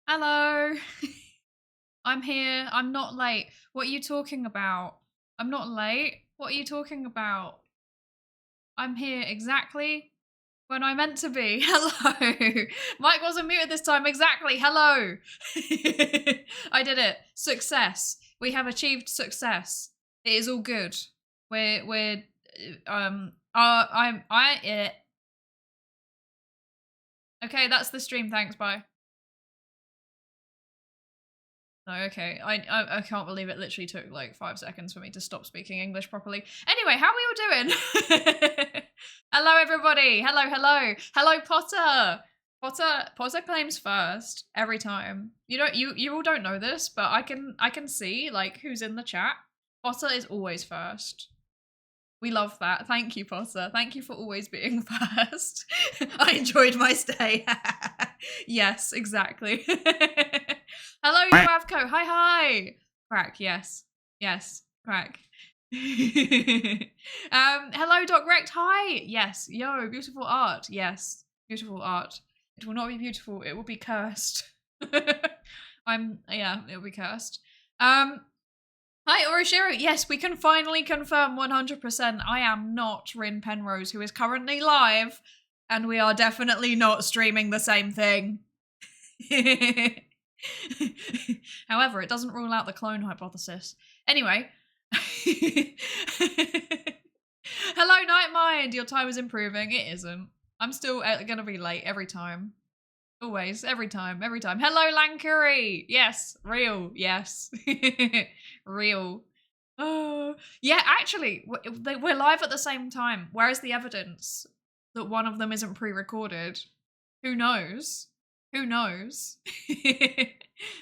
Hello. I'm here. I'm not late. What are you talking about? I'm not late. What are you talking about? I'm here exactly when I meant to be. Hello. Mike wasn't muted this time. Exactly. Hello. I did it. Success. We have achieved success. It is all good. We're okay, that's the stream. Thanks. Bye. No, okay. I can't believe it literally took like 5 seconds for me to stop speaking English properly. Anyway, how are we all doing? Hello, everybody. Hello. Hello, Potter. Potter claims first every time. You all don't know this, but I can see like who's in the chat. Potter is always first. We love that. Thank you, Potter. Thank you for always being first. I enjoyed my stay. Yes, exactly. Hello, Yavco. Hi. Crack, yes. Yes, crack. Hello, Doc Rect. Hi. Yes. Yo, beautiful art. Yes. Beautiful art. It will not be beautiful. It will be cursed. Yeah, it'll be cursed. Hi, Orishiro. Yes, we can finally confirm 100% I am not Rin Penrose, who is currently live, and we are definitely not streaming the same thing. However, it doesn't rule out the clone hypothesis. Anyway. Hello, Nightmind. Your time is improving. It isn't. I'm still going to be late every time. Always, every time. Hello, Lankuri. Yes, real. Yes, real. Oh, yeah. Actually, we're live at the same time. Where is the evidence that one of them isn't pre-recorded? Who knows? Who knows?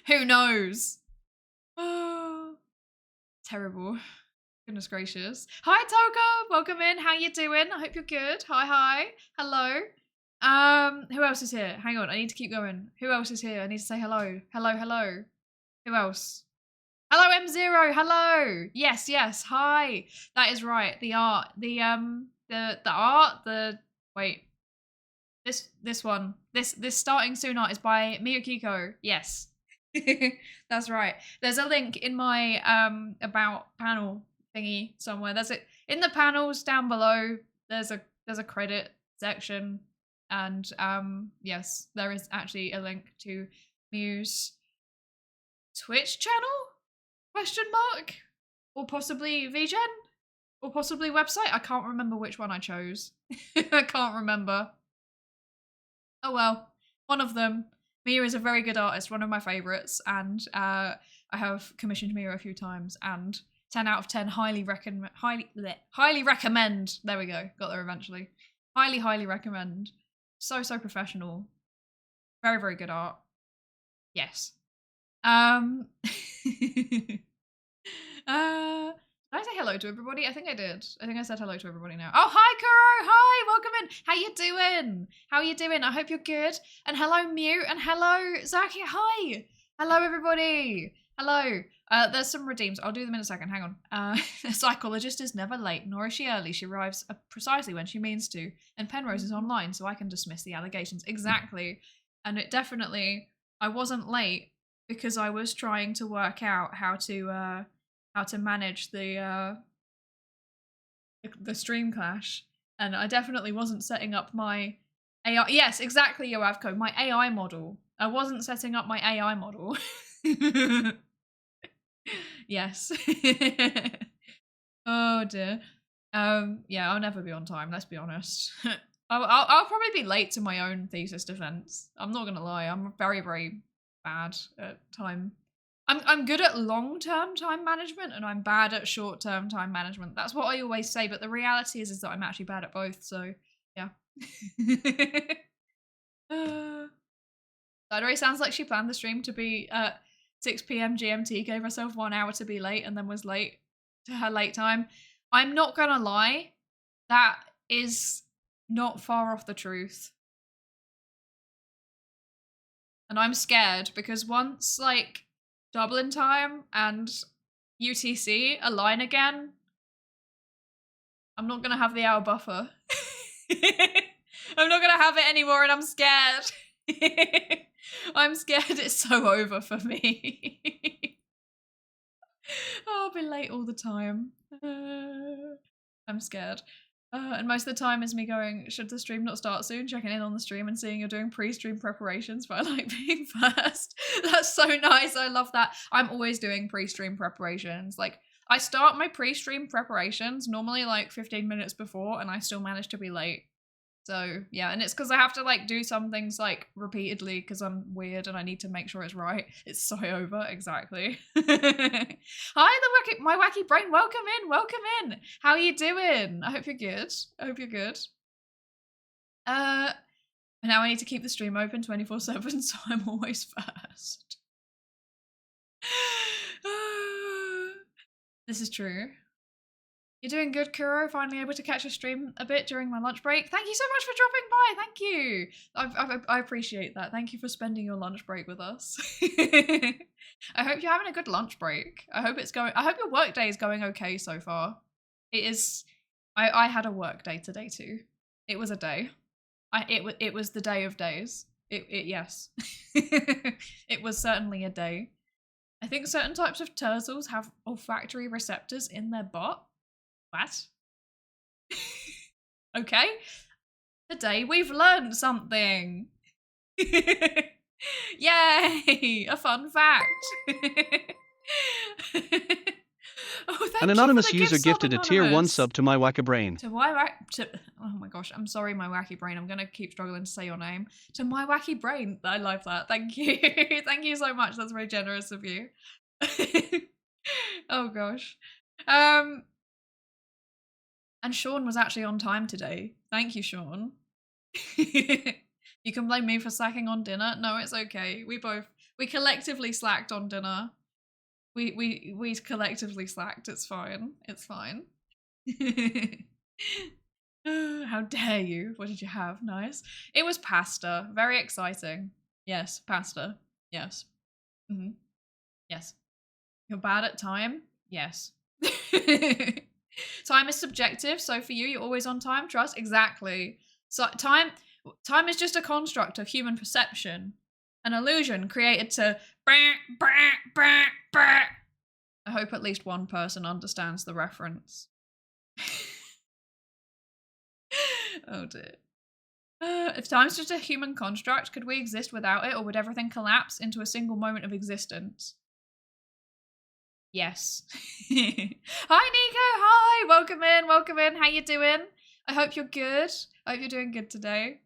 Who knows? Oh, terrible. Goodness gracious. Hi, Toka. Welcome in. How you doing? I hope you're good. Hi. Hello. Who else is here? Hang on, I need to keep going. Who else is here? I need to say hello. Hello. Who else? Hello, M0. Hello. Yes. Hi. That is right. The art. Wait. This one. This starting soon art is by Miyukiko. Yes. That's right. There's a link in my about panel thingy somewhere. There's it in the panels down below. There's a credit section. And yes, there is actually a link to Mew's Twitch channel? Or possibly VGen? Or possibly website? I can't remember which one I chose. I can't remember. Oh well, one of them. Mew is a very good artist, one of my favourites, and I have commissioned Mew a few times, and 10 out of 10 highly recommend. There we go, got there eventually. Highly recommend. So professional. Very, very good art. Yes. Did I say hello to everybody? I think I did. I think I said hello to everybody now. Oh, hi, Kuro. Hi, welcome in. How you doing? I hope you're good. And hello, Mew. And hello, Zaki. Hi. Hello, everybody. Hello. There's some redeems. I'll do them in a second. Hang on. A psychologist is never late, nor is she early. She arrives precisely when she means to. And Penrose is online, so I can dismiss the allegations. Exactly. And it definitely, I wasn't late because I was trying to work out how to manage the stream clash. And I definitely wasn't setting up my AI. Yes, exactly, Yoavco. My AI model. I wasn't setting up my AI model. Yes. Oh dear. Yeah, I'll never be on time, let's be honest. I'll probably be late to my own thesis defense. I'm not gonna lie, I'm very, very bad at time. I'm good at long-term time management and I'm bad at short-term time management. That's what I always say, but the reality is that I'm actually bad at both, so yeah. Psydere sounds like she planned the stream to be 6 p.m. GMT, gave herself 1 hour to be late and then was late to her late time. I'm not gonna lie, that is not far off the truth. And I'm scared because once like Dublin time and UTC align again, I'm not gonna have the hour buffer. I'm not gonna have it anymore and I'm scared. I'm scared it's so over for me. Oh, I'll be late all the time. I'm scared. And most of the time is me going, should the stream not start soon? Checking in on the stream and seeing you're doing pre-stream preparations, but I like being first. That's so nice. I love that. I'm always doing pre-stream preparations. Like, I start my pre-stream preparations normally like 15 minutes before, and I still manage to be late. So yeah, and it's because I have to like do some things like repeatedly because I'm weird and I need to make sure it's right. It's so over, exactly. Hi, my wacky brain. Welcome in. How are you doing? I hope you're good. And now I need to keep the stream open 24/7, so I'm always first. This is true. You're doing good, Kuro. Finally able to catch a stream a bit during my lunch break. Thank you so much for dropping by. Thank you. I appreciate that. Thank you for spending your lunch break with us. I hope you're having a good lunch break. I hope your work day is going okay so far. It is. I had a work day today too. It was a day. It was the day of days. Yes. It was certainly a day. I think certain types of turtles have olfactory receptors in their butt. What? Okay. Today we've learned something. Yay! A fun fact. Oh, An anonymous user gifted a tier 1 sub to my wacky brain. Oh my gosh, I'm sorry, my wacky brain. I'm gonna keep struggling to say your name. To my wacky brain. I love that. Thank you. Thank you so much. That's very generous of you. Oh gosh. And Sean was actually on time today. Thank you, Sean. You can blame me for slacking on dinner. No, it's okay. We collectively slacked on dinner. We collectively slacked. It's fine. It's fine. How dare you? What did you have? Nice. It was pasta. Very exciting. Yes, pasta. Yes. Mm-hmm. Yes. You're bad at time? Yes. Time is subjective, so for you, you're always on time. Trust? Exactly. So time is just a construct of human perception, an illusion created to. I hope at least one person understands the reference. Oh dear. If time's just a human construct, could we exist without it, or would everything collapse into a single moment of existence? Yes. Hi, Nico. Hi. Welcome in. How you doing? I hope you're good. I hope you're doing good today.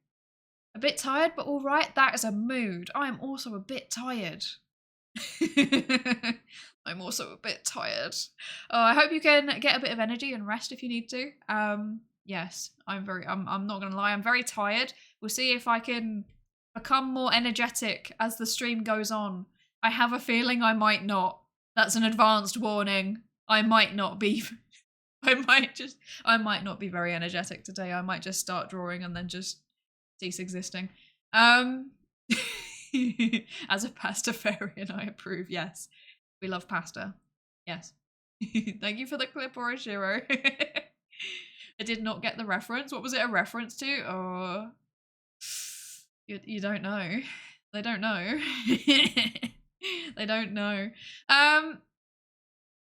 A bit tired, but all right. That is a mood. I am also a bit tired. I'm also a bit tired. I hope you can get a bit of energy and rest if you need to. Yes, I'm not gonna lie. I'm very tired. We'll see if I can become more energetic as the stream goes on. I have a feeling I might not. That's an advanced warning. I might not be. I might not be very energetic today. I might just start drawing and then just cease existing. As a pastafarian, I approve. Yes, we love pasta. Yes. Thank you for the clip, Orishiro. I did not get the reference. What was it a reference to? Oh, you don't know. They don't know. They don't know.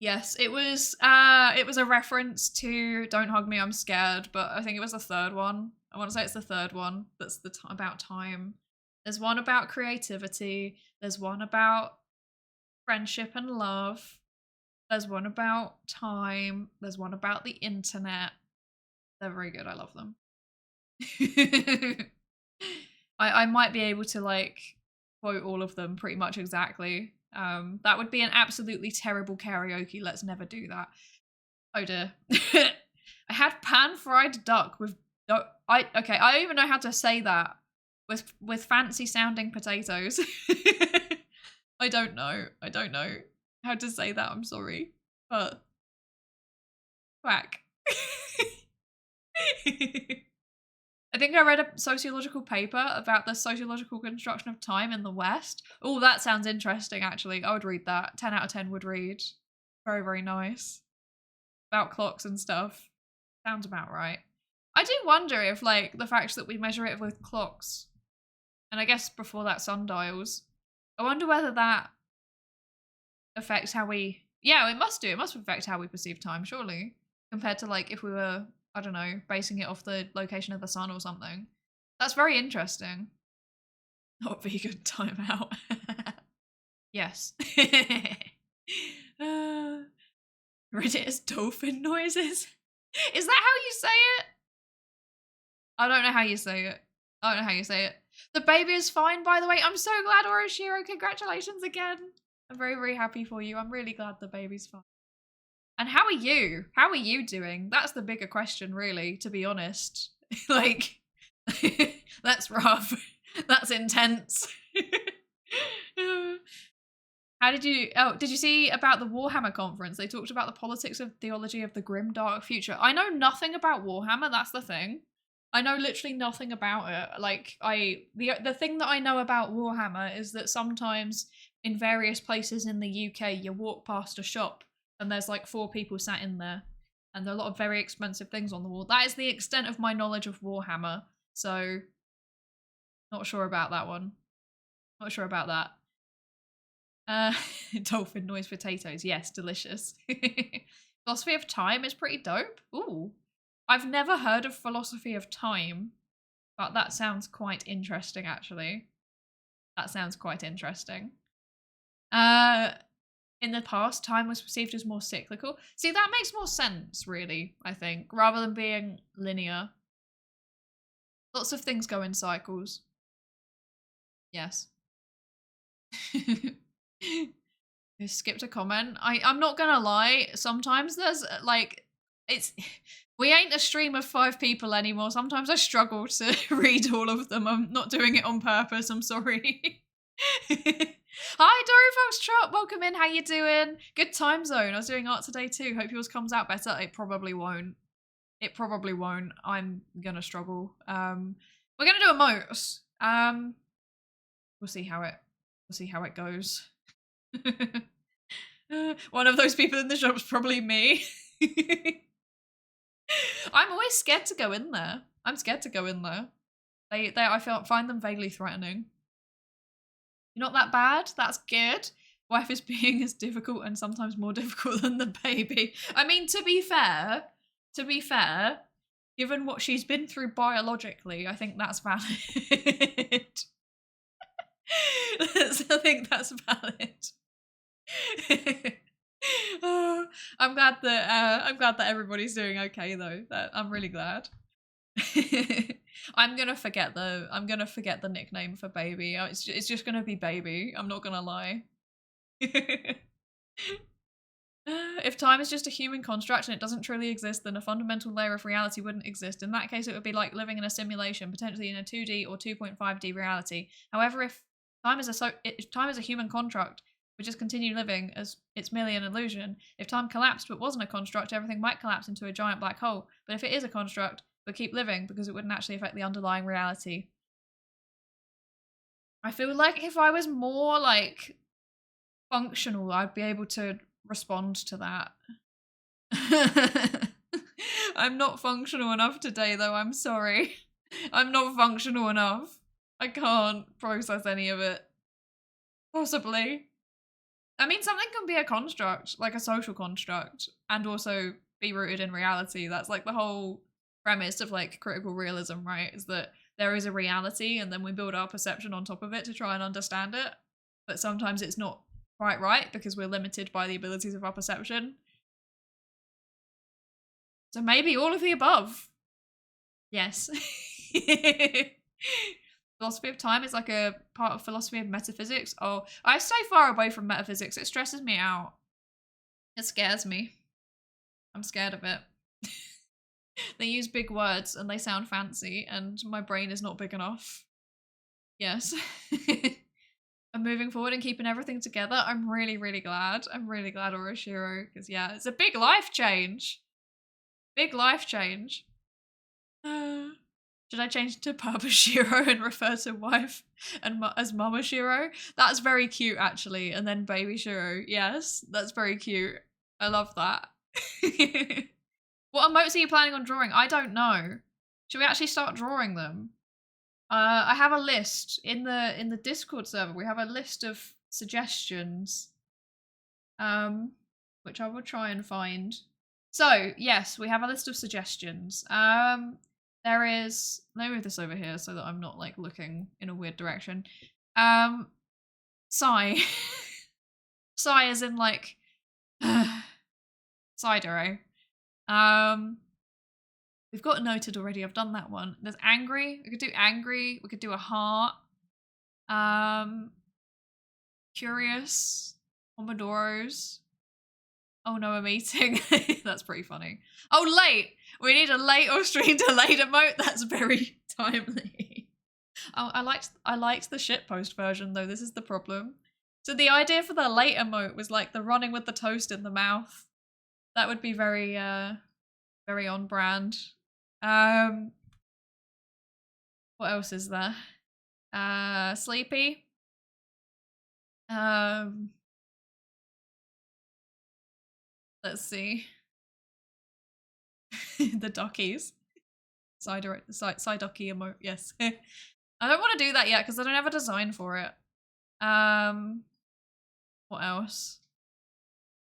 Yes, it was a reference to Don't Hug Me, I'm Scared, but I think it was the third one. I want to say it's the third one that's about time. There's one about creativity. There's one about friendship and love. There's one about time. There's one about the internet. They're very good. I love them. I might be able to like quote all of them pretty much exactly. That would be an absolutely terrible karaoke. Let's never do that. Oh dear. I had pan-fried duck with I don't even know how to say that with fancy sounding potatoes. I don't know how to say that. I'm sorry, but quack. I think I read a sociological paper about the sociological construction of time in the West. Oh, that sounds interesting, actually. I would read that. 10 out of 10 would read. Very, very nice. About clocks and stuff. Sounds about right. I do wonder if, like, the fact that we measure it with clocks And I guess before that, sundials. I wonder whether that affects how we... Yeah, it must do. It must affect how we perceive time, surely. Compared to, like, if we were, I don't know, basing it off the location of the sun or something. That's very interesting. Not vegan timeout. Yes. Reddit is dolphin noises. Is that how you say it? I don't know how you say it. I don't know how you say it. The baby is fine, by the way. I'm so glad, Oroshiro. Congratulations again. I'm very, very happy for you. I'm really glad the baby's fine. And how are you? How are you doing? That's the bigger question, really, to be honest. Like, that's rough. That's intense. How did you... Oh, did you see about the Warhammer conference? They talked about the politics of theology of the grim, dark future. I know nothing about Warhammer, that's the thing. I know literally nothing about it. Like, the thing that I know about Warhammer is that sometimes in various places in the UK, you walk past a shop and there's like 4 people sat in there and there are a lot of very expensive things on the wall. That is the extent of my knowledge of Warhammer. So, not sure about that one. Not sure about that. Dolphin noise potatoes. Yes, delicious. Philosophy of time is pretty dope. Ooh. I've never heard of philosophy of time, but that sounds quite interesting, actually. That sounds quite interesting. In the past, time was perceived as more cyclical. See, that makes more sense, really, I think, rather than being linear. Lots of things go in cycles. Yes. I skipped a comment. I'm not gonna lie, sometimes there's, like, we ain't a stream of 5 people anymore. Sometimes I struggle to read all of them. I'm not doing it on purpose, I'm sorry. Hi, Dory Foxtrot, welcome in, how you doing? Good time zone, I was doing art today too. Hope yours comes out better. It probably won't. It probably won't. I'm gonna struggle. We're gonna do emotes. We'll see how it goes. One of those people in the shop's probably me. I'm always scared to go in there. I'm scared to go in there. I find them vaguely threatening. You're not that bad? That's good. Wife is being as difficult and sometimes more difficult than the baby. I mean, to be fair, given what she's been through biologically, I think that's valid. I think that's valid. Oh, I'm glad that everybody's doing okay though. I'm really glad. I'm gonna forget the nickname for baby. It's just gonna be baby. I'm not gonna lie. If time is just a human construct and it doesn't truly exist, then a fundamental layer of reality wouldn't exist. In that case, it would be like living in a simulation, potentially in a 2D or 2.5D reality. However, if time is a human construct, we just continue living as it's merely an illusion. If time collapsed but wasn't a construct, everything might collapse into a giant black hole. But if it is a construct, we'll keep living because it wouldn't actually affect the underlying reality. I feel like if I was more like functional, I'd be able to respond to that. I'm not functional enough today though, I'm sorry. I'm not functional enough. I can't process any of it. Possibly. I mean, something can be a construct, like a social construct, and also be rooted in reality. That's like the whole premise of like critical realism, right? Is that there is a reality and then we build our perception on top of it to try and understand it. But sometimes it's not quite right because we're limited by the abilities of our perception. So maybe all of the above. Yes. Philosophy of time is like a part of philosophy of metaphysics. Oh, I stay far away from metaphysics. It stresses me out. It scares me. I'm scared of it. They use big words and they sound fancy and my brain is not big enough. Yes. I'm moving forward and keeping everything together. I'm really, really glad. I'm really glad, Oroshiro, because yeah, it's a big life change. Big life change. Should I change to Papa Shiro and refer to wife and as Mama Shiro? That's very cute, actually. And then Baby Shiro. Yes, that's very cute. I love that. What emotes are you planning on drawing? I don't know. Should we actually start drawing them? I have a list in the Discord server. We have a list of suggestions, which I will try and find. So yes, we have a list of suggestions. There is. Let me move this over here so that I'm not like looking in a weird direction. Psy. Psy is in like Psydere. We've got noted already. I've done that one. There's angry. We could do angry. We could do a heart. Curious. Pomodoros. Oh no, a meeting. That's pretty funny. Oh, late. We need a late or stream delayed emote. That's very timely. Oh, I liked the shitpost version though. This is the problem. So the idea for the late emote was like the running with the toast in the mouth. That would be very very on brand. What else is there? Sleepy. Let's see. The duckies. Side ducky emote, yes. I don't want to do that yet because I don't have a design for it. What else?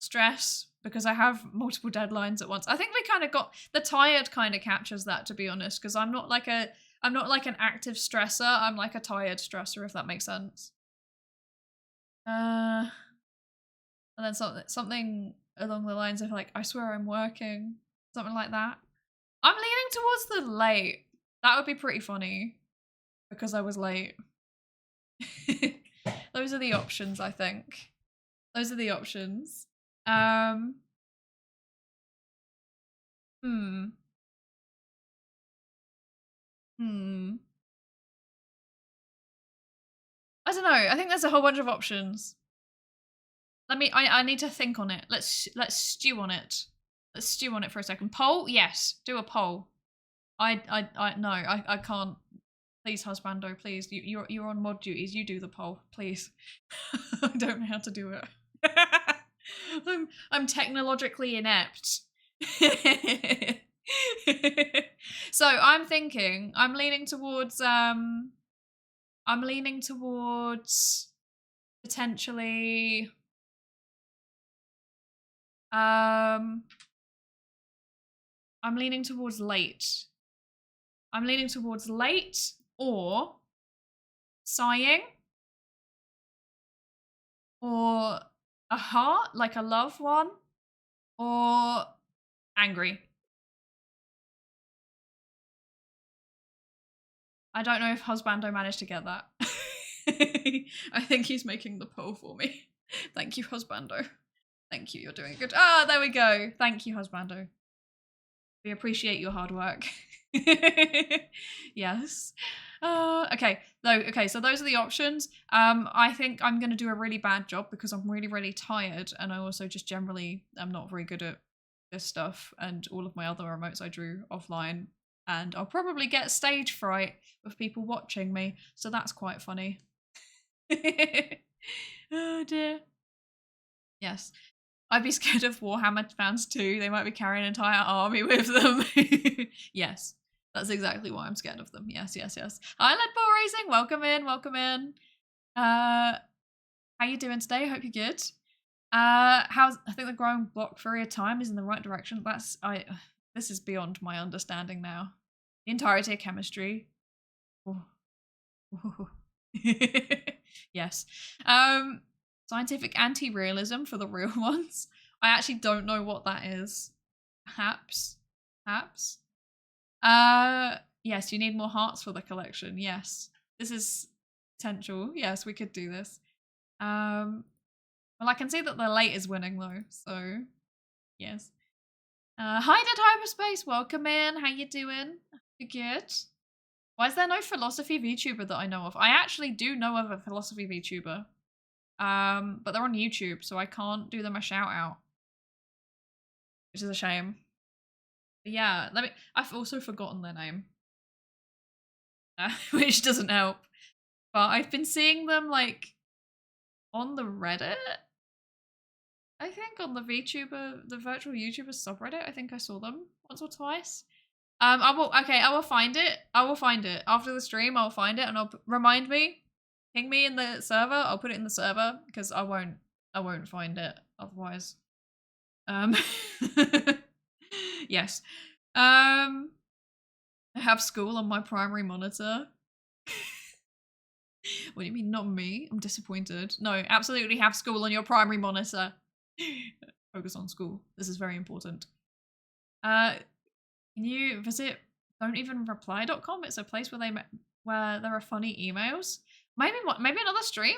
Stress, because I have multiple deadlines at once. I think we kind of got the tired kind of captures that, to be honest, because I'm not like an active stressor. I'm like a tired stressor, if that makes sense. And then something along the lines of like, I swear I'm working, something like that. I'm leaning towards the late. That would be pretty funny because I was late. Those are the options, I think. Those are the options. I don't know. I think there's a whole bunch of options. I need to think on it. Let's stew on it. Let's stew on it for a second. Poll? Yes. Do a poll. No, I can't. Please, husbando, please. You're on mod duties. You do the poll, please. I don't know how to do it. I'm technologically inept. So I'm thinking. I'm leaning towards potentially. I'm leaning towards late. I'm leaning towards late or sighing or a heart, like a love one, or angry. I don't know if husbando managed to get that. I think he's making the poll for me. Thank you, husbando. Thank you, you're doing good. Ah, there we go. Thank you, husbando. We appreciate your hard work. Yes. Okay. So those are the options. I think I'm going to do a really bad job because I'm really, really tired, and I also just generally am not very good at this stuff and all of my other emotes I drew offline, and I'll probably get stage fright with people watching me, so that's quite funny. Oh dear. Yes. I'd be scared of Warhammer fans too. They might be carrying an entire army with them. Yes, that's exactly why I'm scared of them. Yes. Hi, Lead Ball Racing. Welcome in. How you doing today? Hope you're good. I think the growing block furrier time is in the right direction. This is beyond my understanding now. The entirety of chemistry. Oh. Yes. Scientific anti-realism for the real ones. I actually don't know what that is. Perhaps. Yes, you need more hearts for the collection. Yes. This is potential. Yes, we could do this. Well, I can see that the late is winning though, so yes. Hi, Dead Hyperspace. Welcome in. How you doing? You good? Why is there no philosophy VTuber that I know of? I actually do know of a philosophy VTuber. But they're on YouTube, so I can't do them a shout out, which is a shame. But yeah, I've also forgotten their name, which doesn't help. But I've been seeing them like on the Reddit. I think on the VTuber, the virtual YouTuber subreddit. I think I saw them once or twice. I will find it. I will find it. After the stream, I'll find it and remind me. Ping me in the server. I'll put it in the server because I won't find it otherwise. Yes. I have school on my primary monitor. What do you mean, not me? I'm disappointed. No, absolutely have school on your primary monitor. Focus on school. This is very important. Can you visit don'tevenreply.com? It's a place where there are funny emails. Maybe another stream?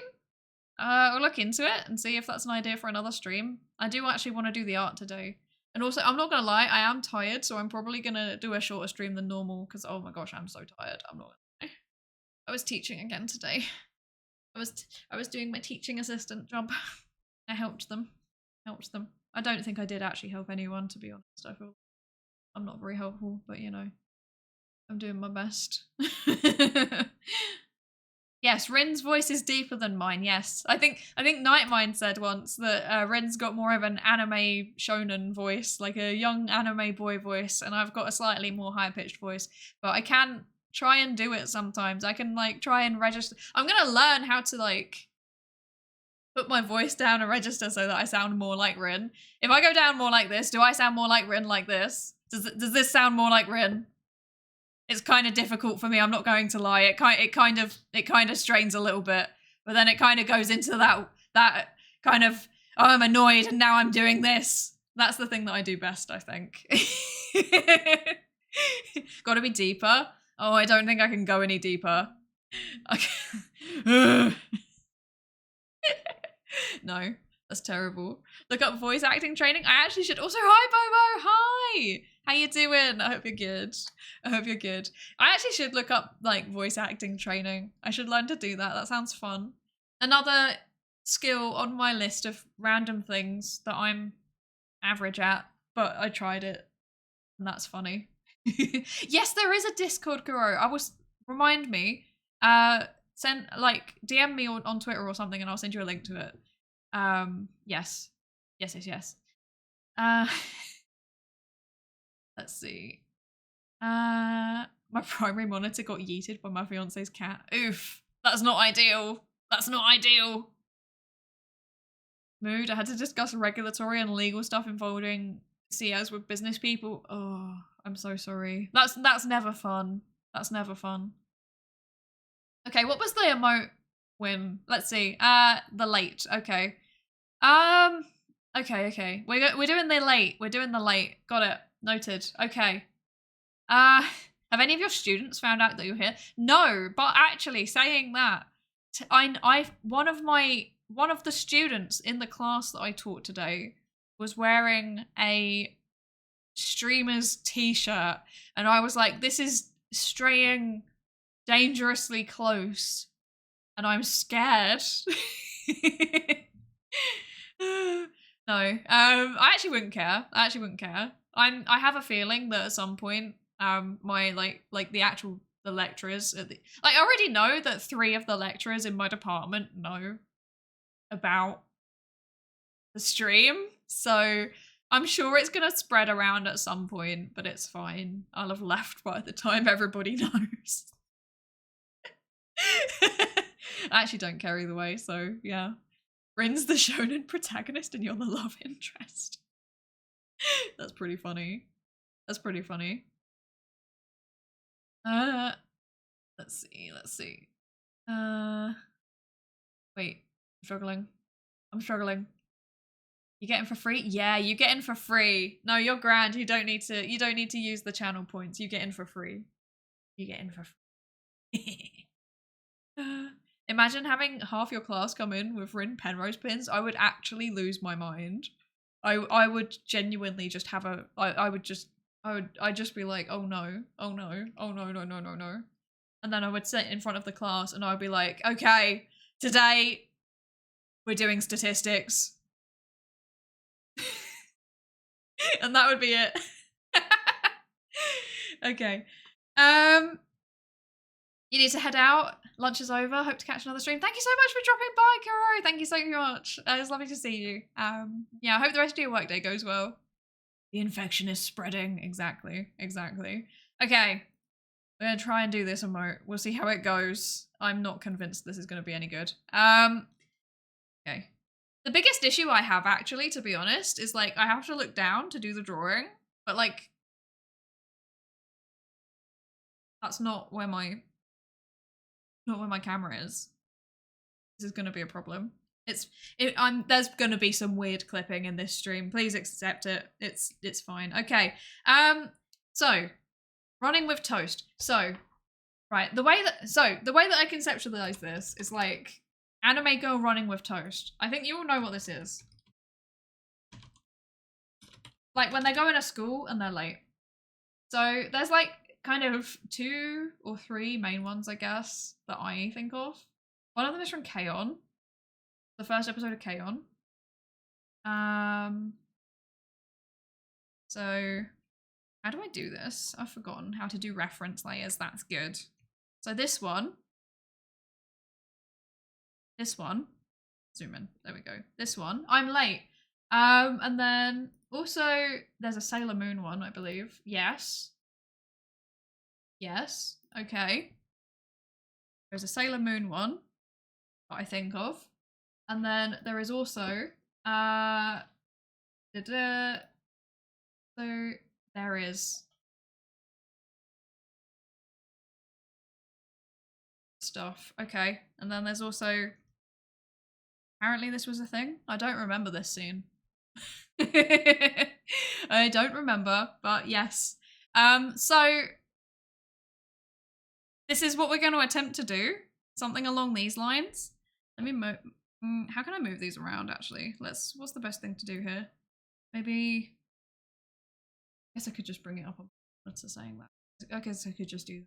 I'll look into it and see if that's an idea for another stream. I do actually want to do the art today. And also, I'm not gonna lie, I am tired, so I'm probably gonna do a shorter stream than normal because oh my gosh, I'm so tired. I'm not gonna lie. I was teaching again today. I was doing my teaching assistant job. I helped them. I don't think I did actually help anyone, to be honest. I feel I'm not very helpful, but you know, I'm doing my best. Yes, Rin's voice is deeper than mine. Yes, I think Nightmind said once that Rin's got more of an anime shonen voice, like a young anime boy voice, and I've got a slightly more high-pitched voice. But I can try and do it sometimes. I can like try and register. I'm gonna learn how to like put my voice down and register so that I sound more like Rin. If I go down more like this, do I sound more like Rin like this? Does this sound more like Rin? It's kind of difficult for me. I'm not going to lie. It kind of strains a little bit, but then it kind of goes into that kind of oh, I'm annoyed and now I'm doing this. That's the thing that I do best, I think. Got to be deeper. Oh, I don't think I can go any deeper. No, that's terrible. Look up voice acting training. I actually should also. Hi, Bobo. Hi. How you doing? I hope you're good. I actually should look up like voice acting training. I should learn to do that. That sounds fun. Another skill on my list of random things that I'm average at, but I tried it and that's funny. Yes, there is a Discord, Guru. Remind me. Send like DM me on Twitter or something and I'll send you a link to it. Yes. Let's see. My primary monitor got yeeted by my fiance's cat. Oof. That's not ideal. Mood. I had to discuss regulatory and legal stuff involving CEOs with business people. Oh, I'm so sorry. That's never fun. Okay, what was the emote win? Let's see. The late. Okay. Okay. We're doing the late. Got it. Noted. Okay. Have any of your students found out that you're here? No, but actually saying that, one of the students in the class that I taught today was wearing a streamer's t-shirt, and I was like, this is straying dangerously close, and I'm scared. No, I actually wouldn't care. I have a feeling that at some point, my the lecturers I already know that 3 of the lecturers in my department know about the stream, so I'm sure it's gonna spread around at some point, but it's fine. I'll have left by the time everybody knows. I actually don't care either way, so yeah. Rin's the shonen protagonist and you're the love interest. That's pretty funny. Let's see. Wait, I'm struggling. You get in for free? Yeah, you get in for free. No, you're grand. You don't need to use the channel points. You get in for free. Imagine having half your class come in with Rin Penrose pins. I would actually lose my mind. I would genuinely just have I'd just be like, oh no. And then I would sit in front of the class and I'd be like, okay, today we're doing statistics. And that would be it. Okay. You need to head out. Lunch is over. Hope to catch another stream. Thank you so much for dropping by, Kuro. Thank you so much. It was lovely to see you. Yeah, I hope the rest of your workday goes well. The infection is spreading. Exactly. Okay. We're gonna try and do this emote. We'll see how it goes. I'm not convinced this is gonna be any good. Okay. The biggest issue I have, actually, to be honest, is like I have to look down to do the drawing, but like that's not where my camera is. This is gonna be a problem. There's gonna be some weird clipping in this stream. Please accept it. It's fine. Okay. So running with toast. So right, the way that I conceptualize this is like anime girl running with toast. I think you all know what this is. Like when they go into school and they're late. So there's like kind of 2 or 3 main ones, I guess, that I think of. One of them is from K-On! The first episode of K-On! So how do I do this? I've forgotten how to do reference layers. That's good. So this one, zoom in, there we go. This one, I'm late. And then also there's a Sailor Moon one, I believe. Yes. Yes, okay. There's a Sailor Moon one that I think of. And then there is also, so there is stuff. Okay. And then there's also, apparently this was a thing. I don't remember this scene. I don't remember, but yes. So this is what we're going to attempt to do. Something along these lines. Let me move. How can I move these around, actually? What's the best thing to do here? Maybe, I guess I could just bring it up on what's it saying that. I guess I could just do that.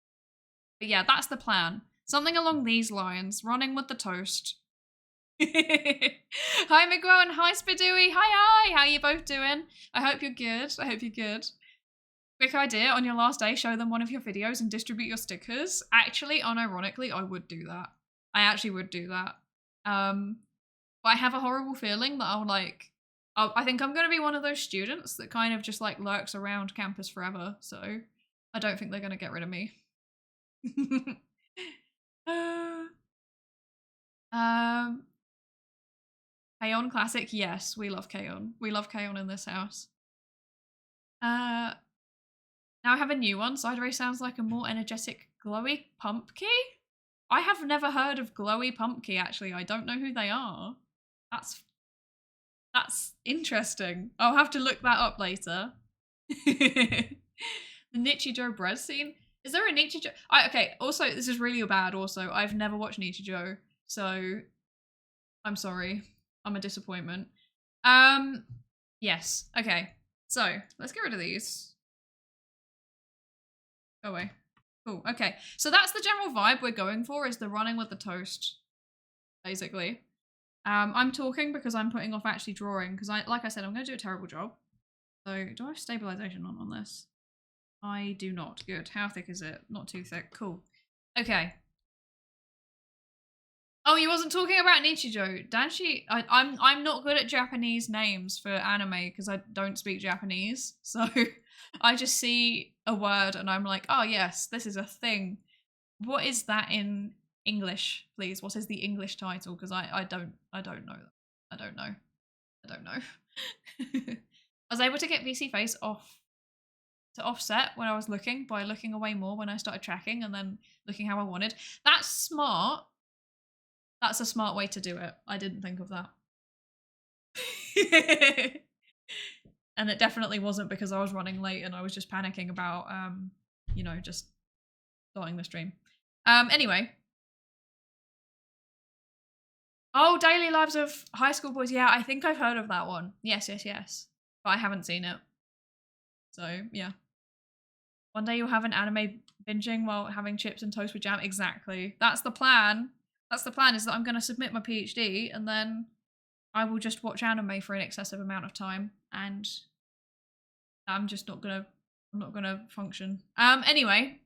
But yeah, that's the plan. Something along these lines. Running with the toast. Hi Miguel and hi Spidooey. Hi. How are you both doing? I hope you're good. Quick idea, on your last day, show them one of your videos and distribute your stickers. Actually, unironically, I would do that. I actually would do that. But I have a horrible feeling that I think I'm going to be one of those students that kind of just like lurks around campus forever. So I don't think they're going to get rid of me. K-On! Classic, yes, we love K-On! We love K-On! In this house. Now I have a new one. Psydere sounds like a more energetic, glowy pumpkin. I have never heard of glowy pumpkin, actually. I don't know who they are. That's interesting. I'll have to look that up later. The Nichijou bread scene. Is there a Nichijou? Okay, also, this is really bad also. I've never watched Nichijou, so I'm sorry. I'm a disappointment. Yes. Okay. So, let's get rid of these. Go away. Cool. Okay. So that's the general vibe we're going for, is the running with the toast, basically. I'm talking because I'm putting off actually drawing, because like I said, I'm going to do a terrible job. So, do I have stabilization on this? I do not. Good. How thick is it? Not too thick. Cool. Okay. Oh, you wasn't talking about Nichijou. Danshi, I'm not good at Japanese names for anime because I don't speak Japanese. So I just see a word and I'm like, oh yes, this is a thing. What is that in English, please? What is the English title? Because I don't know that. I don't know. I was able to get VC face off to offset when I was looking by looking away more when I started tracking and then looking how I wanted. That's smart. That's a smart way to do it. I didn't think of that. And it definitely wasn't because I was running late and I was just panicking about, you know, just starting the stream. Anyway. Oh, Daily Lives of High School Boys. Yeah, I think I've heard of that one. Yes. But I haven't seen it. So, yeah. One day you'll have an anime binging while having chips and toast with jam. Exactly. That's the plan. That's the plan, is that I'm going to submit my PhD and then I will just watch anime for an excessive amount of time and I'm just not going to function. Anyway.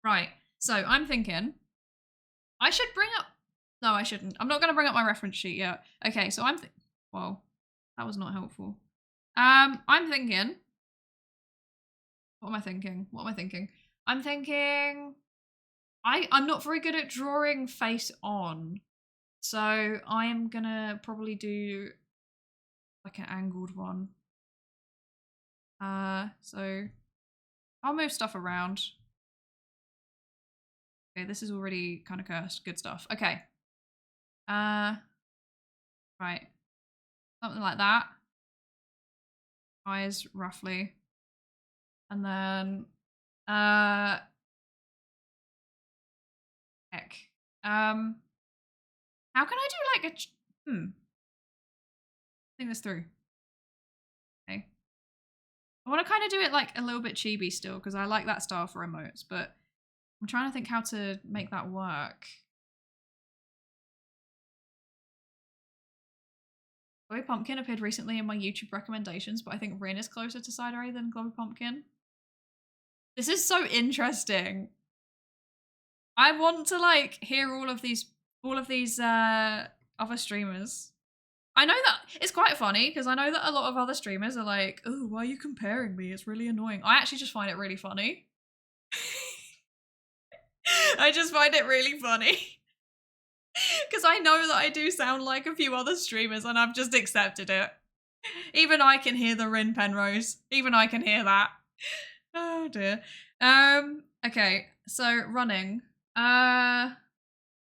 Right. So I'm thinking I should bring up, no, I shouldn't. I'm not going to bring up my reference sheet yet. Okay. So whoa, that was not helpful. I'm thinking What am I thinking? What am I thinking? I'm thinking I'm not very good at drawing face on. So I am gonna probably do like an angled one. So I'll move stuff around. Okay, this is already kind of cursed. Good stuff. Okay. Right. Something like that. Eyes, roughly. And then, heck. How can I do like a, think this through. Okay. I want to kind of do it like a little bit chibi still, because I like that style for emotes, but I'm trying to think how to make that work. Globby Pumpkin appeared recently in my YouTube recommendations, but I think Rin is closer to Psydere than Globby Pumpkin. This is so interesting. I want to like hear all of these other streamers. I know that it's quite funny because I know that a lot of other streamers are like, oh, why are you comparing me? It's really annoying. I actually just find it really funny. I just find it really funny. Because I know that I do sound like a few other streamers and I've just accepted it. Even I can hear the Rin Penrose. Even I can hear that. Oh dear. Okay, so running. How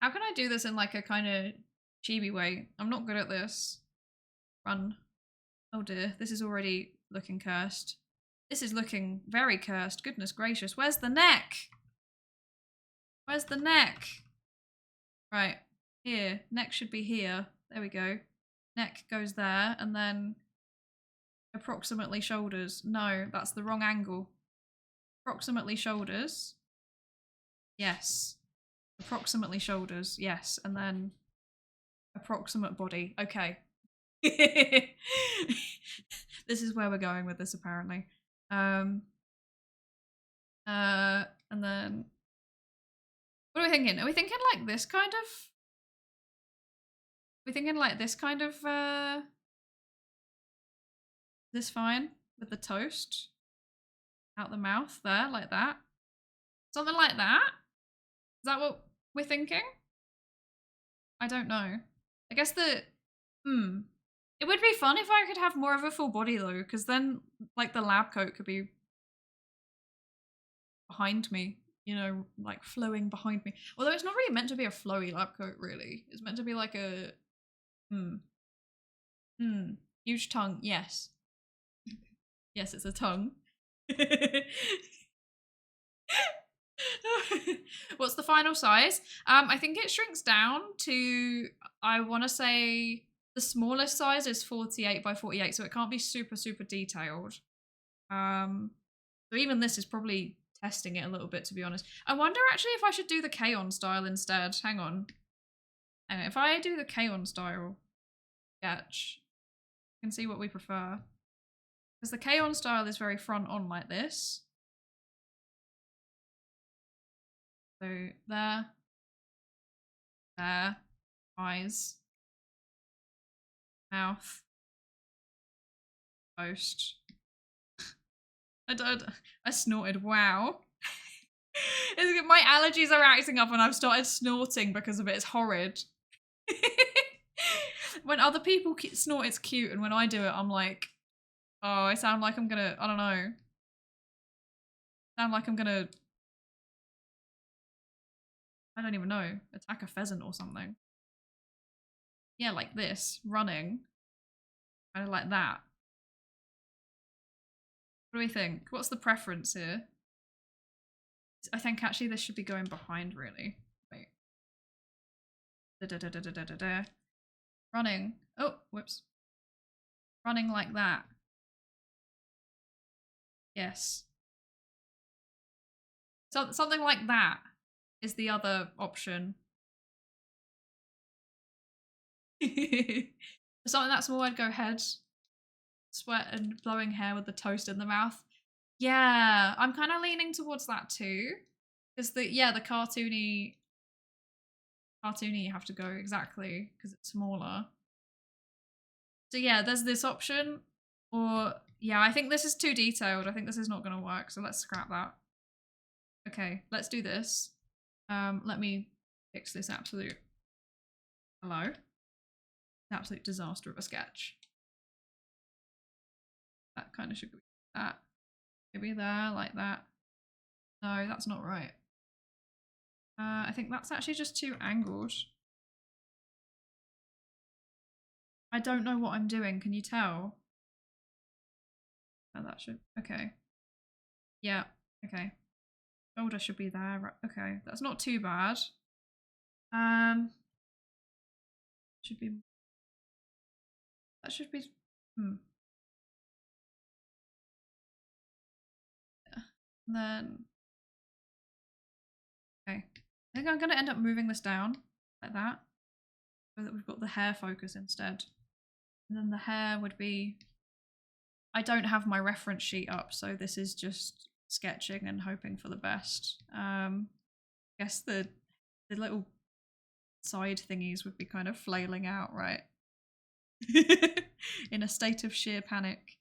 can I do this in like a kind of chibi way? I'm not good at this. Run. Oh dear, this is already looking cursed. This is looking very cursed. Goodness gracious, where's the neck? Where's the neck? Right, here. Neck should be here. There we go. Neck goes there, and then approximately shoulders. No, that's the wrong angle. Approximately shoulders. Yes. Approximately shoulders. Yes, and then approximate body. Okay. This is where we're going with this, apparently. And then what are we thinking? Are we thinking like this kind of? Are we thinking like this kind of this fine with the toast out the mouth there, like that? Something like that? Is that what we're thinking? I don't know. I guess the it would be fun if I could have more of a full body though, because then like the lab coat could be behind me, you know, like flowing behind me. Although it's not really meant to be a flowy lab coat, really. It's meant to be like a huge tongue. Yes. Yes, it's a tongue. What's the final size? I think it shrinks down to, I want to say the smallest size is 48 by 48, so it can't be super, super detailed. So even this is probably testing it a little bit, to be honest. I wonder actually if I should do the K-On style instead. Hang on. And if I do the K-On style sketch, you can see what we prefer. Because the K-On style is very front on like this. So there, eyes, mouth, post. I snorted, wow. My allergies are acting up and I've started snorting because of it. It's horrid. When other people snort, it's cute, and when I do it, I'm like, oh, I sound like I'm gonna, I don't know. Sound like I'm gonna, I don't even know, attack a pheasant or something. Yeah, like this, running. Kind of like that. What do we think? What's the preference here? I think actually this should be going behind, really. Wait. Running. Oh, whoops. Running like that. Yes. So something like that is the other option. Something that small, I'd go head, sweat and blowing hair with the toast in the mouth. Yeah, I'm kind of leaning towards that too. Because the cartoony you have to go exactly because it's smaller. So yeah, there's this option, or Yeah, I think this is too detailed. I think this is not going to work, so let's scrap that. Okay, let's do this. Let me fix this absolute... Hello? Absolute disaster of a sketch. That kind of should be that. Maybe there, like that. No, that's not right. I think that's actually just too angled. I don't know what I'm doing, can you tell? Oh, that should... Okay. Yeah, okay. Shoulder should be there. Right. Okay, that's not too bad. Should be... That should be... Yeah. And then... Okay. I think I'm going to end up moving this down like that. So that we've got the hair focus instead. And then the hair would be... I don't have my reference sheet up, so this is just sketching and hoping for the best. I guess the little side thingies would be kind of flailing out, right? In a state of sheer panic.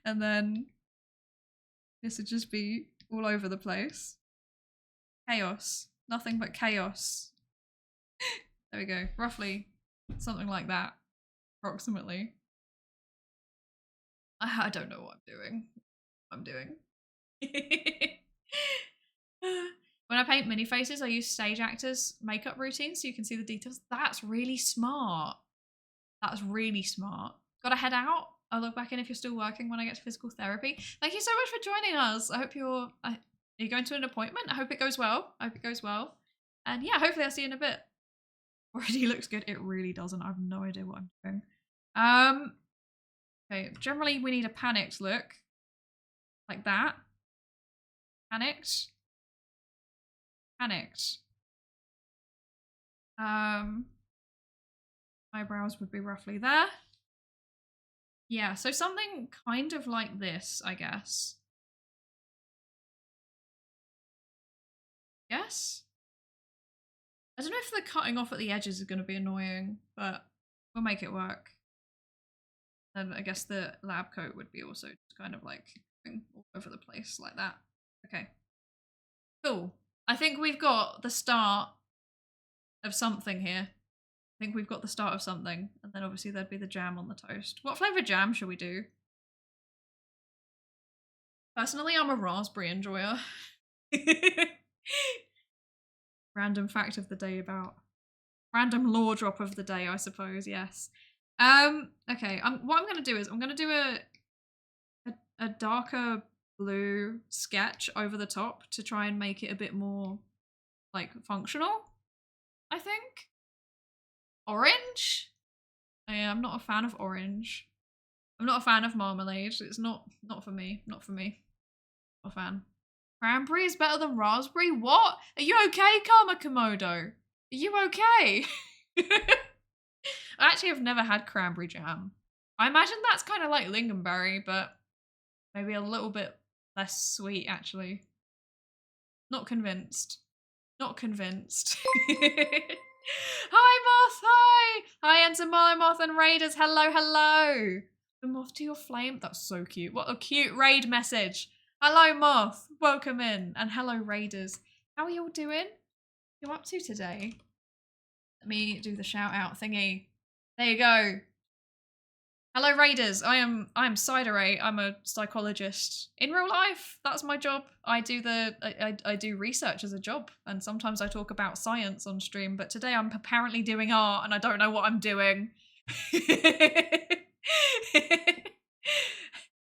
And then this would just be all over the place. Chaos. Nothing but chaos. There we go. Roughly something like that. Approximately. I don't know what I'm doing. When I paint mini faces, I use stage actors' makeup routines so you can see the details. That's really smart. That's really smart. Gotta head out. I'll log back in if you're still working when I get to physical therapy. Thank you so much for joining us. I hope you're... Are you going to an appointment? I hope it goes well. I hope it goes well. And yeah, hopefully I'll see you in a bit. Already looks good. It really doesn't. I have no idea what I'm doing. Okay, generally we need a panicked look. Like that. Panicked. Panicked. Eyebrows would be roughly there. Yeah, so something kind of like this, I guess. Yes? I don't know if the cutting off at the edges is going to be annoying, but we'll make it work. And I guess the lab coat would be also just kind of like all over the place like that. Okay. Cool. I think we've got the start of something here. I think we've got the start of something. And then obviously there'd be the jam on the toast. What flavour jam should we do? Personally, I'm a raspberry enjoyer. Random fact of the day about... Random lore drop of the day, I suppose, yes. Okay, what I'm going to do is I'm going to do a darker blue sketch over the top to try and make it a bit more, like, functional, I think. Orange? Yeah, I'm not a fan of orange. I'm not a fan of marmalade. It's not for me. Not for me. Not a fan. Cranberry is better than raspberry? What? Are you okay, Karma Komodo? Are you okay? I actually have never had cranberry jam. I imagine that's kind of like lingonberry, but maybe a little bit less sweet, actually. Not convinced. Not convinced. Hi, Moth! Hi! Hi, Entomolo Moth and Raiders. Hello, hello! The Moth to your flame. That's so cute. What a cute raid message. Hello, Moth. Welcome in. And hello, Raiders. How are you all doing? What are you up to today? Let me do the shout out thingy. There you go. Hello, Raiders. I'm Psydere. I'm a psychologist in real life. That's my job. I do research as a job, and sometimes I talk about science on stream. But today I'm apparently doing art, and I don't know what I'm doing.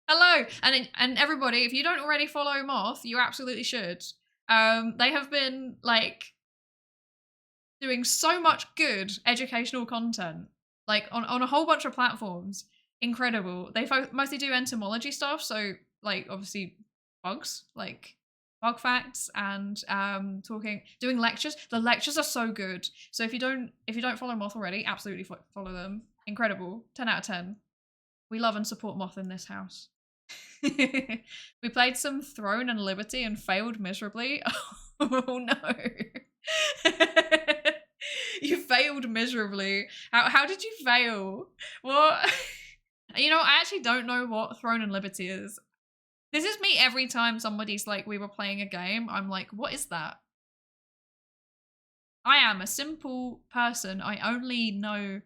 Hello, and everybody. If you don't already follow Moth, you absolutely should. They have been like doing so much good educational content, like on a whole bunch of platforms. Incredible. They mostly do entomology stuff, so like obviously bugs, like bug facts, and doing lectures. The lectures are so good. So if you don't follow Moth already, absolutely follow them. Incredible. 10 out of 10. We love and support Moth in this house. We played some Throne and Liberty and failed miserably. Oh no. You failed miserably. How did you fail? What? And you know, I actually don't know what Throne and Liberty is. This is me every time somebody's like, we were playing a game. I'm like, what is that? I am a simple person. I only know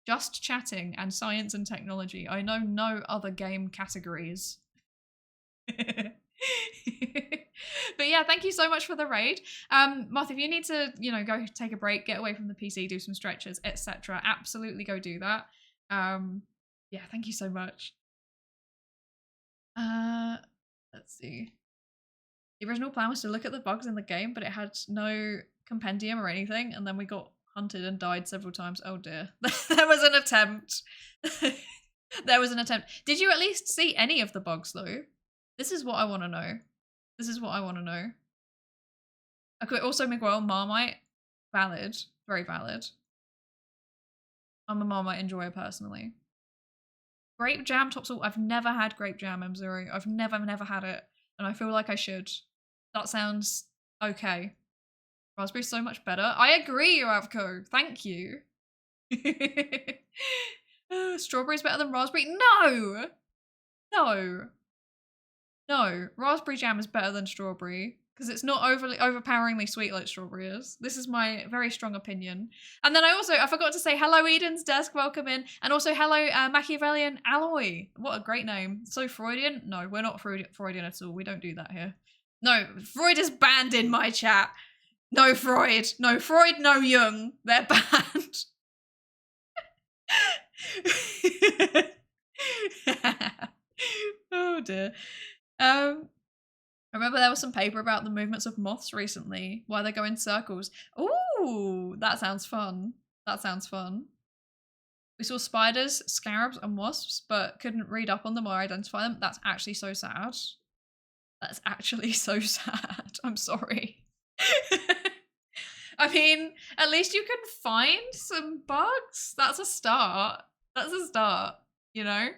just chatting and science and technology. I know no other game categories. But yeah, thank you so much for the raid. Moth, if you need to, you know, go take a break, get away from the PC, do some stretches, etc., absolutely go do that. Yeah, thank you so much. Let's see. The original plan was to look at the bugs in the game, but it had no compendium or anything, and then we got hunted and died several times. Oh dear. There was an attempt. There was an attempt. Did you at least see any of the bugs though? This is what I want to know. This is what I want to know. Okay, also Miguel, Marmite, valid. Very valid. I'm a Marmite enjoyer personally. Grape jam top salt. I've never had grape jam, M0. I've never had it. And I feel like I should. That sounds okay. Raspberry's so much better. I agree, Ravco. Thank you. Strawberry's better than raspberry? No! No. No. Raspberry jam is better than strawberry. Because it's not overpoweringly sweet like strawberry is. This is my very strong opinion. And then I forgot to say hello Eden's Desk, welcome in. And also hello Machiavellian Alloy. What a great name. So Freudian? No, we're not Freudian at all. We don't do that here. No, Freud is banned in my chat. No Freud. No Freud, no Jung. They're banned. Oh dear. I remember there was some paper about the movements of moths recently, why they go in circles. Ooh, that sounds fun. That sounds fun. We saw spiders, scarabs, and wasps, but couldn't read up on them or identify them. That's actually so sad. That's actually so sad. I'm sorry. I mean, at least you can find some bugs. That's a start. That's a start, you know?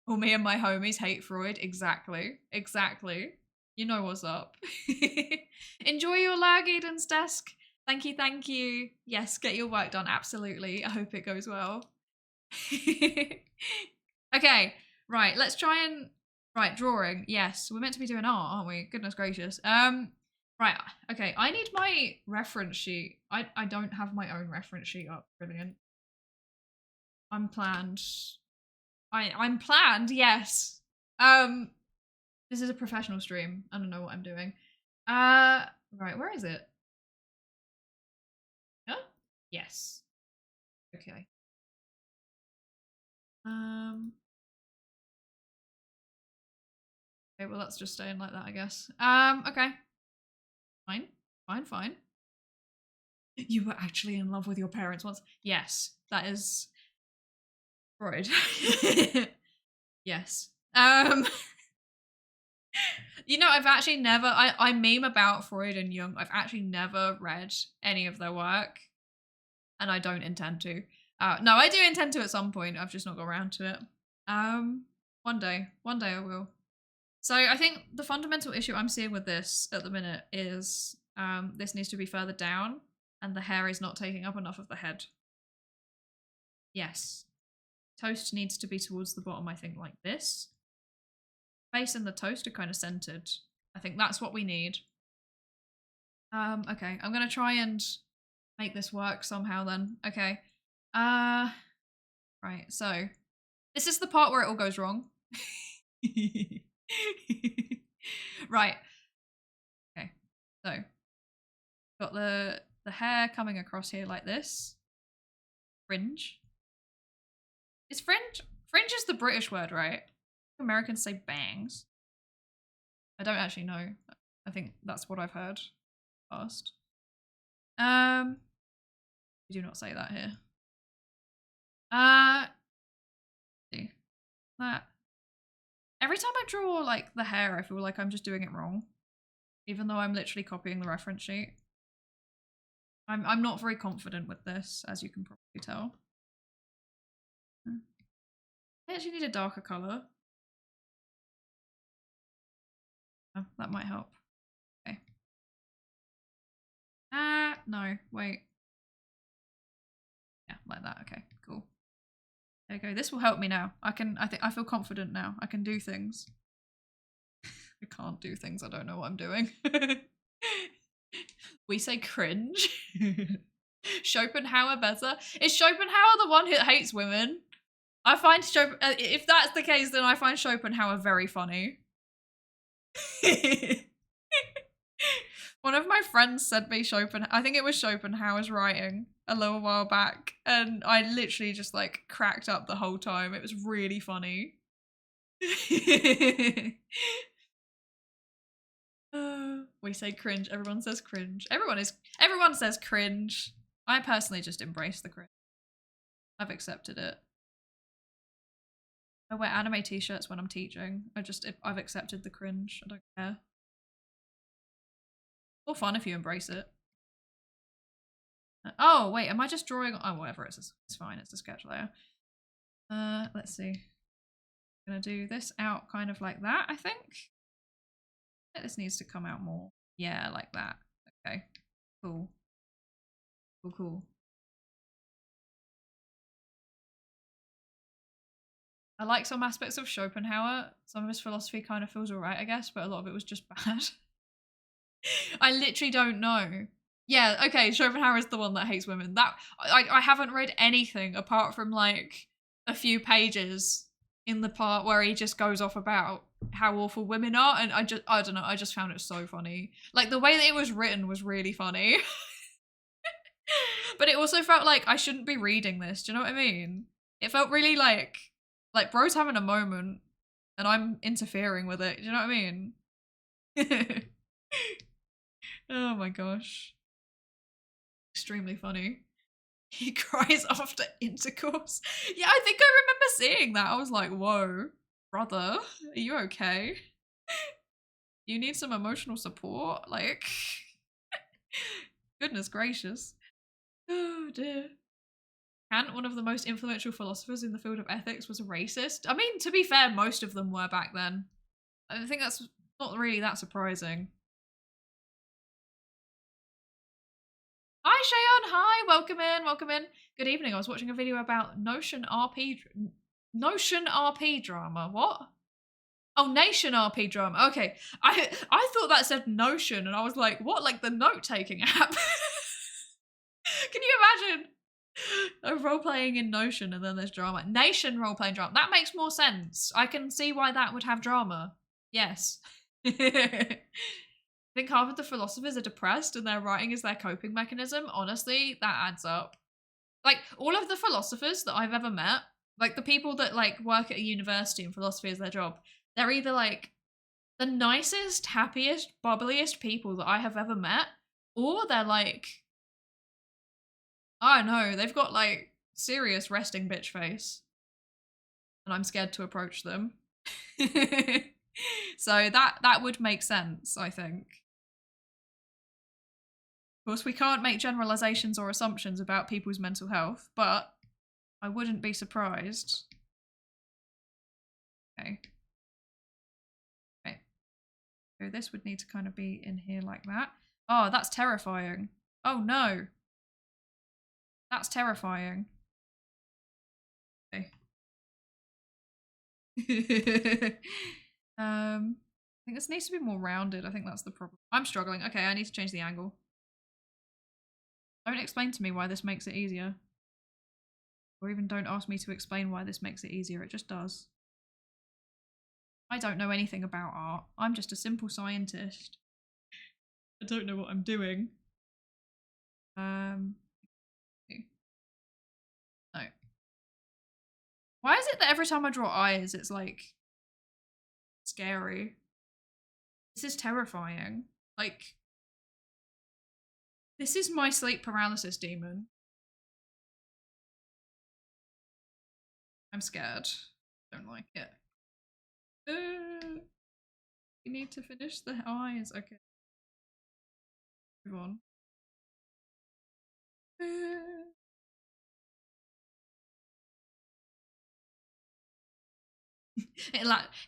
Well, me and my homies hate Freud. Exactly. Exactly. You know what's up. Enjoy your lag, Eden's Desk. Thank you, thank you. Yes, get your work done. Absolutely. I hope it goes well. Okay, right. Let's try and... Right, drawing. Yes, we're meant to be doing art, aren't we? Goodness gracious. Right, okay. I need my reference sheet. I don't have my own reference sheet up. Brilliant. I'm planned. I'm planned, yes. This is a professional stream. I don't know what I'm doing. Right, where is it? Huh? Yes. Okay. Okay, well that's just staying like that, I guess. Okay. Fine. You were actually in love with your parents once. Yes, that is Freud. Yes. You know, I've actually never, I meme about Freud and Jung. I've actually never read any of their work. And I don't intend to. No, I do intend to at some point. I've just not got around to it. One day I will. So I think the fundamental issue I'm seeing with this at the minute is this needs to be further down and the hair is not taking up enough of the head. Yes. Toast needs to be towards the bottom, I think, like this. Face and the toast are kind of centered. I think that's what we need. Okay, I'm gonna try and make this work somehow then. Okay. Right, so this is the part where it all goes wrong. Right. Okay, so got the hair coming across here like this. Fringe. Is fringe? Fringe is the British word, right? Americans say bangs. I don't actually know. I think that's what I've heard past. We do not say that here. See that. Every time I draw like the hair, I feel like I'm just doing it wrong, even though I'm literally copying the reference sheet. I'm not very confident with this, as you can probably tell. I actually need a darker color. Oh, that might help. Okay. No, wait. Yeah, like that. Okay, cool. There we go. This will help me now. I feel confident now. I can do things. I can't do things. I don't know what I'm doing. We say cringe. Schopenhauer better. Is Schopenhauer the one who hates women? I find if that's the case, then I find Schopenhauer very funny. One of my friends sent me I think it was Schopenhauer's writing a little while back, and I literally just like cracked up the whole time. It was really funny. We say cringe. Everyone says cringe. Everyone says cringe. I personally just embrace the cringe. I've accepted it. I wear anime t-shirts when I'm teaching. I've accepted the cringe. I don't care. More fun if you embrace it. Oh wait, am I just drawing? Oh, whatever. It's fine. It's a sketch layer. Let's see. I'm gonna do this out kind of like that. I think. This needs to come out more. Yeah, like that. Okay. Cool. Cool. I like some aspects of Schopenhauer. Some of his philosophy kind of feels alright, I guess, but a lot of it was just bad. I literally don't know. Yeah, okay, Schopenhauer is the one that hates women. That I haven't read anything apart from like a few pages in the part where he just goes off about how awful women are, and I don't know, I just found it so funny. Like the way that it was written was really funny. But it also felt like I shouldn't be reading this, do you know what I mean? It felt really like bro's having a moment and I'm interfering with it, do you know what I mean? Oh my gosh. Extremely funny. He cries after intercourse. Yeah, I think I remember seeing that. I was like, whoa, brother, are you okay? You need some emotional support? Like, goodness gracious. Oh dear. Kant, one of the most influential philosophers in the field of ethics, was a racist. I mean, to be fair, most of them were back then. I think that's not really that surprising. Hi Shayon, hi, welcome in. Good evening. I was watching a video about Notion RP drama. What? Oh, Nation RP drama. Okay, I thought that said Notion, and I was like, what? Like the note-taking app? Can you imagine a role-playing in Notion and then there's drama? Nation role-playing drama. That makes more sense. I can see why that would have drama. Yes. I think half of the philosophers are depressed and their writing is their coping mechanism. Honestly, that adds up. Like, all of the philosophers that I've ever met, like the people that like work at a university and philosophy is their job, they're either like the nicest, happiest, bubbliest people that I have ever met, or they're like, I don't know, they've got like serious resting bitch face. And I'm scared to approach them. So that would make sense, I think. Of course, we can't make generalizations or assumptions about people's mental health, but I wouldn't be surprised. Okay. So this would need to kind of be in here like that. Oh, that's terrifying. Oh no. That's terrifying. Okay. I think this needs to be more rounded. I think that's the problem. I'm struggling. Okay, I need to change the angle. Don't explain to me why this makes it easier. Or even don't ask me to explain why this makes it easier. It just does. I don't know anything about art. I'm just a simple scientist. I don't know what I'm doing. No. Why is it that every time I draw eyes, it's like scary? This is terrifying. Like, this is my sleep paralysis demon. I'm scared. Don't like it. We need to finish the eyes. Okay. Move on.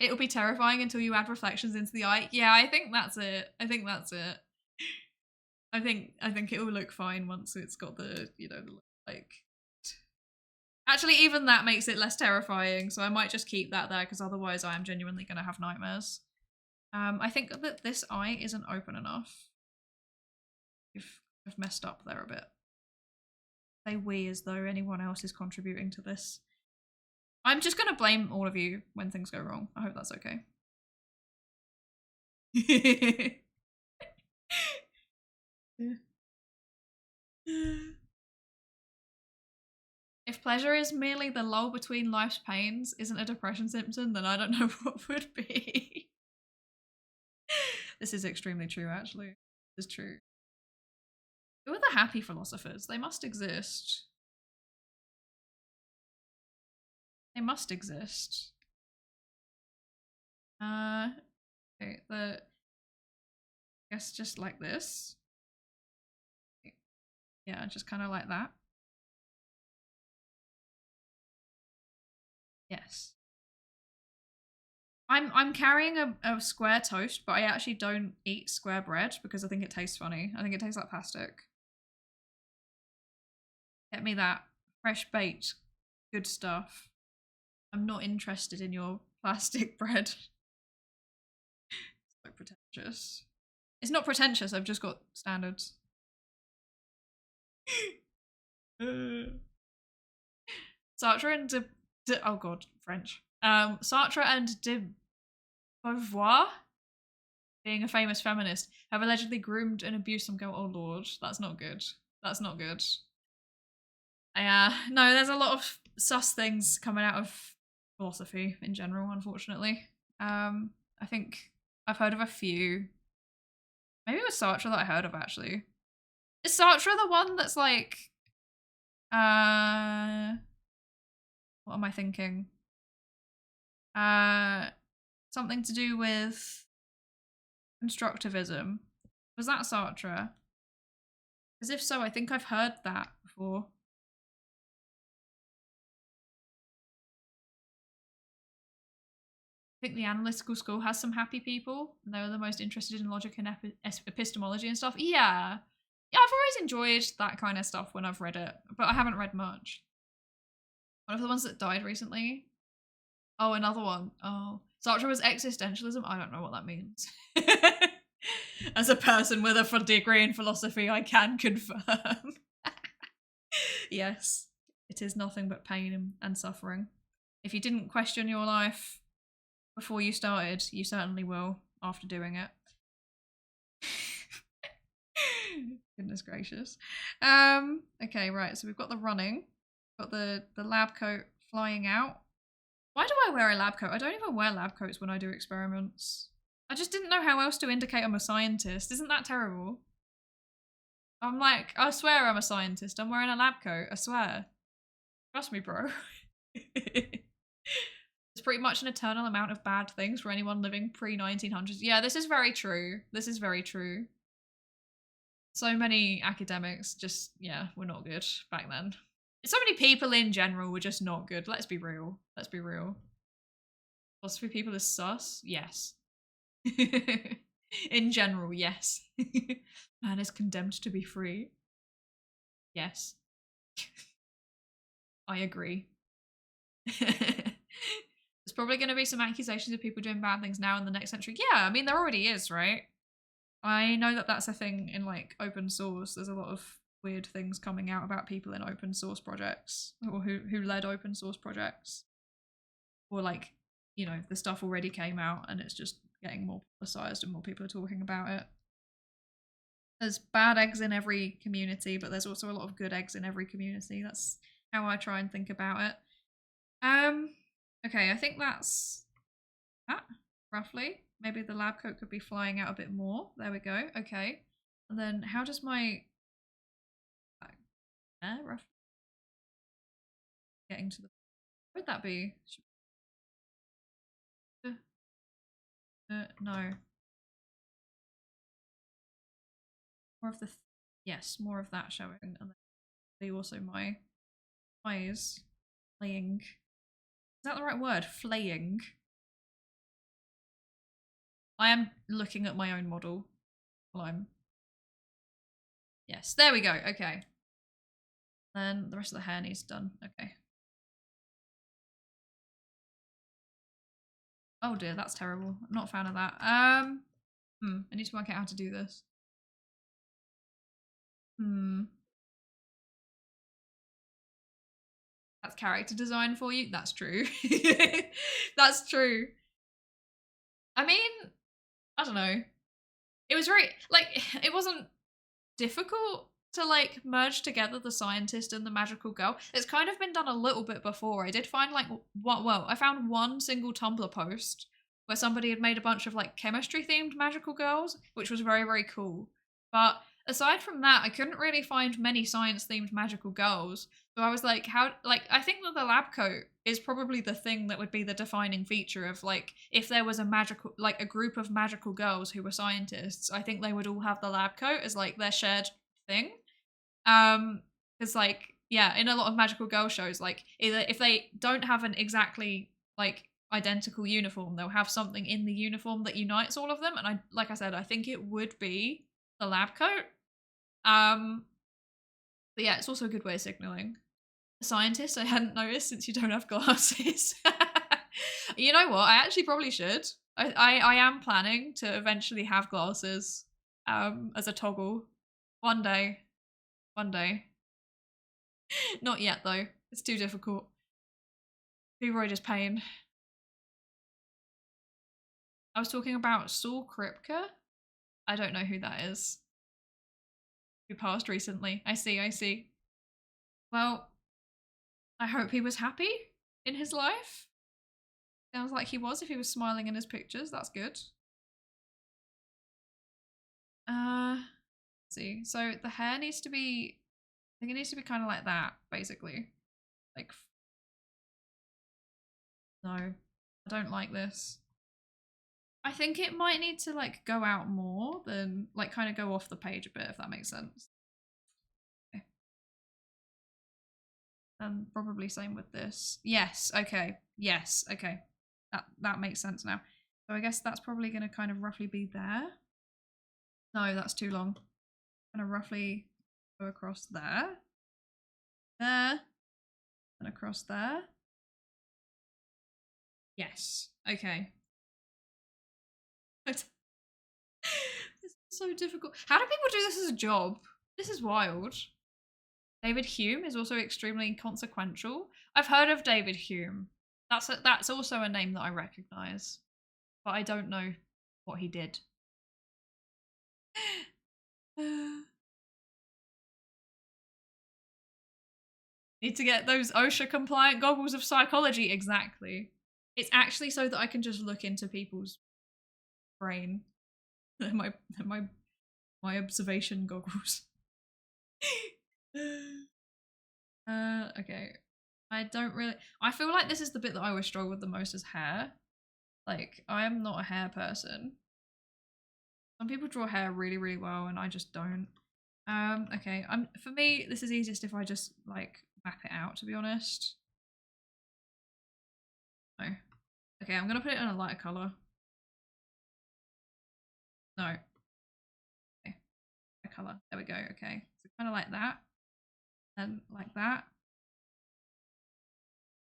It'll be terrifying until you add reflections into the eye. Yeah, I think that's it. I think it will look fine once it's got the, you know, like. Actually, even that makes it less terrifying, so I might just keep that there because otherwise I am genuinely going to have nightmares. I think that this eye isn't open enough. I've messed up there a bit. Say we as though anyone else is contributing to this. I'm just going to blame all of you when things go wrong. I hope that's okay. If pleasure is merely the lull between life's pains isn't a depression symptom, then I don't know what would be. This is extremely true, actually. This is true. Who are the happy philosophers? They must exist. They must exist. Okay, I guess just like this. Yeah, just kind of like that. Yes. I'm carrying a square toast, but I actually don't eat square bread because I think it tastes funny. I think it tastes like plastic. Get me that fresh baked good stuff. I'm not interested in your plastic bread. It's so pretentious. It's not pretentious, I've just got standards. Sartre and oh god, French. Sartre and de Beauvoir, being a famous feminist, have allegedly groomed and abused some girl. Oh lord, that's not good. That's not good. No, there's a lot of sus things coming out of philosophy in general, unfortunately. I think I've heard of a few. Maybe it was Sartre that I heard of, actually. Is Sartre the one that's like, what am I thinking? Something to do with constructivism. Was that Sartre? Because if so, I think I've heard that before. I think the analytical school has some happy people, and they're the most interested in logic and epistemology and stuff. Yeah. Yeah, I've always enjoyed that kind of stuff when I've read it, but I haven't read much. One of the ones that died recently. Oh, another one. Oh. Sartre was existentialism. I don't know what that means. As a person with a degree in philosophy, I can confirm. Yes, it is nothing but pain and suffering. If you didn't question your life before you started, you certainly will after doing it. Goodness gracious. Okay, right, so we've got the running. Got the lab coat flying out. Why do I wear a lab coat? I don't even wear lab coats when I do experiments. I just didn't know how else to indicate I'm a scientist. Isn't that terrible? I'm like, I swear I'm a scientist. I'm wearing a lab coat. I swear. Trust me, bro. It's pretty much an eternal amount of bad things for anyone living pre-1900s. Yeah, this is very true. This is very true. So many academics just, yeah, were not good back then. So many people in general were just not good. Let's be real. Let's be real. Philosophy people are sus? Yes. In general, yes. Man is condemned to be free. Yes. I agree. There's probably going to be some accusations of people doing bad things now in the next century. Yeah, I mean, there already is, right? I know that that's a thing in, like, open source. There's a lot of weird things coming out about people in open source projects, or who led open source projects. Or, like, you know, the stuff already came out and it's just getting more publicized and more people are talking about it. There's bad eggs in every community, but there's also a lot of good eggs in every community. That's how I try and think about it. Okay, I think that's that, roughly. Maybe the lab coat could be flying out a bit more. There we go. Okay. And then how does my roughly getting to the where'd that be? No. More of the yes, more of that showing, and then also my eyes flaying. Is that the right word? Flaying. I am looking at my own model while I'm. Yes, there we go. Okay. Then the rest of the hair needs done. Okay. Oh dear, that's terrible. I'm not a fan of that. I need to work out how to do this. That's character design for you. That's true. That's true. I mean, I don't know. It was very, like, it wasn't difficult to, like, merge together the scientist and the magical girl. It's kind of been done a little bit before. I did find, like, I found one single Tumblr post where somebody had made a bunch of, like, chemistry-themed magical girls, which was very, very cool. But aside from that, I couldn't really find many science-themed magical girls. So I was like, I think that the lab coat is probably the thing that would be the defining feature of, like, if there was a group of magical girls who were scientists, I think they would all have the lab coat as, like, their shared thing. Because, like, yeah, in a lot of magical girl shows, like, either if they don't have an exactly, like, identical uniform, they'll have something in the uniform that unites all of them. And like I said, I think it would be the lab coat. But yeah, it's also a good way of signaling. A scientist, I hadn't noticed since you don't have glasses. You know what? I actually probably should. I am planning to eventually have glasses as a toggle. One day. One day. Not yet though. It's too difficult. Too just pain. I was talking about Saul Kripke. I don't know who that is. Who passed recently. I see. Well, I hope he was happy in his life. Sounds like he was if he was smiling in his pictures. That's good. Let's see. So the hair needs to be, I think it needs to be kind of like that, basically. Like, no, I don't like this. I think it might need to, like, go out more than, like, kind of go off the page a bit, if that makes sense. Okay. And probably same with this. Yes, okay. Yes, okay. That makes sense now. So I guess that's probably going to kind of roughly be there. No, that's too long. Kind of roughly go across there. There. And across there. Yes. Okay. This is so difficult. How do people do this as a job? This is wild. David Hume is also extremely consequential. I've heard of David Hume. That's also a name that I recognize, but I don't know what he did. Need to get those OSHA compliant goggles of psychology. Exactly. It's actually so that I can just look into people's brain. They're my observation goggles. Okay. I feel like this is the bit that I always struggle with the most is hair. Like, I am not a hair person. Some people draw hair really, really well and I just don't. Okay. For me, this is easiest if I just, like, map it out, to be honest. No. Okay, I'm gonna put it in a lighter colour. No. Okay. A colour. There we go. Okay. So kind of like that. And like that.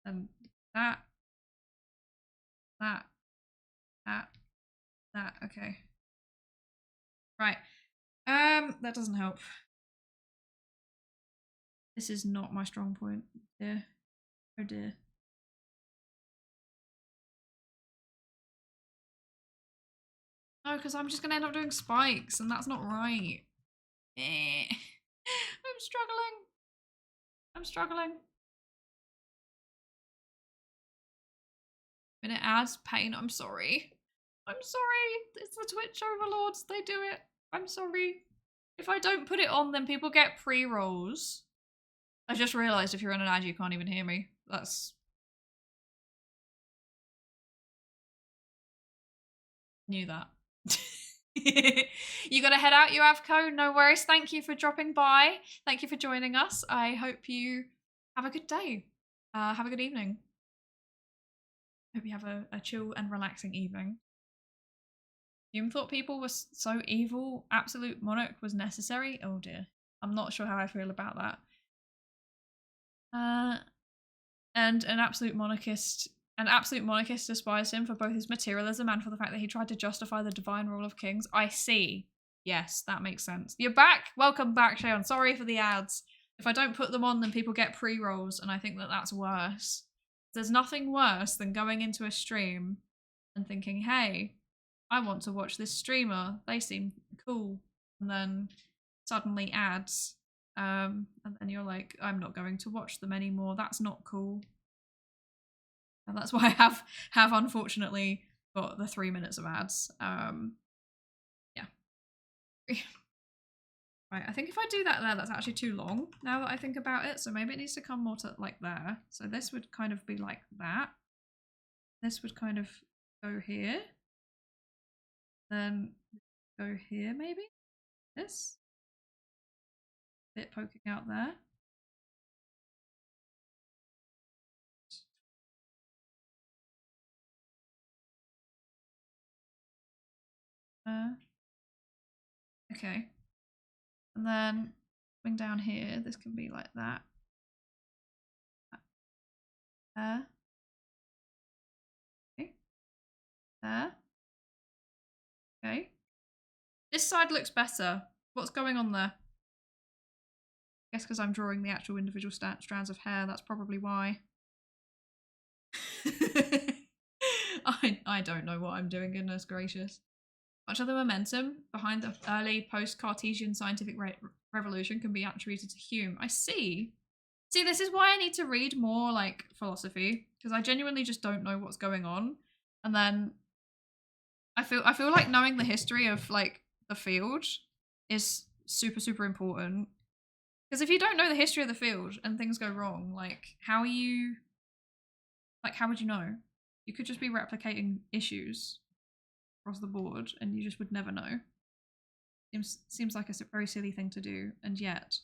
And that. That. Okay. Right. That doesn't help. This is not my strong point. Dear. Oh dear. No, because I'm just gonna end up doing spikes and that's not right. I'm struggling. And it adds pain. I'm sorry. It's the Twitch overlords. They do it. I'm sorry. If I don't put it on, then people get pre-rolls. I just realised if you're in an ad, you can't even hear me. That's... Knew that. You gotta head out, you Avco. No worries. Thank you for dropping by. Thank you for joining us. I hope you have a good day. Have a good evening. Hope you have a chill and relaxing evening. Hume thought people were so evil. Absolute monarch was necessary. Oh dear. I'm not sure how I feel about that. And an absolute monarchist And absolute monarchists despise him for both his materialism and for the fact that he tried to justify the divine rule of kings. I see. Yes, that makes sense. You're back. Welcome back, Shayon. Sorry for the ads. If I don't put them on, then people get pre-rolls, and I think that that's worse. There's nothing worse than going into a stream and thinking, hey, I want to watch this streamer. They seem cool. And then suddenly ads. And then you're like, I'm not going to watch them anymore. That's not cool. And that's why I have unfortunately got the 3 minutes of ads. Yeah. Right, I think if I do that there, that's actually too long now that I think about it. So maybe it needs to come more to like there. So this would kind of be like that. This would kind of go here. Then go here maybe. This. Bit poking out there. Okay. And then coming down here, this can be like that. There. Okay. There. Okay. This side looks better. What's going on there? I guess because I'm drawing the actual individual strands of hair, that's probably why. I don't know what I'm doing, goodness gracious. Much of the momentum behind the early post-Cartesian scientific revolution can be attributed to Hume. I see. See, this is why I need to read more, like, philosophy, because I genuinely just don't know what's going on. And then I feel like knowing the history of, like, the field is super, super important. Because if you don't know the history of the field and things go wrong, like, how would you know? You could just be replicating issues across the board and you just would never know. Seems like a very silly thing to do, and yet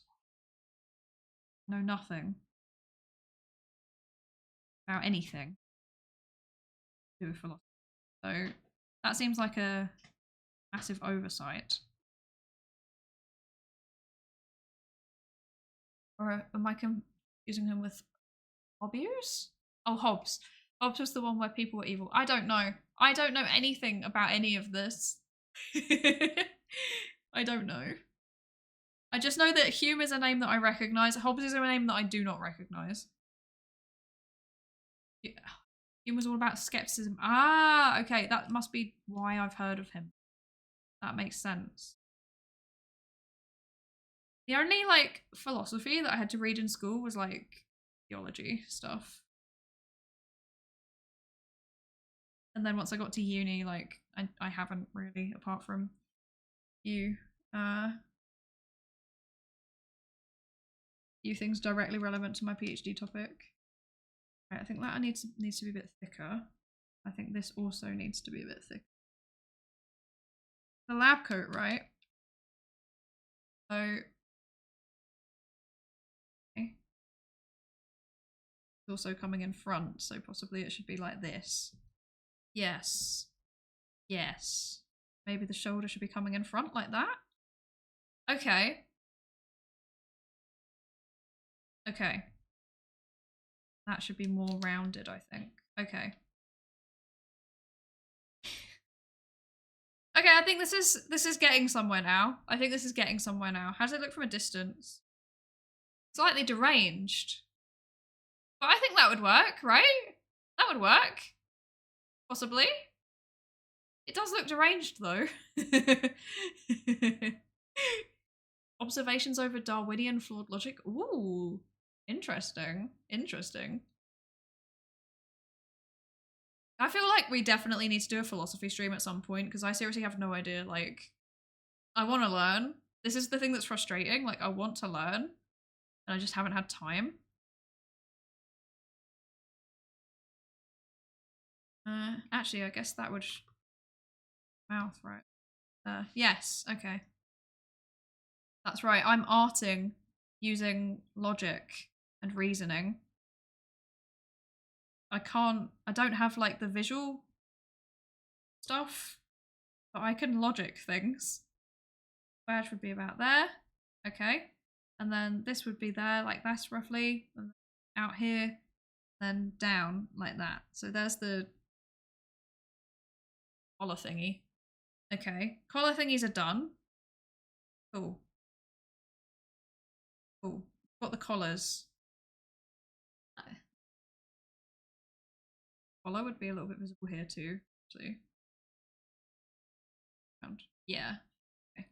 know nothing about anything to do with philosophy. So that seems like a massive oversight. Or am I confusing him with Hobbes? Oh, Hobbes. Hobbes was the one where people were evil. I don't know. I don't know anything about any of this. I don't know. I just know that Hume is a name that I recognise. Hobbes is a name that I do not recognise. Yeah. Hume was all about skepticism. Ah, okay. That must be why I've heard of him. That makes sense. The only, like, philosophy that I had to read in school was, like, theology stuff. And then once I got to uni, like, I haven't really, apart from few things directly relevant to my PhD topic. Right, I think that needs to be a bit thicker. I think this also needs to be a bit thicker. The lab coat, right? So, okay. It's also coming in front, so possibly it should be like this. Yes. Yes. Maybe the shoulder should be coming in front like that. Okay. Okay. That should be more rounded, I think. Okay. Okay, I think this is getting somewhere now. I think this is getting somewhere now. How does it look from a distance? Slightly deranged. But I think that would work, right? That would work. Possibly. It does look deranged, though. Observations over Darwinian flawed logic. Ooh, interesting. Interesting. I feel like we definitely need to do a philosophy stream at some point, because I seriously have no idea. Like, I want to learn. This is the thing that's frustrating. Like, I want to learn, and I just haven't had time. Actually, I guess that would mouth, right? Yes, okay. That's right, I'm arting using logic and reasoning. I don't have, like, the visual stuff, but I can logic things. Badge would be about there. Okay. And then this would be there, like that's roughly. And out here then down like that. So there's the collar thingy. Okay, collar thingies are done. Cool. Cool. Got the collars. Collar would be a little bit visible here too. Actually. Yeah. Okay.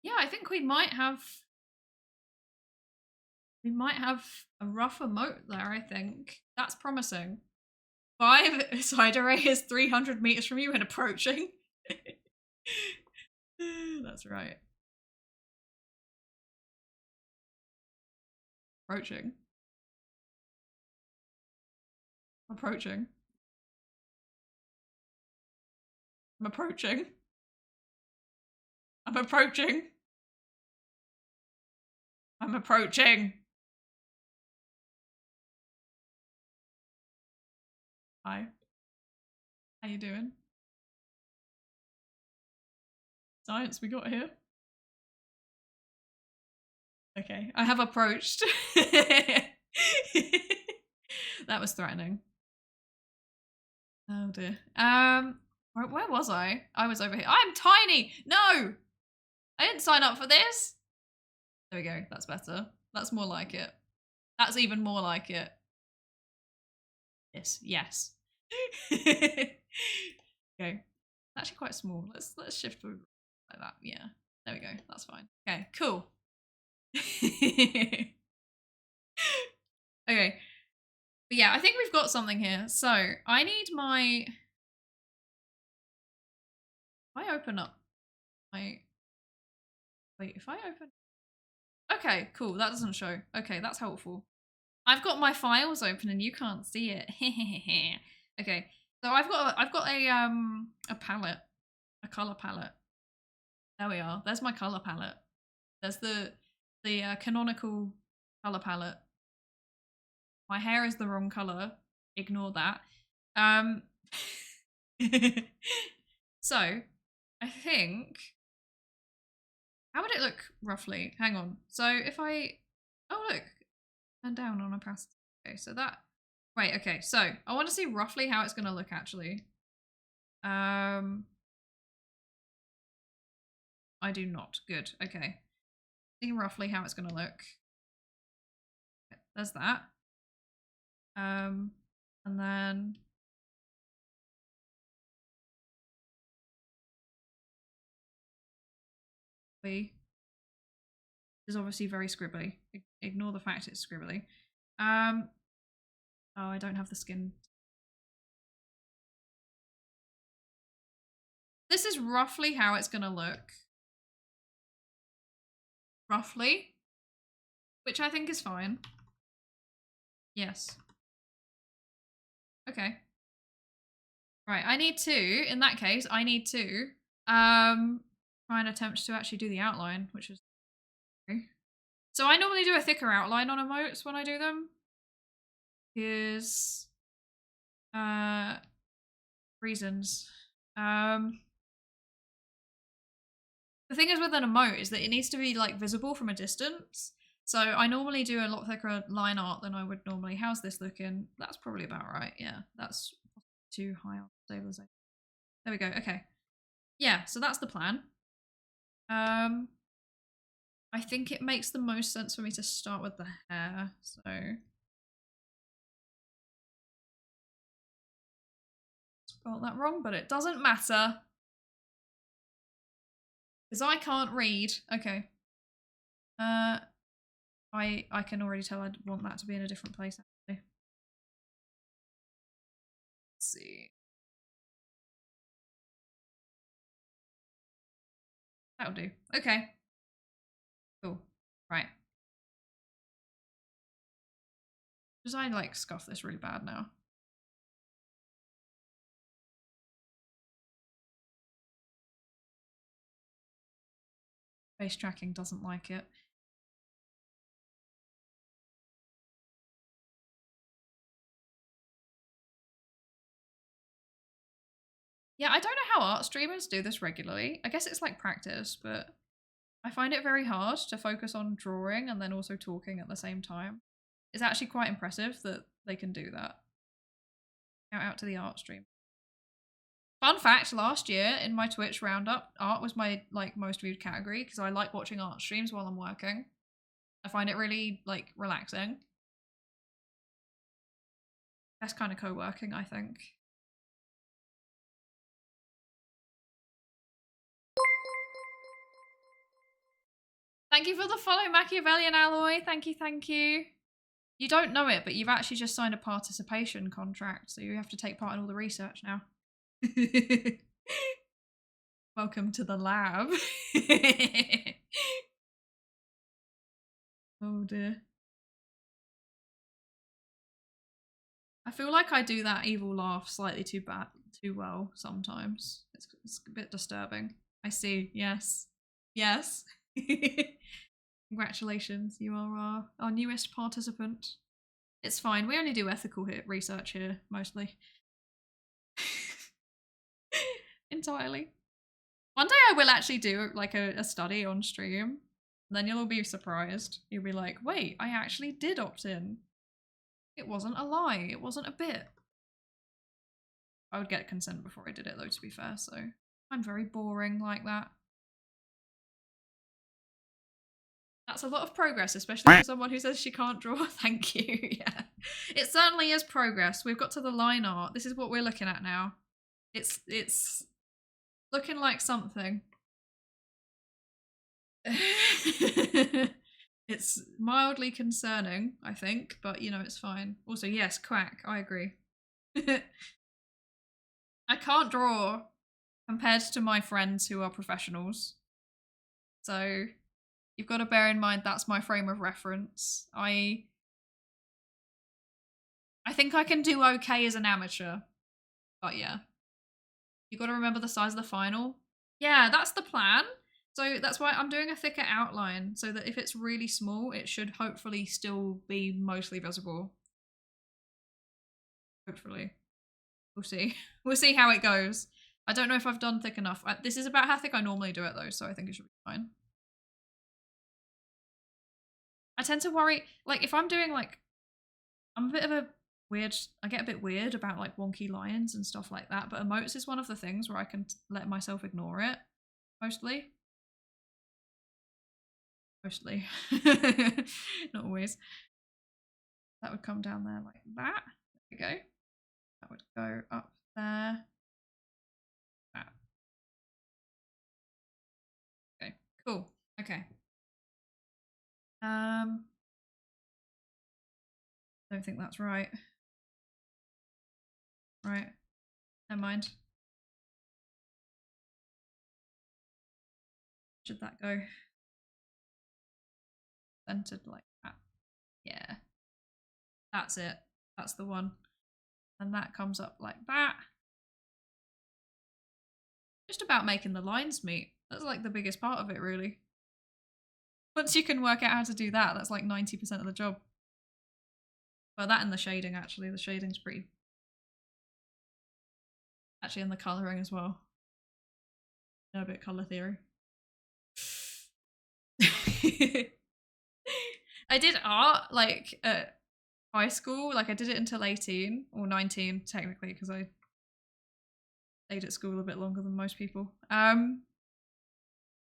Yeah, I think we might have a rough emote there, I think. That's promising. 5 Psydere is 300 meters from you and approaching. That's right. Approaching. Approaching. I'm approaching. I'm approaching. I'm approaching. Hi. How you doing? Science we got here. Okay, I have approached. That was threatening. Oh dear. Where was I? I was over here. I'm tiny! No! I didn't sign up for this! There we go, that's better. That's more like it. That's even more like it. Yes. Okay. Actually quite small. Let's shift like that. Yeah. There we go. That's fine. Okay, cool. Okay. But yeah, I think we've got something here. So I need my... If I open up my... Wait, if I open... Okay, cool. That doesn't show. Okay, that's helpful. I've got my files open and you can't see it. Okay, so I've got a palette, a color palette. There we are. There's my color palette. There's the canonical color palette. My hair is the wrong color. Ignore that. So I think, how would it look roughly? Hang on. So if I, oh look, turn down on opacity. Okay, so that, right, okay, so I want to see roughly how it's going to look actually. I do not. Good, okay. See roughly how it's going to look. There's that. And then is obviously very scribbly. Ignore the fact it's scribbly. Oh, I don't have the skin. This is roughly how it's gonna look. Roughly. Which I think is fine. Yes. Okay. Right, I need to, in that case, I need to try and attempt to actually do the outline, which is... So I normally do a thicker outline on emotes when I do them. Because reasons. The thing is with an emote is that it needs to be like visible from a distance. So I normally do a lot thicker line art than I would normally. How's this looking? That's probably about right. Yeah, that's too high on stabilization. There we go. Okay. Yeah, so that's the plan. I think it makes the most sense for me to start with the hair. So spelled that wrong, but it doesn't matter. Because I can't read. Okay. I can already tell I want that to be in a different place actually. Let's see. That'll do. Okay. Cool. Right. Because I like scuff this really bad now. Face tracking doesn't like it. Yeah, I don't know how art streamers do this regularly. I guess it's like practice, but I find it very hard to focus on drawing and then also talking at the same time. It's actually quite impressive that they can do that. Shout out to the art stream. Fun fact, last year in my Twitch roundup, art was my like most viewed category because I like watching art streams while I'm working. I find it really like relaxing. Best kind of co-working, I think. Thank you for the follow, Machiavellian Alloy. Thank you, thank you. You don't know it, but you've actually just signed a participation contract, so you have to take part in all the research now. Welcome to the lab. Oh dear. I feel like I do that evil laugh slightly too well sometimes. It's a bit disturbing. I see. Yes. Yes. Congratulations, you are our newest participant. It's fine. We only do ethical research here, mostly. Entirely. One day I will actually do like a study on stream. And then you'll all be surprised. You'll be like, wait, I actually did opt in. It wasn't a lie. It wasn't a bit. I would get consent before I did it though, to be fair, so I'm very boring like that. That's a lot of progress, especially for someone who says she can't draw. Thank you. Yeah. It certainly is progress. We've got to the line art. This is what we're looking at now. It's looking like something. It's mildly concerning, I think, but you know, it's fine. Also, yes, quack, I agree. I can't draw compared to my friends who are professionals. So you've got to bear in mind that's my frame of reference. I think I can do okay as an amateur. But yeah. You got to remember the size of the final. Yeah, that's the plan. So that's why I'm doing a thicker outline so that if it's really small, it should hopefully still be mostly visible. Hopefully. We'll see. We'll see how it goes. I don't know if I've done thick enough. This is about how thick I normally do it though, so I think it should be fine. I tend to worry, like if I'm doing like, I'm a bit of a weird, I get a bit weird about like wonky lines and stuff like that, but emotes is one of the things where I can let myself ignore it, mostly. Mostly. Not always. That would come down there like that. There we go. That would go up there. That. Okay, cool. Okay. Don't think that's right. Right. Never mind. Should that go centered like that? Yeah. That's it. That's the one. And that comes up like that. Just about making the lines meet. That's like the biggest part of it, really. Once you can work out how to do that, that's like 90% of the job. Well, that and the shading, actually. The shading's pretty... Actually, and the colouring as well. No, a bit colour theory. I did art, like, at high school. Like, I did it until 18, or 19, technically, because I stayed at school a bit longer than most people. But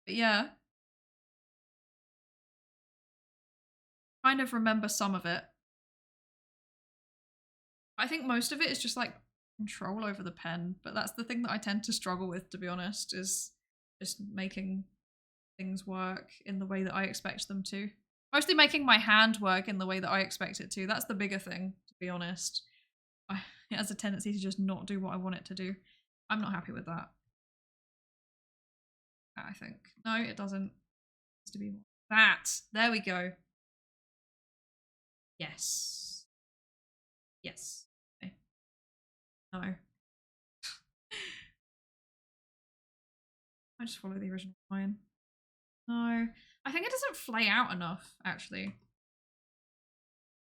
yeah. Kind of remember some of it. I think most of it is just like control over the pen, but that's the thing that I tend to struggle with, to be honest, is just making things work in the way that I expect them to. Mostly making my hand work in the way that I expect it to. That's the bigger thing, to be honest. It has a tendency to just not do what I want it to do. I'm not happy with that. I think. No, it doesn't. It needs to be more. That. There we go. Yes. Yes. Okay. No. I just follow the original line. No. I think it doesn't flay out enough, actually.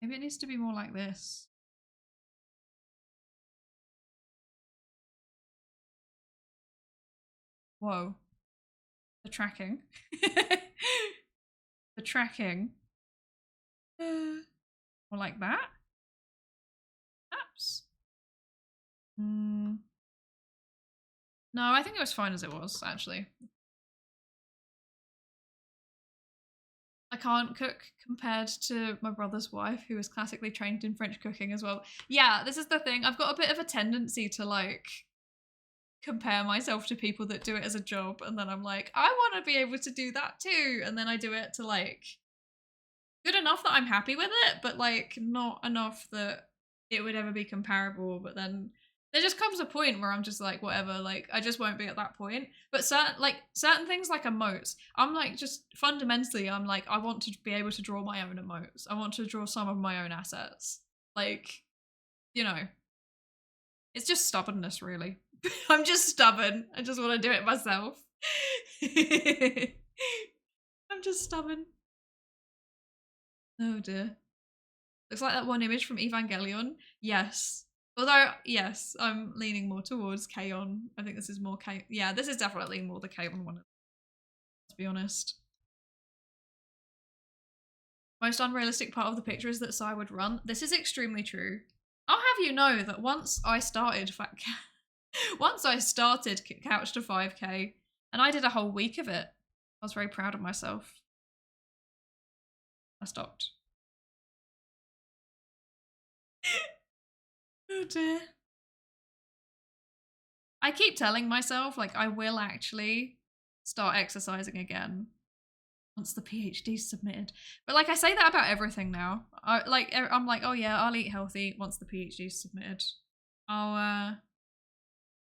Maybe it needs to be more like this. Whoa. The tracking. The tracking. One Or like that? Perhaps? No, I think it was fine as it was, actually. I can't cook compared to my brother's wife, who is classically trained in French cooking as well. Yeah, this is the thing. I've got a bit of a tendency to like compare myself to people that do it as a job, and then I'm like, I want to be able to do that too, and then I do it to like good enough that I'm happy with it, but like not enough that it would ever be comparable. But then there just comes a point where I'm just like, whatever, like I just won't be at that point. But certain things like emotes, I'm like, just fundamentally I'm like, I want to be able to draw my own emotes. I want to draw some of my own assets. Like, you know, it's just stubbornness, really. I'm just stubborn. I just want to do it myself. I'm just stubborn. Oh dear. Looks like that one image from Evangelion. Yes. Although, yes, I'm leaning more towards K-On. I think this is more K. Yeah, this is definitely more the K-On one. Let's be honest. Most unrealistic part of the picture is that Psy would run. This is extremely true. I'll have you know that once I started Couch to 5K, and I did a whole week of it. I was very proud of myself. I stopped. Oh dear. I keep telling myself, like, I will actually start exercising again once the PhD's submitted. But like, I say that about everything now. I'm like, oh yeah, I'll eat healthy once the PhD's submitted. I'll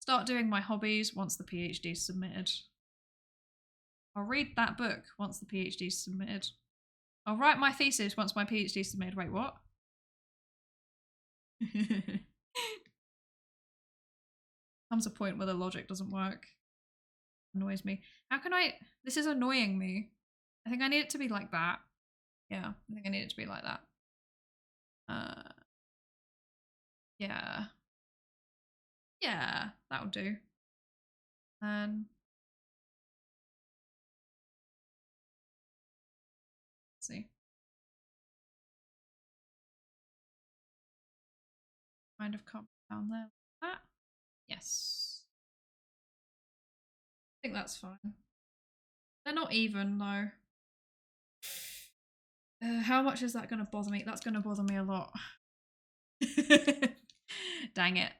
start doing my hobbies once the PhD's submitted. I'll read that book once the PhD's submitted. I'll write my thesis once my PhD's submitted. Wait, what? Comes a point where the logic doesn't work. Annoys me. How can I? This is annoying me. I think I need it to be like that. Yeah, I think I need it to be like that. Yeah. Yeah, that'll do. Let's see. Kind of come down there like that. Yes. I think that's fine. They're not even though. How much is that going to bother me? That's going to bother me a lot. Dang it.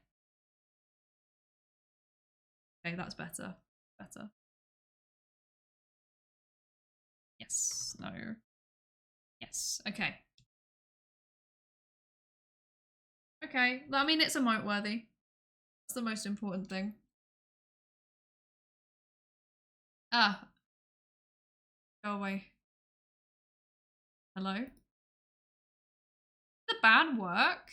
Okay, that's better. Better. Yes. No. Yes. Okay. Okay. I mean, it's emote worthy. That's the most important thing. Ah. Go away. Hello? Did the ban work?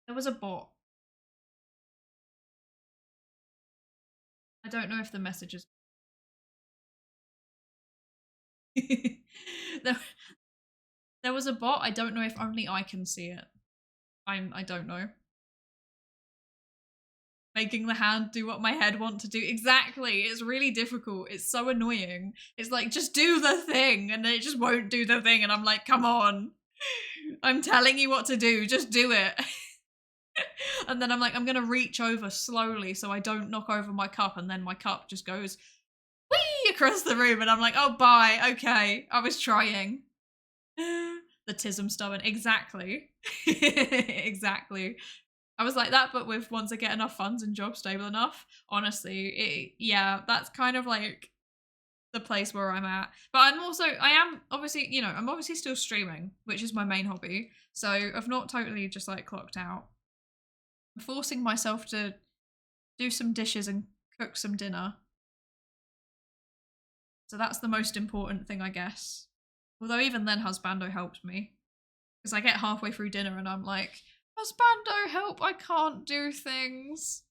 There was a bot. I don't know if the message is... there was a bot. I don't know if only I can see it. I don't know. Making the hand do what my head want to do. Exactly. It's really difficult. It's so annoying. It's like, just do the thing, and then it just won't do the thing, and I'm like, come on. I'm telling you what to do. Just do it. And then I'm like, I'm gonna reach over slowly so I don't knock over my cup, and then my cup just goes whee across the room, and I'm like, oh bye, okay, I was trying. The tism stubborn. Exactly. Exactly. I was like that, but with once I get enough funds and job stable enough. Honestly, yeah, that's kind of like the place where I'm at. But I am obviously, you know, I'm obviously still streaming, which is my main hobby. So I've not totally just like clocked out. I'm forcing myself to do some dishes and cook some dinner. So that's the most important thing, I guess. Although even then, Husbando helped me. Because I get halfway through dinner and I'm like, Husbando, help, I can't do things.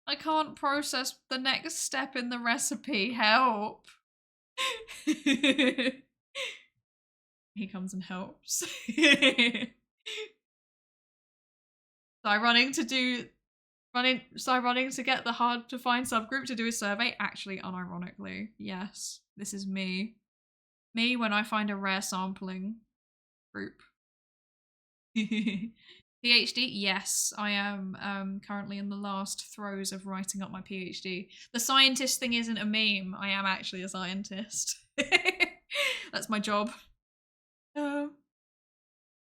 I can't process the next step in the recipe, help. He comes and helps. So I'm running to do running to get the hard to find subgroup to do a survey. Actually, unironically, yes, this is me. Me when I find a rare sampling group. PhD, yes, I am currently in the last throes of writing up my PhD. The scientist thing isn't a meme. I am actually a scientist. That's my job.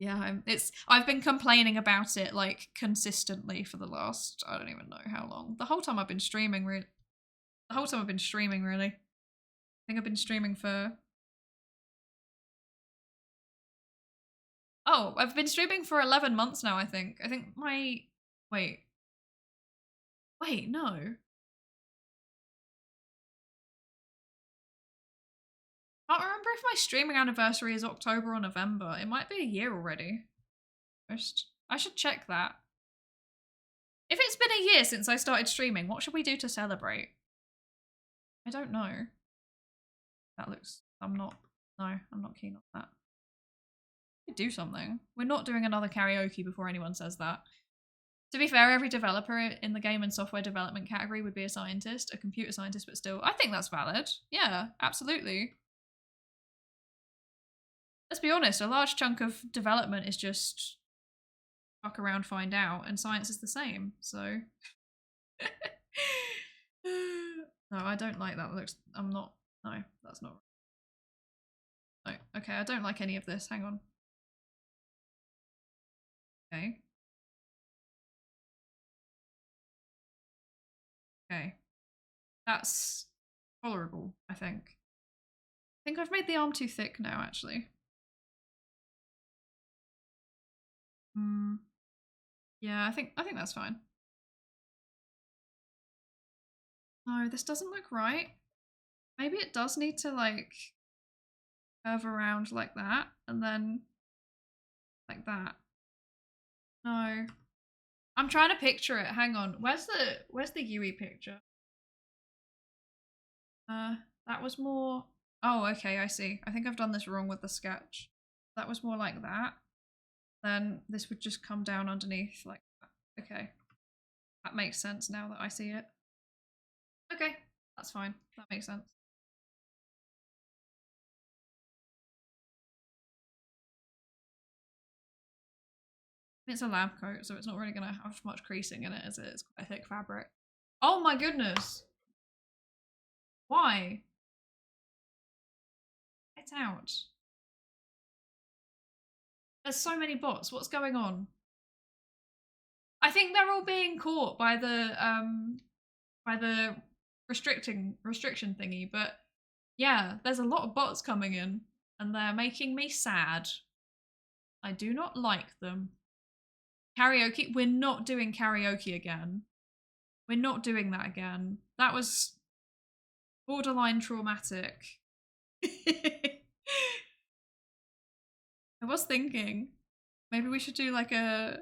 Yeah, I've been complaining about it like consistently for the last, I don't even know how long. The whole time I've been streaming, really. I think I've been streaming for... Oh, I've been streaming for 11 months now, I think. I think my... Wait, no. I can't remember if my streaming anniversary is October or November. It might be a year already. I should check that. If it's been a year since I started streaming, what should we do to celebrate? I don't know. That looks... I'm not keen on that. We could do something. We're not doing another karaoke before anyone says that. To be fair, every developer in the game and software development category would be a scientist, a computer scientist, but still, I think that's valid. Yeah, absolutely. Let's be honest, a large chunk of development is just fuck around, find out, and science is the same, so. No, I don't like that. No, that's not right. No, okay, I don't like any of this. Hang on. Okay. Okay. That's tolerable, I think. I think I've made the arm too thick now, actually. Yeah, I think that's fine. No, this doesn't look right. Maybe it does need to like curve around like that and then like that. No. I'm trying to picture it. Hang on. Where's the Yui picture? That was more... Oh, okay, I see. I think I've done this wrong with the sketch. That was more like that. Then this would just come down underneath like that. Okay. That makes sense now that I see it. Okay, that's fine. That makes sense. It's a lab coat, so it's not really going to have much creasing in it, as it's quite a thick fabric. Oh my goodness! Why? Get out. There's so many bots. What's going on? I think they're all being caught by the restriction thingy, but yeah, there's a lot of bots coming in and they're making me sad. I do not like them. Karaoke? We're not doing karaoke again. We're not doing that again. That was borderline traumatic. I was thinking maybe we should do like a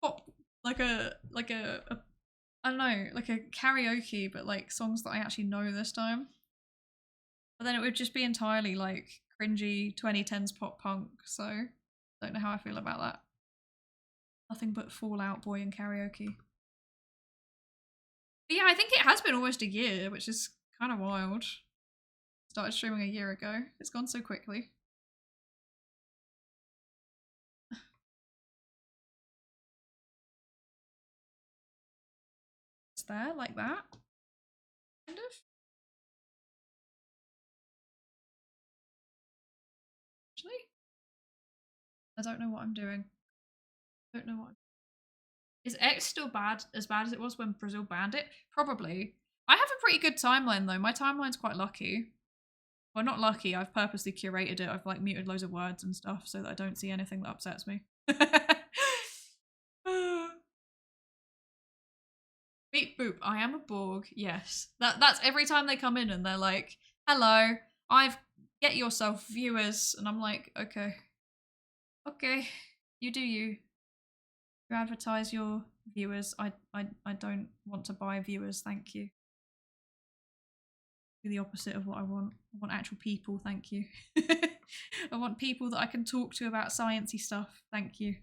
pop, like a I don't know, like a karaoke, but like songs that I actually know this time. But then it would just be entirely like cringy 2010s pop punk, so I don't know how I feel about that. Nothing but Fall Out Boy and karaoke. But yeah, I think it has been almost a year, which is kind of wild. Started streaming a year ago. It's gone so quickly. It's there, like that. Kind of. Actually, I don't know what I'm doing. I don't know what. Is X still as bad as it was when Brazil banned it? Probably. I have a pretty good timeline though. My timeline's quite lucky. Well, not lucky. I've purposely curated it. I've like muted loads of words and stuff so that I don't see anything that upsets me. Beep boop. I am a Borg. Yes. That's every time they come in and they're like, "Hello, get yourself viewers," and I'm like, "Okay, okay, you do you. You advertise your viewers. I don't want to buy viewers. Thank you." The opposite of what I want. I want actual people, thank you. I want people that I can talk to about sciencey stuff, thank you.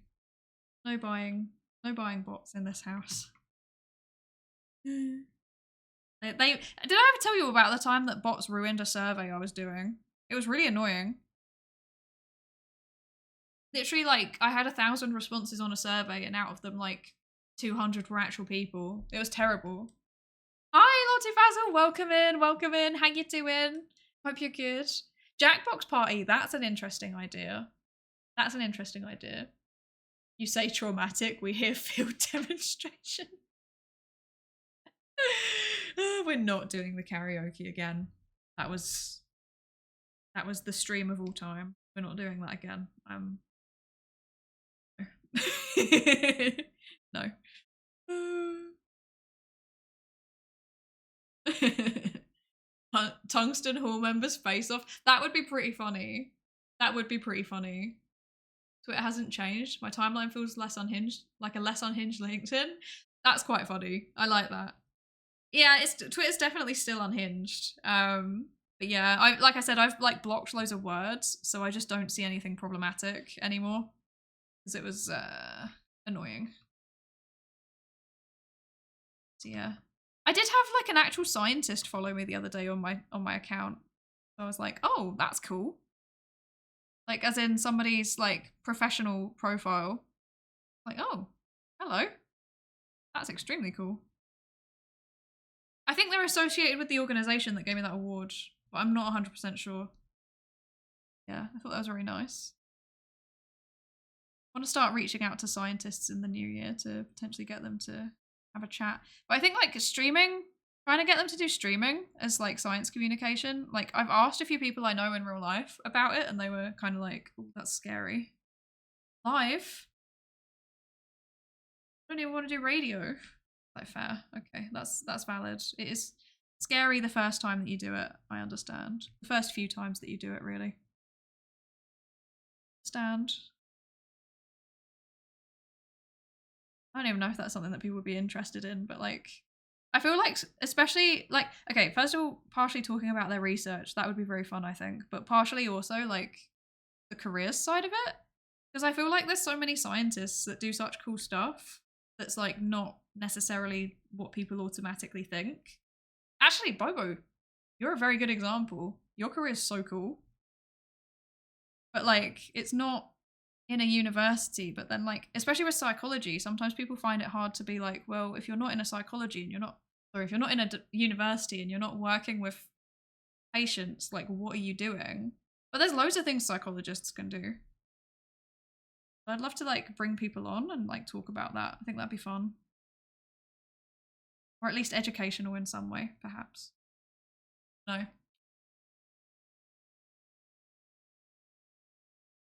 No buying. No buying bots in this house. Did I ever tell you about the time that bots ruined a survey I was doing? It was really annoying. Literally, like, I had 1,000 responses on a survey, and out of them, like, 200 were actual people. It was terrible. Hi, Lottie Basil. Welcome in. How you doing? Hope you're good. Jackbox party. That's an interesting idea. That's an interesting idea. You say traumatic, we hear field demonstration. We're not doing the karaoke again. That was the stream of all time. We're not doing that again. No. Tungsten Hall members face off. That would be pretty funny. That would be pretty funny. Twitter hasn't changed. My timeline feels less unhinged, like a less unhinged LinkedIn. That's quite funny. I like that. Yeah, Twitter's definitely still unhinged. But yeah, like I said, I've like blocked loads of words, so I just don't see anything problematic anymore. Because it was annoying. So yeah. I did have like an actual scientist follow me the other day on my account. So I was like, oh, that's cool. Like, as in somebody's like professional profile. Like, oh, hello. That's extremely cool. I think they're associated with the organization that gave me that award, but I'm not 100% sure. Yeah, I thought that was very nice. I want to start reaching out to scientists in the new year to potentially get them to have a chat. But I think like streaming, trying to get them to do streaming as like science communication. Like I've asked a few people I know in real life about it and they were kind of like, oh, that's scary. Live? I don't even want to do radio. Like fair. Okay, that's valid. It is scary the first time that you do it, I understand. The first few times that you do it, really. Stand. I don't even know if that's something that people would be interested in, but like, I feel like, especially like, okay, first of all, partially talking about their research, that would be very fun, I think, but partially also like the careers side of it, because I feel like there's so many scientists that do such cool stuff that's like not necessarily what people automatically think. Actually, Bobo, you're a very good example. Your career is so cool, but like, it's not in a university, but then like especially with psychology, sometimes people find it hard to be like, well, if you're not in a psychology and if you're not in a university and you're not working with patients, like what are you doing? But there's loads of things psychologists can do. But I'd love to like bring people on and like talk about that. I think that'd be fun, or at least educational in some way, perhaps. No.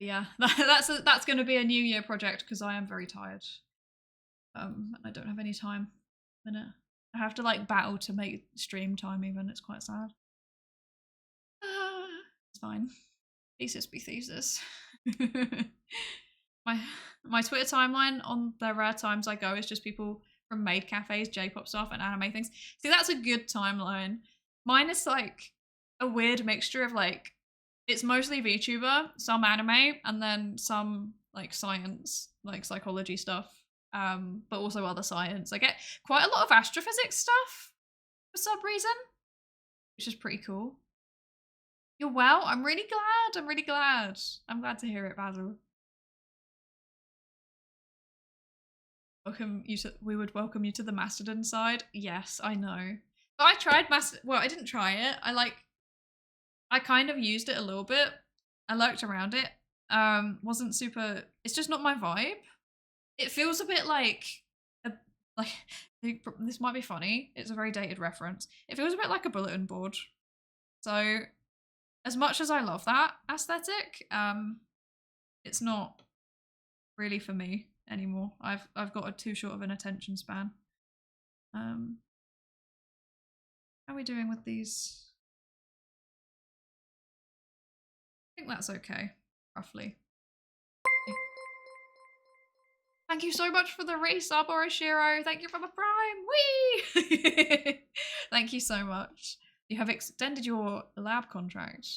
Yeah, that's going to be a New Year project because I am very tired. And I don't have any time. I have to like battle to make stream time even. It's quite sad. It's fine. Thesis be thesis. my Twitter timeline on the rare times I go is just people from maid cafes, J-pop stuff, and anime things. See, that's a good timeline. Mine is like a weird mixture of like, it's mostly VTuber, some anime, and then some like science, like psychology stuff, but also other science. I get quite a lot of astrophysics stuff for some reason, which is pretty cool. You're well? I'm really glad. I'm really glad. I'm glad to hear it, Basil. We would welcome you to the Mastodon side. Yes, I know. But I tried well, I didn't try it. I kind of used it a little bit. I lurked around it. Wasn't super. It's just not my vibe. It feels a bit like this might be funny. It's a very dated reference. It feels a bit like a bulletin board. So, as much as I love that aesthetic, it's not really for me anymore. I've got too short of an attention span. How are we doing with these? I think that's okay, roughly. Thank you so much for the resub, Orishiro. Thank you for the prime. Whee! Thank you so much. You have extended your lab contract.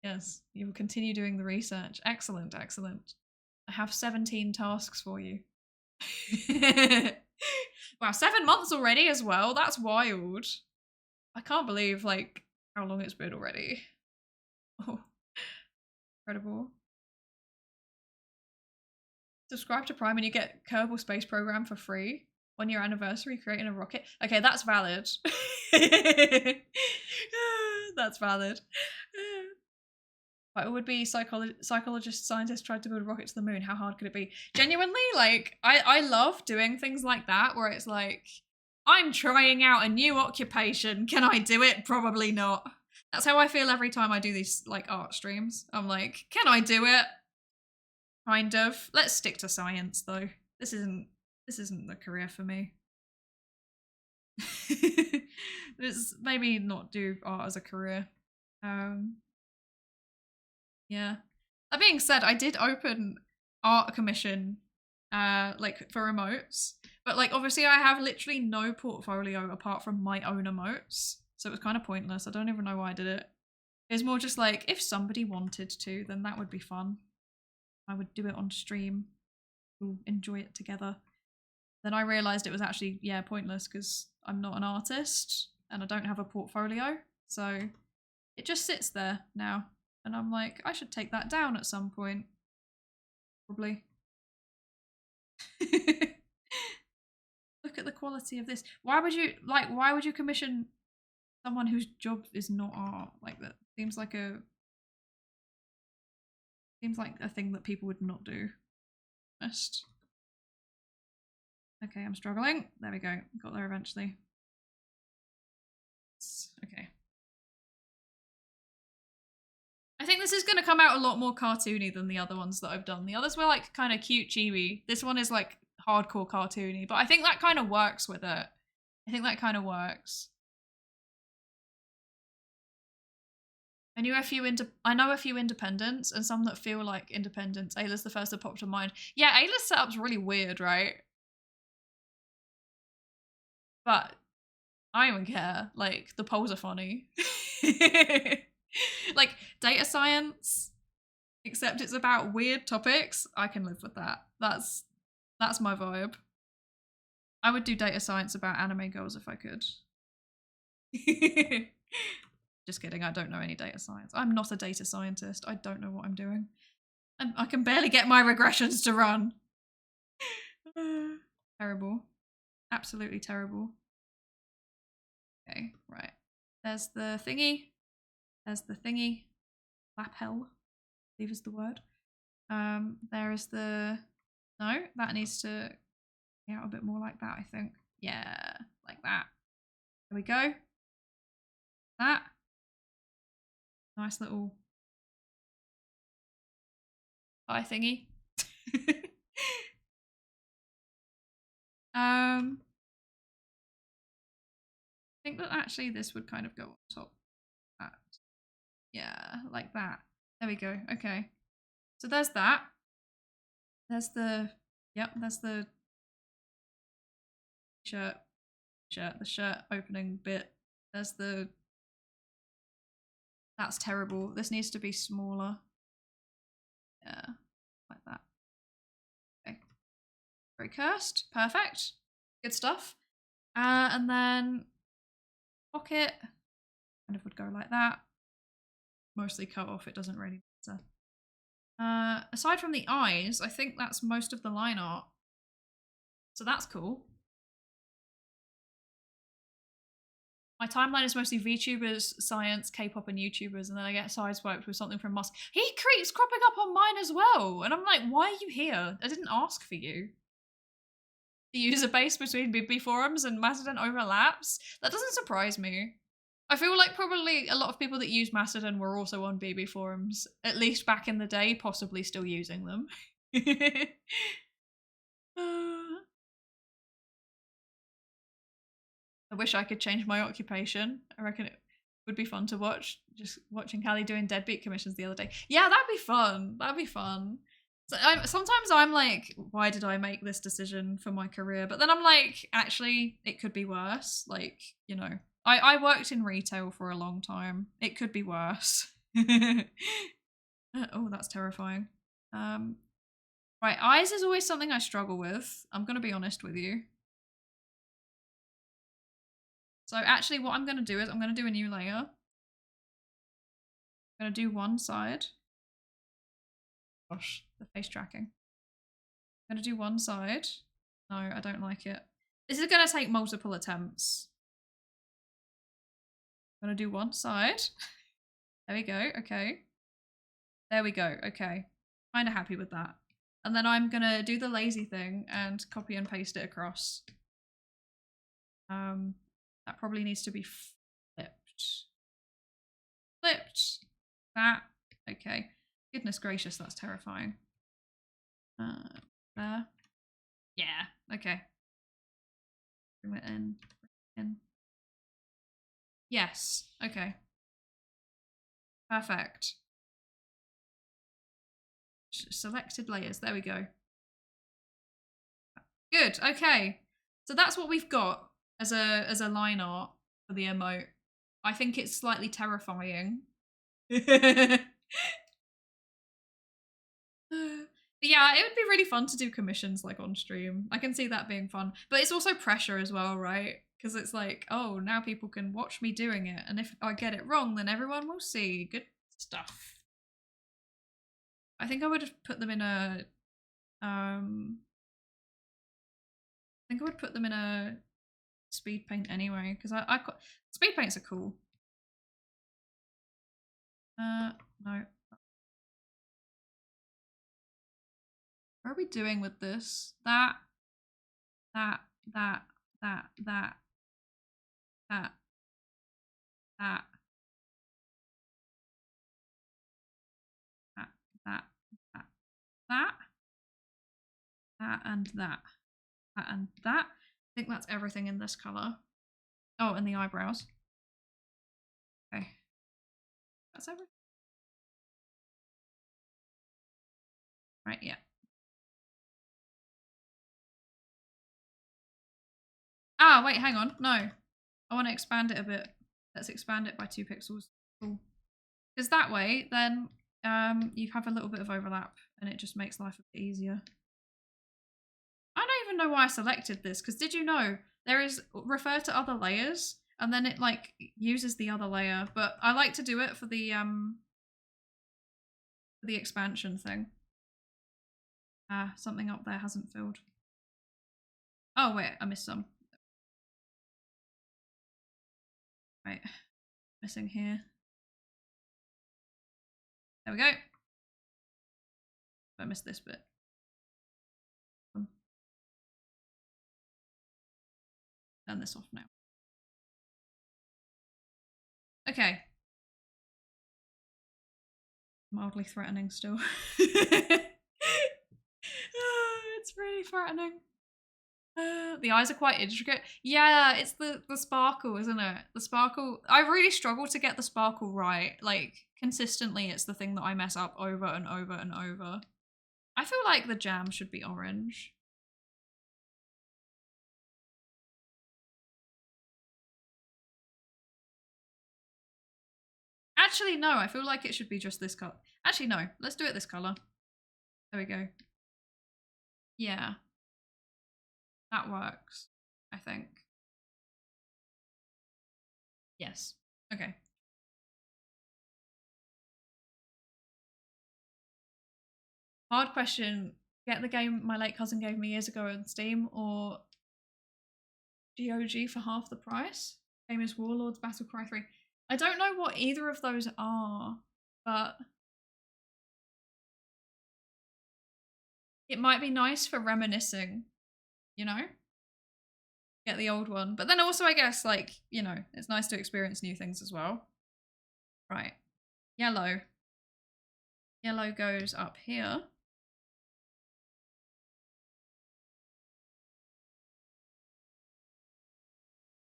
Yes, you will continue doing the research. Excellent, excellent. I have 17 tasks for you. Wow, 7 months already as well. That's wild. I can't believe like how long it's been already. Oh, incredible. Subscribe to Prime and you get Kerbal Space Program for free. 1 year anniversary creating a rocket. Okay, that's valid. That's valid. But it would be psychologist, scientist tried to build a rocket to the moon. How hard could it be? Genuinely, like, I love doing things like that where it's like, I'm trying out a new occupation. Can I do it? Probably not. That's how I feel every time I do these like art streams. I'm like, can I do it? Kind of. Let's stick to science though. This isn't the career for me. It's maybe not do art as a career. Yeah. That being said, I did open art commission like for emotes. But like obviously I have literally no portfolio apart from my own emotes. So it was kind of pointless. I don't even know why I did it. It was more just like if somebody wanted to, then that would be fun. I would do it on stream. We'll enjoy it together. Then I realized it was actually, yeah, pointless because I'm not an artist and I don't have a portfolio. So it just sits there now. And I'm like, I should take that down at some point. Probably. Look at the quality of this. Why would you commission someone whose job is not art? Like that seems like a thing that people would not do. Honest. Okay, I'm struggling. There we go. Got there eventually. Okay. I think this is going to come out a lot more cartoony than the other ones that I've done. The others were like kind of cute chibi. This one is like hardcore cartoony, but I think that kind of works with it. I think that kind of works. I know a few independents and some that feel like independents. Ayla's the first that popped to mind. Yeah, Ayla's setup's really weird, right? But I don't even care. Like, the polls are funny. Like, data science, except it's about weird topics. I can live with that. That's my vibe. I would do data science about anime girls if I could. Just kidding, I don't know any data science. I'm not a data scientist. I don't know what I'm doing. And I can barely get my regressions to run. Terrible. Absolutely terrible. Okay, right. There's the thingy. There's the thingy. Lapel, I believe is the word. There is the... No, that needs to be out a bit more like that, I think. Yeah, like that. There we go. That. Nice little eye thingy. I think that actually this would kind of go on top of that. Yeah, like that. There we go. Okay. So there's that. There's the, yep, there's the the shirt opening bit. There's the, that's terrible. This needs to be smaller. Yeah, like that. Okay. Very cursed. Perfect. Good stuff. And then pocket kind of would go like that. Mostly cut off, it doesn't really matter. Aside from the eyes, I think that's most of the line art. So that's cool. My timeline is mostly VTubers, science, K-pop, and YouTubers, and then I get sideswiped with something from Musk. He keeps cropping up on mine as well, and I'm like, why are you here? I didn't ask for you. The user base between BB forums and Mastodon overlaps? That doesn't surprise me. I feel like probably a lot of people that use Mastodon were also on BB forums, at least back in the day, possibly still using them. I wish I could change my occupation. I reckon it would be fun to watch. Just watching Callie doing deadbeat commissions the other day. Yeah, that'd be fun. That'd be fun. So sometimes I'm like, why did I make this decision for my career? But then I'm like, actually, it could be worse. Like, you know, I worked in retail for a long time. It could be worse. Oh, that's terrifying. Right, eyes is always something I struggle with. I'm going to be honest with you. So actually what I'm going to do is I'm going to do a new layer. I'm going to do one side. Gosh, the face tracking. I'm going to do one side. No, I don't like it. This is going to take multiple attempts. I'm going to do one side. There we go. Okay. There we go. Okay. Kind of happy with that. And then I'm going to do the lazy thing and copy and paste it across. That probably needs to be flipped. Flipped. That. Okay. Goodness gracious, that's terrifying. There. Yeah. Okay. Bring it in. Bring it in. Yes. Okay. Perfect. Selected layers. There we go. Good. Okay. So that's what we've got as a line art for the emote. I think it's slightly terrifying. But yeah, it would be really fun to do commissions like on stream. I can see that being fun. But it's also pressure as well, right? Because it's like, oh, now people can watch me doing it. And if I get it wrong, then everyone will see. Good stuff. I think I would have put them in a I think I would put them in a speed paint anyway, because I speed paints are cool. No. What are we doing with this? That. That. That. That. That. That. That. That. That. That. That. That and that. That and that. I think that's everything in this color. Oh, and the eyebrows. Okay. That's everything. Right, yeah. Ah, wait, hang on. No. I want to expand it a bit. Let's expand it by 2 pixels. Cool. Because that way, then you have a little bit of overlap and it just makes life a bit easier. I don't even know why I selected this, because did you know there is refer to other layers and then it like uses the other layer, but I like to do it for the expansion thing. Ah, something up there hasn't filled. Oh wait, I missed some. Right, missing here. There we go. I missed this bit. Turn this off now. Okay. Mildly threatening still. It's really threatening. The eyes are quite intricate. Yeah, it's the sparkle, isn't it? The sparkle. I really struggle to get the sparkle right. Like, consistently, it's the thing that I mess up over and over and over. I feel like the jam should be orange. Actually, no, I feel like it should be just this color. Actually, no, let's do it this color. There we go. Yeah. That works, I think. Yes. Okay. Hard question. Get the game my late cousin gave me years ago on Steam or GOG for half the price? Game is Warlords Battle Cry 3. I don't know what either of those are, but it might be nice for reminiscing, you know? Get the old one. But then also, I guess, like, you know, it's nice to experience new things as well. Right. Yellow. Yellow goes up here.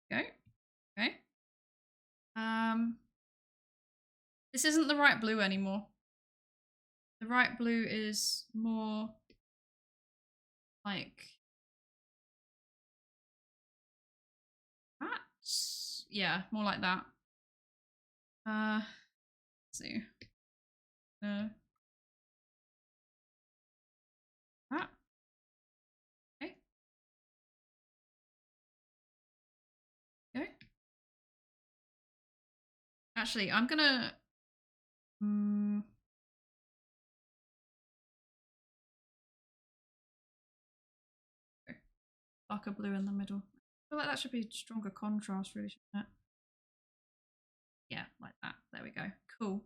Okay. Okay. This isn't the right blue anymore. The right blue is more like that. Yeah, more like that. Let's see. Actually, I'm gonna... darker blue in the middle. I feel like that should be stronger contrast, really, shouldn't it? Yeah, like that. There we go. Cool.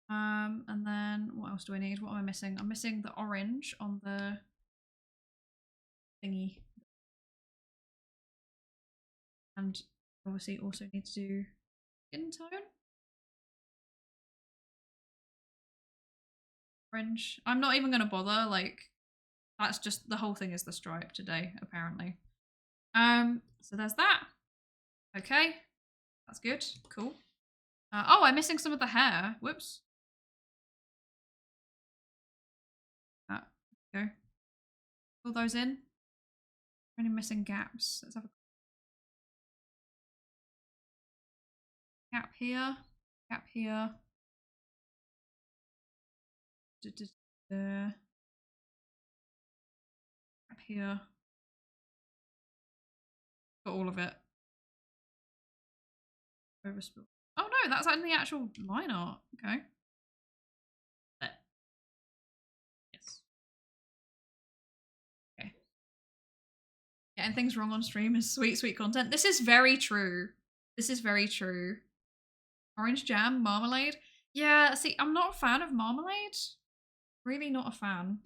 And then what else do I need? What am I missing? I'm missing the orange on the thingy. And obviously also need to do skin tone. Orange. I'm not even gonna bother, like, that's just, the whole thing is the stripe today, apparently. So there's that. Okay. That's good. Cool. Oh, I'm missing some of the hair. Whoops. Go. Fill those in. Any missing gaps? Let's have a gap here. Gap here. Gap here. Got all of it. Overspill. Oh no, that's in the actual line art. Okay. There. Yes. Okay. Getting things wrong on stream is sweet, sweet content. This is very true. This is very true. Orange jam, marmalade. Yeah, see, I'm not a fan of marmalade. Really not a fan.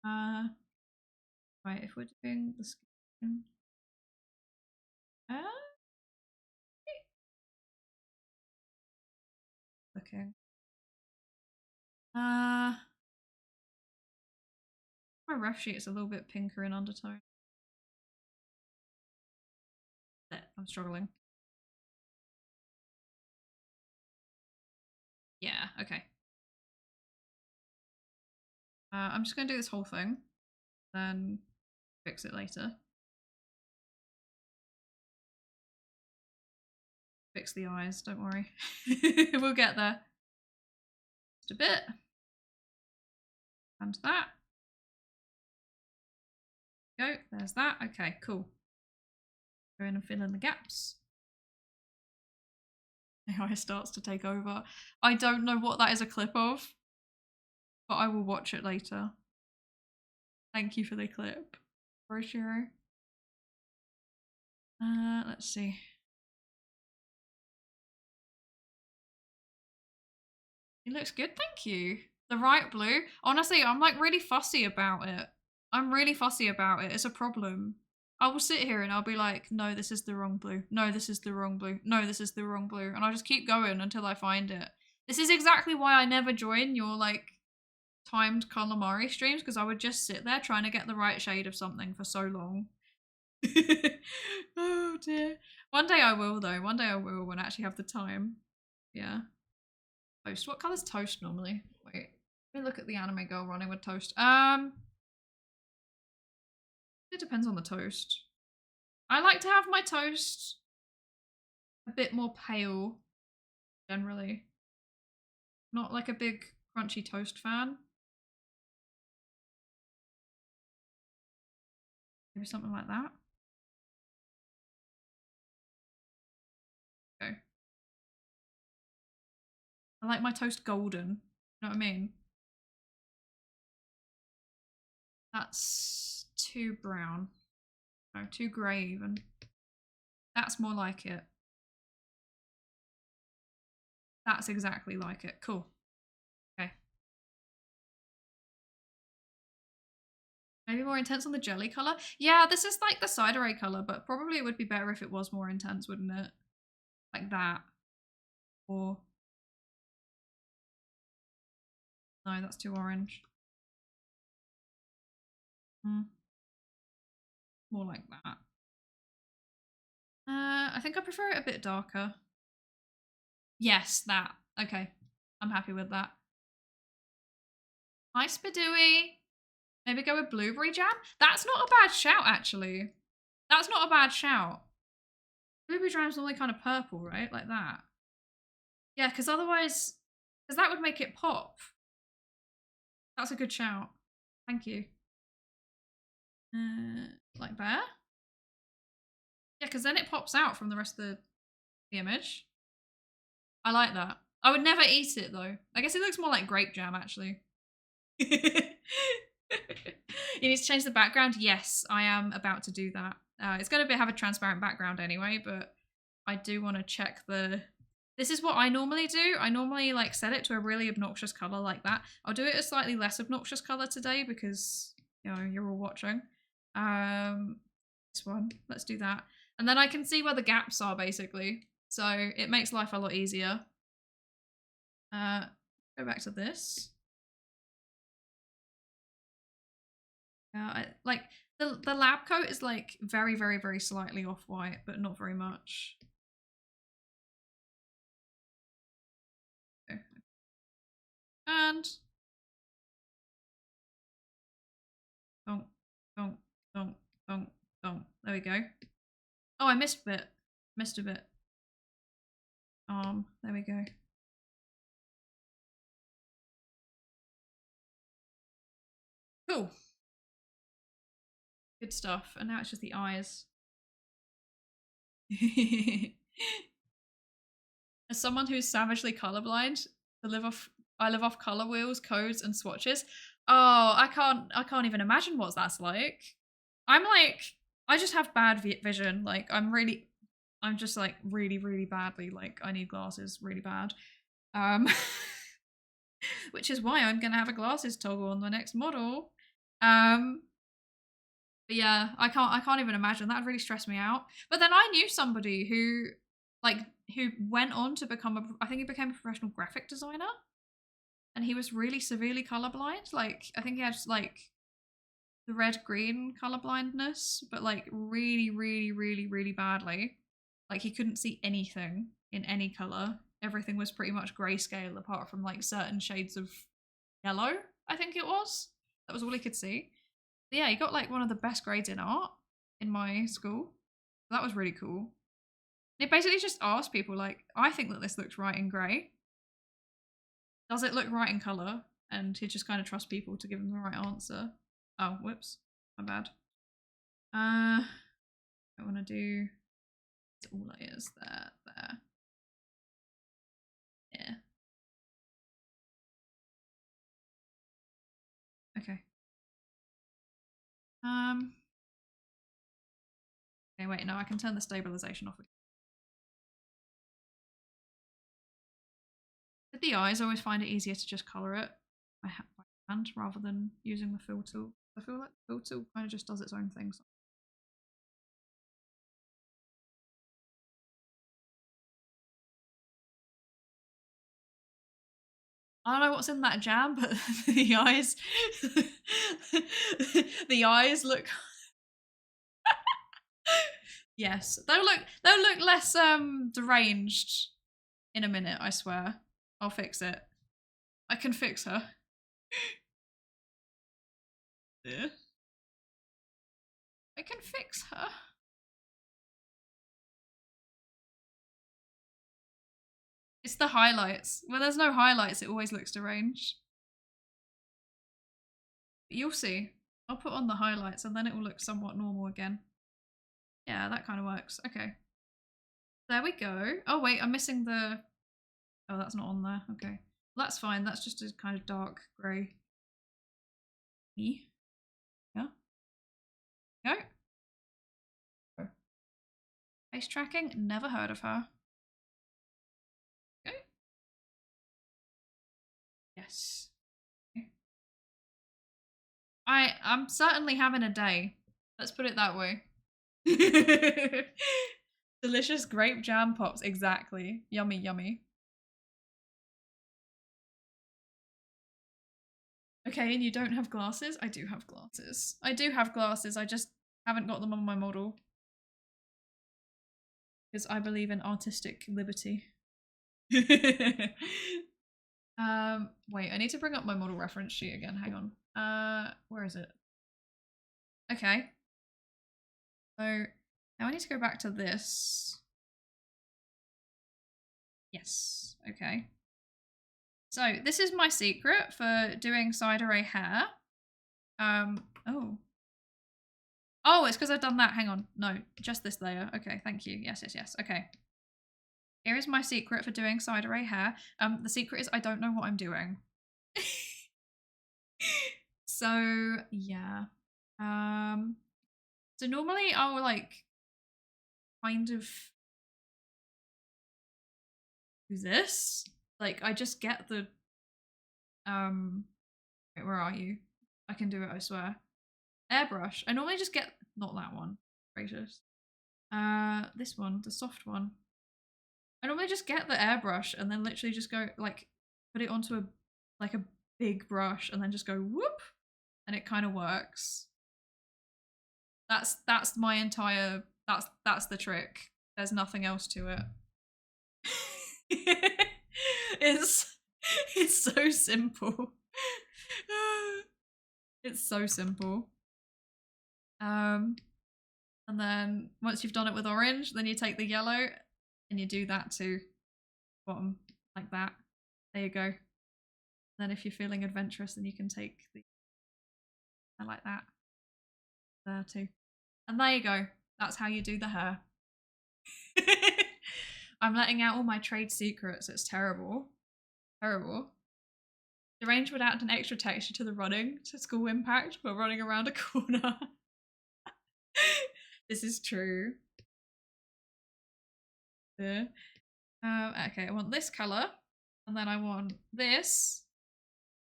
Right, if we're doing the skin. Okay. My ref sheet's a little bit pinker in undertone. There, I'm struggling. Yeah, okay. I'm just gonna do this whole thing, then fix it later. Fix the eyes, don't worry. We'll get there. Just a bit. And that. Go, there's that. Okay, cool. Go in and fill in the gaps. AI starts to take over. I don't know what that is a clip of, but I will watch it later. Thank you for the clip, Roshiro. Let's see. It looks good, thank you. The right blue. Honestly, I'm like really fussy about it. I'm really fussy about it. It's a problem. I will sit here and I'll be like, no, this is the wrong blue. No, this is the wrong blue. No, this is the wrong blue. And I'll just keep going until I find it. This is exactly why I never join your like timed calamari streams, because I would just sit there trying to get the right shade of something for so long. Oh dear. One day I will though. One day I will when I actually have the time. Yeah. Toast. What colour's toast normally? Wait. Let me look at the anime girl running with toast. It depends on the toast. I like to have my toast a bit more pale, generally. Not like a big crunchy toast fan. Maybe something like that. Okay. I like my toast golden. You know what I mean? That's too brown. No, too grey even. That's more like it. That's exactly like it. Cool. Okay. Maybe more intense on the jelly colour? Yeah, this is like the Psydere colour, but probably it would be better if it was more intense, wouldn't it? Like that. Or... no, that's too orange. More like that. I think I prefer it a bit darker. Yes, that. Okay. I'm happy with that. Hi, Spadooey. Maybe go with blueberry jam? That's not a bad shout, actually. That's not a bad shout. Blueberry jam's normally kind of purple, right? Like that. Yeah, because otherwise... because that would make it pop. That's a good shout. Thank you. Like there? Yeah, because then it pops out from the rest of the image. I like that. I would never eat it though. I guess it looks more like grape jam actually. You need to change the background? Yes, I am about to do that. It's going to have a transparent background anyway, but I do want to check the... This is what I normally do. I normally like set it to a really obnoxious color like that. I'll do it a slightly less obnoxious color today because, you know, you're all watching. This one, let's do that. And then I can see where the gaps are basically. So it makes life a lot easier. Go back to this. Like the lab coat is like very, very, very slightly off-white, but not very much. Okay. And donk, donk, donk, donk, donk. There we go. Oh, I missed a bit. Missed a bit. There we go. Cool. Good stuff. And now it's just the eyes. As someone who's savagely colorblind, I live off color wheels, codes, and swatches. Oh, I can't even imagine what that's like. I just have bad vision. Like I'm just like really, really badly, like I need glasses really bad. Which is why I'm gonna have a glasses toggle on the next model. But yeah, I can't even imagine. That would really stress me out. But then I knew somebody who went on to become I think he became a professional graphic designer. And he was really severely colorblind. Like, I think he had like the red-green colorblindness, but like really, really, really, really badly. Like he couldn't see anything in any color. Everything was pretty much grayscale apart from like certain shades of yellow, I think it was. That was all he could see. But yeah, he got like one of the best grades in art in my school. That was really cool. It basically just asked people like, I think that this looks right in grey. Does it look right in colour? And he just kind of trusts people to give him the right answer. Oh, whoops. My bad. I want to do all layers there. Yeah. Okay. Okay, wait, no, I can turn the stabilization off again. With the eyes, I always find it easier to just colour it by hand rather than using the fill tool. I feel like the fill tool kind of just does its own thing. I don't know what's in that jam, but the eyes, the eyes look. Yes, they'll look less deranged in a minute. I swear, I'll fix it. I can fix her. Yeah. I can fix her. It's the highlights. When there's no highlights, it always looks deranged. But you'll see. I'll put on the highlights and then it will look somewhat normal again. Yeah, that kind of works. Okay. There we go. Oh wait, I'm missing the... Oh, that's not on there. Okay. Well, that's fine. That's just a kind of dark grey. Yeah. Go. Face tracking? Never heard of her. Okay. Yes. Okay. I'm certainly having a day. Let's put it that way. Delicious grape jam pops, exactly. Yummy, yummy. Okay, and you don't have glasses? I do have glasses. I do have glasses, I just haven't got them on my model. Because I believe in artistic liberty. Wait, I need to bring up my model reference sheet again, hang on. Where is it? Okay. So, now I need to go back to this. Yes, okay. So, this is my secret for doing Psydere hair. Oh. Oh, it's because I've done that. Hang on. No, just this layer. Okay, thank you. Yes. Okay. Here is my secret for doing Psydere hair. The secret is I don't know what I'm doing. So yeah. So normally I'll like kind of do this. Like I just get the wait, where are you? I can do it, I swear. Airbrush. I normally just get not that one. Gracious. This one, the soft one. I normally just get the airbrush and then literally just go like put it onto a big brush and then just go whoop and it kind of works. That's my entire that's the trick. There's nothing else to it. It's so simple. It's so simple. And then once you've done it with orange, then you take the yellow and you do that to bottom like that. There you go. Then if you're feeling adventurous, then you can take the like that there too. And there you go. That's how you do the hair. I'm letting out all my trade secrets. It's terrible. Terrible. The range would add an extra texture to the running to school impact while running around a corner. This is true. Okay, I want this color, and then I want this,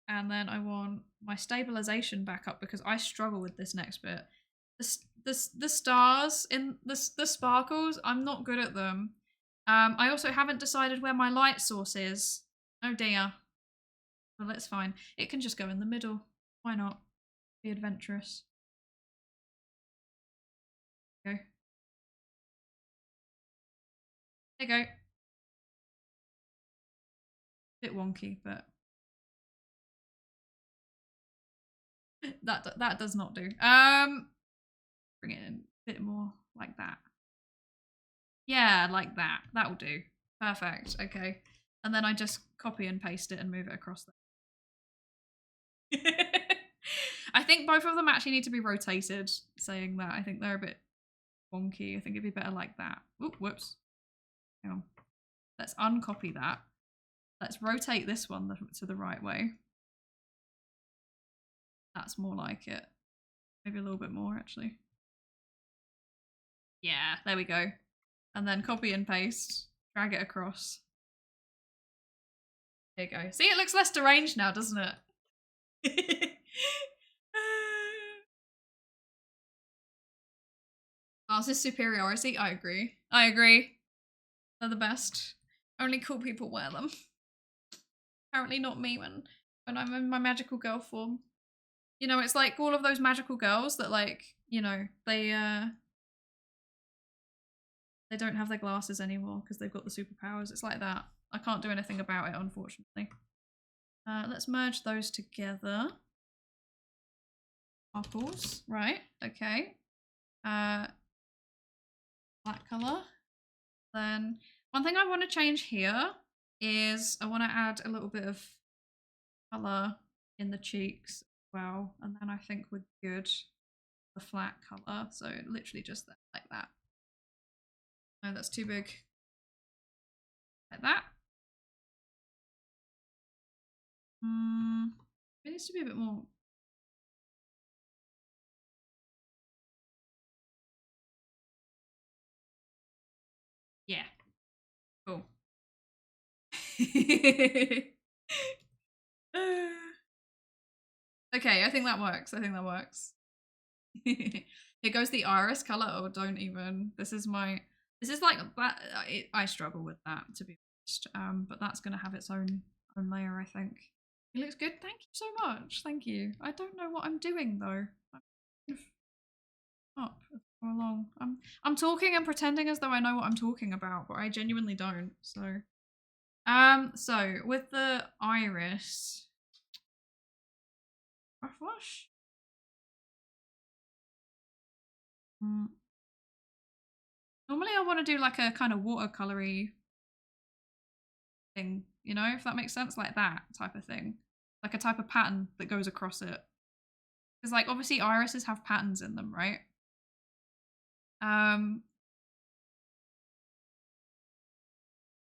and then I want my stabilization back up because I struggle with this next bit. The stars in the sparkles, I'm not good at them. I also haven't decided where my light source is. Oh dear. Well, that's fine. It can just go in the middle. Why not? Be adventurous. Go. There you go. Bit wonky, but that does not do. Bring it in a bit more like that. Yeah, like that. That will do. Perfect. Okay. And then I just copy and paste it and move it across there. I think both of them actually need to be rotated, saying that. I think they're a bit wonky. I think it'd be better like that. Oop, whoops. Hang on. Let's uncopy that. Let's rotate this one to the right way. That's more like it. Maybe a little bit more, actually. Yeah, there we go. And then copy and paste. Drag it across. There you go. See, it looks less deranged now, doesn't it? Ours is superiority. I agree. I agree. They're the best. Only cool people wear them. Apparently not me when I'm in my magical girl form. You know, it's like all of those magical girls that like, you know, they don't have their glasses anymore because they've got the superpowers. It's like that. I can't do anything about it, unfortunately. Let's merge those together. Apples, right? Okay. Black color. Then one thing I want to change here is I want to add a little bit of color in the cheeks as well, and then I think we're good. The flat color, so literally just like that. No, that's too big. Like that. It needs to be a bit more. Yeah. Cool. Okay, I think that works. I think that works. Here goes the iris color. Oh, don't even. This is like that. I struggle with that, to be honest. But that's gonna have its own layer, I think. It looks good. Thank you so much. Thank you. I don't know what I'm doing though. I'm up for along. I'm talking and pretending as though I know what I'm talking about, but I genuinely don't. So, so with the iris, rough wash. Normally I want to do like a kind of watercolory thing, you know, if that makes sense, like that type of thing, like a type of pattern that goes across it. Because like obviously irises have patterns in them, right?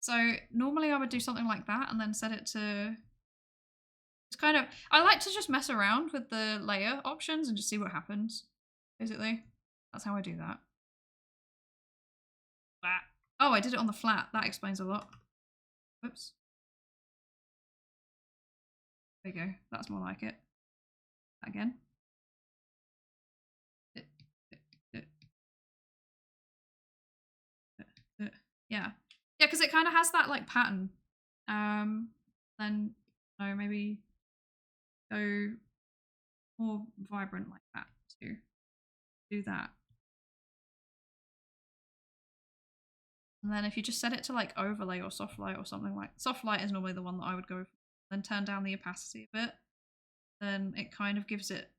So normally I would do something like that and then set it to, it's kind of, I like to just mess around with the layer options and just see what happens, basically. That's how I do that. Flat. Oh, I did it on the flat. That explains a lot. Whoops. There you go. That's more like it. Again. Yeah. Yeah, because it kind of has that like pattern. Then, maybe go more vibrant like that to do that. And then if you just set it to like overlay or soft light or something like, soft light is normally the one that I would go for, then turn down the opacity a bit, then it kind of gives it,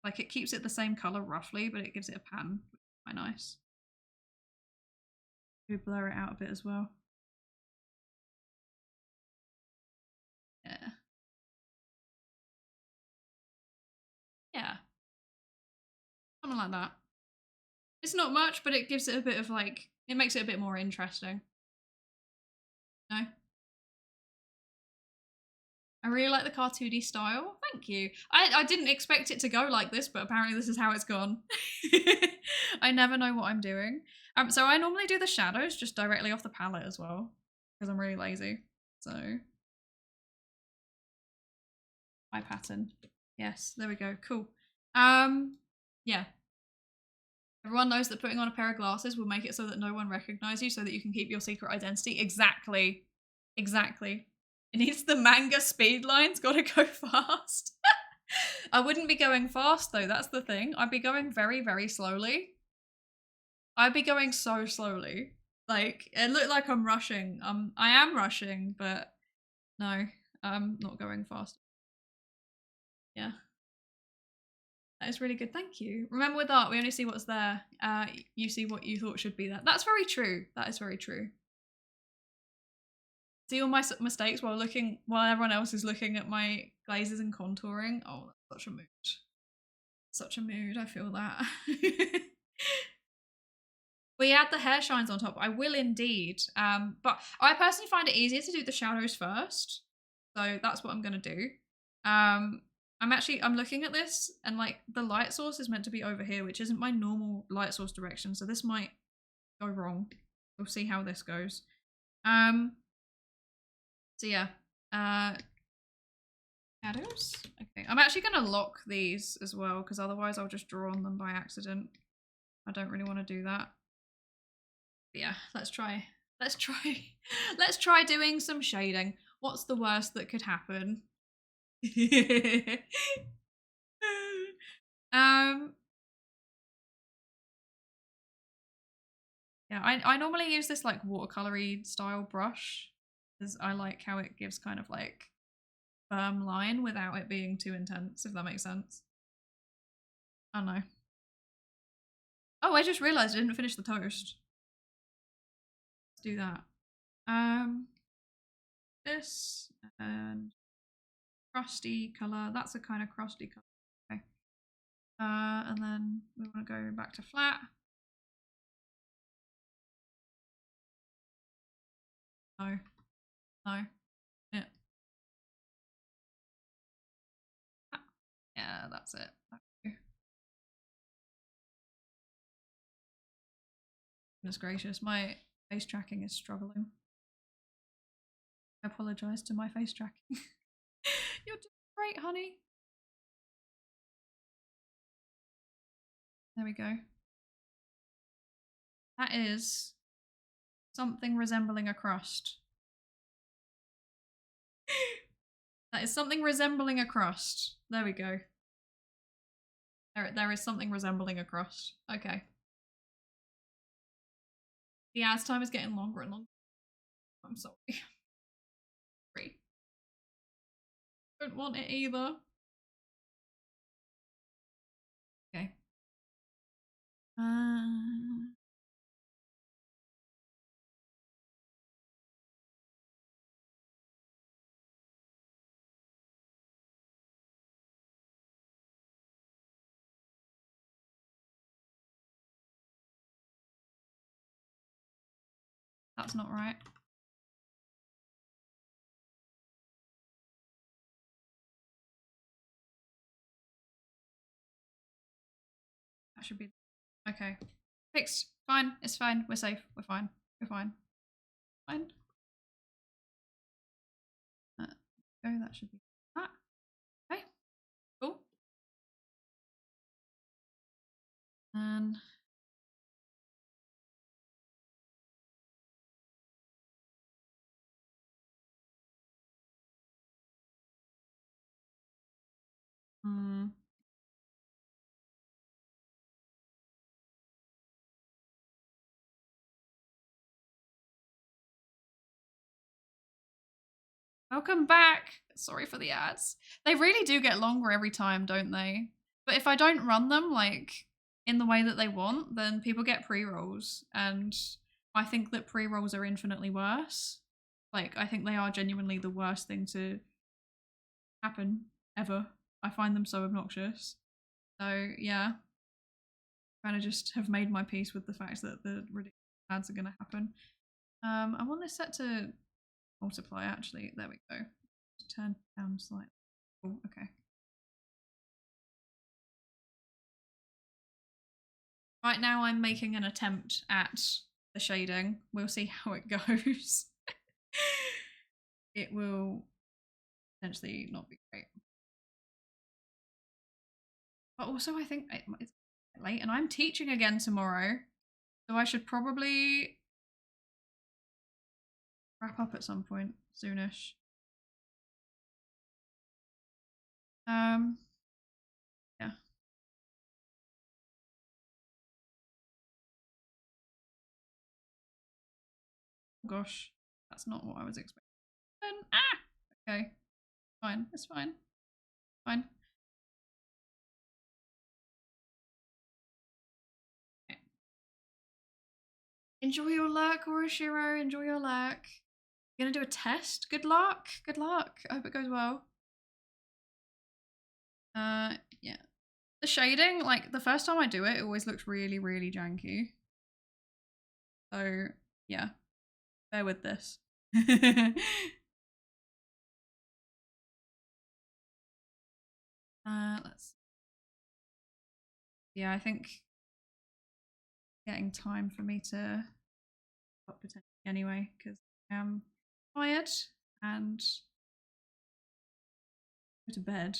like it keeps it the same color roughly, but it gives it a pattern, which is quite nice. We blur it out a bit as well. Yeah. Yeah. Something like that. It's not much, but it gives it a bit of like, it makes it a bit more interesting. No? I really like the cartoony style. Thank you. I didn't expect it to go like this, but apparently this is how it's gone. I never know what I'm doing. So I normally do the shadows just directly off the palette as well, because I'm really lazy. So my pattern. Yes, there we go. Cool. Yeah. Everyone knows that putting on a pair of glasses will make it so that no one recognizes you, so that you can keep your secret identity. Exactly. Exactly. It needs the manga speed lines, gotta go fast. I wouldn't be going fast though, that's the thing. I'd be going very, very slowly. I'd be going so slowly. Like, it looked like I'm rushing. I am rushing, but no, I'm not going fast. Yeah. That is really good, thank you. Remember with art, we only see what's there. You see what you thought should be there. That's very true. That is very true. See all my mistakes while everyone else is looking at my glazes and contouring. Oh, that's such a mood. Such a mood, I feel that. We add the hair shines on top. I will indeed. But I personally find it easier to do the shadows first. So that's what I'm gonna do. I'm looking at this and like the light source is meant to be over here, which isn't my normal light source direction. So this might go wrong. We'll see how this goes. So yeah, shadows. Okay, I'm actually gonna lock these as well because otherwise I'll just draw on them by accident. I don't really want to do that. But yeah, let's try. Let's try doing some shading. What's the worst that could happen? Yeah, I normally use this like watercolory style brush because I like how it gives kind of like firm line without it being too intense, if that makes sense. I don't know. Oh, I just realized I didn't finish the toast. Let's do that. This and crusty color. That's a kind of crusty color. Okay. And then we want to go back to flat. No. No. Yeah. Yeah, that's it. Okay. Goodness gracious, my face tracking is struggling. I apologize to my face tracking. You're doing great, honey. There we go. That is something resembling a crust. That is something resembling a crust. There we go. There is something resembling a crust. Okay. The as time is getting longer and longer. I'm sorry. Sorry. Don't want it either. Okay. That's not right. That should be okay. Fixed. Fine. It's fine. We're safe. We're fine. We're fine. Fine. Go. That should be that. Okay. Cool. And welcome back. Sorry for the ads. They really do get longer every time, don't they? But if I don't run them like in the way that they want, then people get pre-rolls, and I think that pre-rolls are infinitely worse. Like, I think they are genuinely the worst thing to happen ever. I find them so obnoxious. So yeah, kind of just have made my peace with the fact that the ridiculous ads are going to happen. I want this set to multiply, actually. There we go. Turn down slightly. Oh, okay. Right now I'm making an attempt at the shading. We'll see how it goes. It will potentially not be great. But also I think it's late and I'm teaching again tomorrow. So I should probably wrap up at some point soonish. Yeah. Gosh, that's not what I was expecting. Okay. Fine. It's fine. Fine. Okay. Enjoy your luck, Oroshiro. Enjoy your luck. You're gonna do a test? Good luck. Good luck. I hope it goes well. Yeah. The shading, like, the first time I do it, it always looks really, really janky. So, yeah. Bear with this. Let's... Yeah, I think getting time for me to up potentially anyway, because I'm tired and go to bed.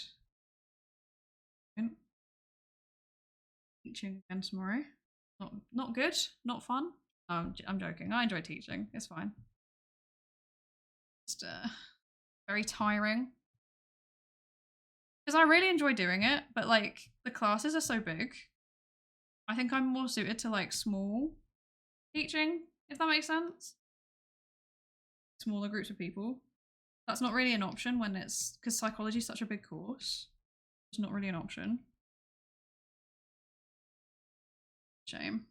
Teaching again tomorrow. Not good, not fun. I'm joking. I enjoy teaching. It's fine. Just very tiring. Because I really enjoy doing it, but like the classes are so big. I think I'm more suited to like small teaching, if that makes sense. Smaller groups of people. That's not really an option when it's because psychology is such a big course. It's not really an option. Shame.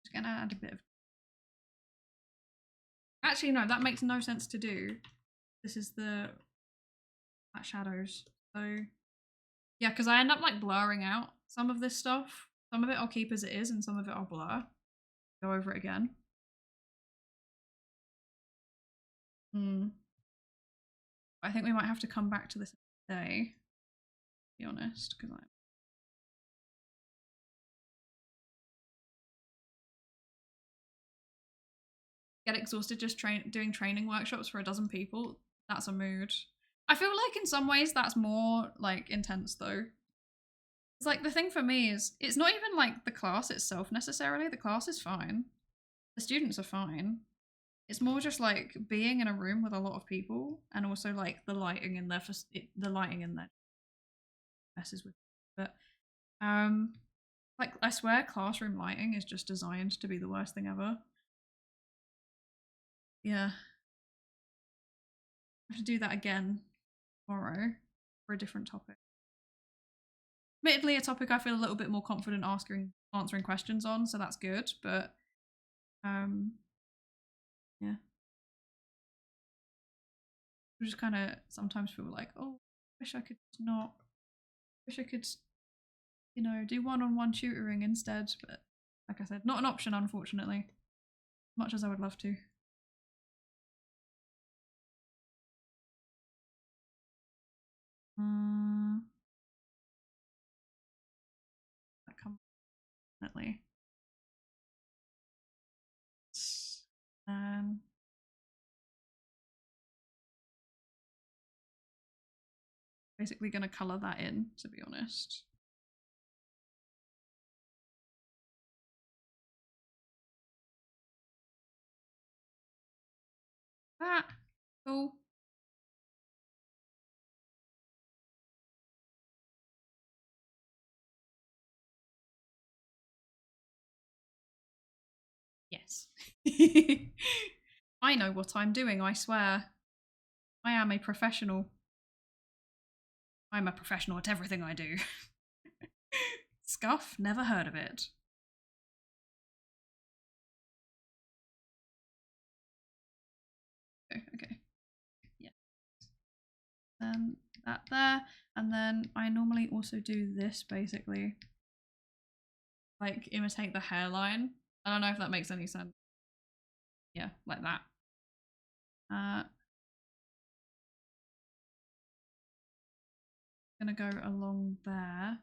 Just gonna add a bit of. Actually, no, that makes no sense to do. This is the shadows. So yeah, because I end up like blurring out some of this stuff. Some of it I'll keep as it is, and some of it I'll blur. Go over it again. I think we might have to come back to this today, to be honest, because I get exhausted just doing training workshops for 12 people. That's a mood. I feel like in some ways that's more like intense though. It's like the thing for me is it's not even like the class itself necessarily. The class is fine. The students are fine. It's more just like being in a room with a lot of people, and also like the lighting in there messes with. But like I swear, classroom lighting is just designed to be the worst thing ever. Yeah, I have to do that again tomorrow for a different topic. Admittedly, a topic I feel a little bit more confident answering questions on, so that's good. But yeah. I just kind of sometimes feel like, oh, wish I could you know, do one-on-one tutoring instead. But like I said, not an option, unfortunately, as much as I would love to. definitely. Basically gonna color that in, to be honest. That cool. Yes. I know what I'm doing, I swear. I am a professional. I'm a professional at everything I do. Scuff? Never heard of it. Okay. Yeah. That there. And then I normally also do this, basically. Like, imitate the hairline. I don't know if that makes any sense. Yeah, like that. Gonna go along there.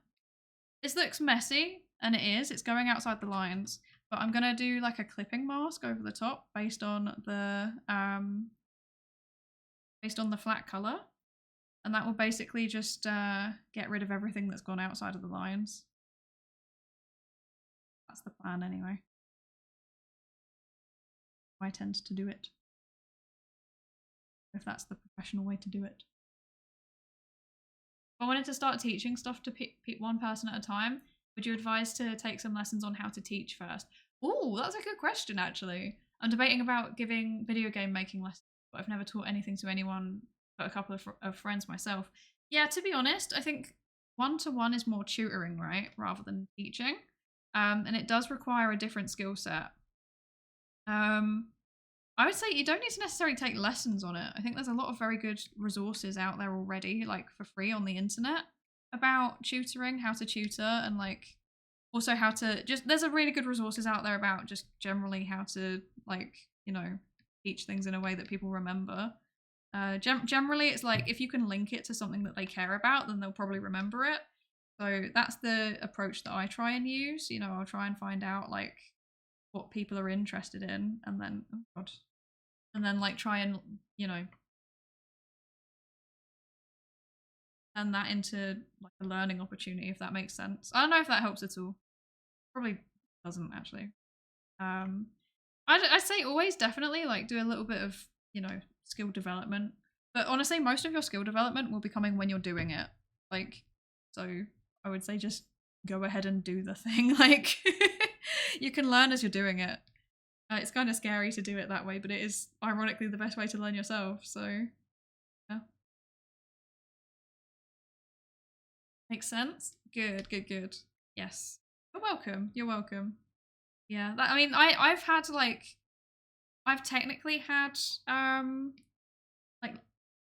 This looks messy, and it is. It's going outside the lines. But I'm gonna do like a clipping mask over the top based on the flat color. And that will basically just get rid of everything that's gone outside of the lines. That's the plan anyway. I tend to do it. If that's the professional way to do it. If I wanted to start teaching stuff to one person at a time, would you advise to take some lessons on how to teach first? Oh, that's a good question, actually. I'm debating about giving video game making lessons, but I've never taught anything to anyone but a couple of friends myself. Yeah, to be honest, I think one-to-one is more tutoring, right, rather than teaching. And it does require a different skill set. I would say you don't need to necessarily take lessons on it. I think there's a lot of very good resources out there already, like for free on the internet, about tutoring, how to tutor, and like also how to just, there's a really good resources out there about just generally how to, like, you know, teach things in a way that people remember. Generally, it's like if you can link it to something that they care about, then they'll probably remember it. So that's the approach that I try and use. You know, I'll try and find out like what people are interested in, and then oh god, and then like try and, you know, turn that into like a learning opportunity, if that makes sense. I don't know if that helps at all. Probably doesn't actually. I'd say always definitely like do a little bit of, you know, skill development, but honestly most of your skill development will be coming when you're doing it. Like, so I would say just go ahead and do the thing. Like you can learn as you're doing it. It's kind of scary to do it that way, but it is ironically the best way to learn yourself. So yeah. Makes sense? Good, good, good. Yes. You're welcome. You're welcome. Yeah, that, I mean, I've had like, I've technically had like,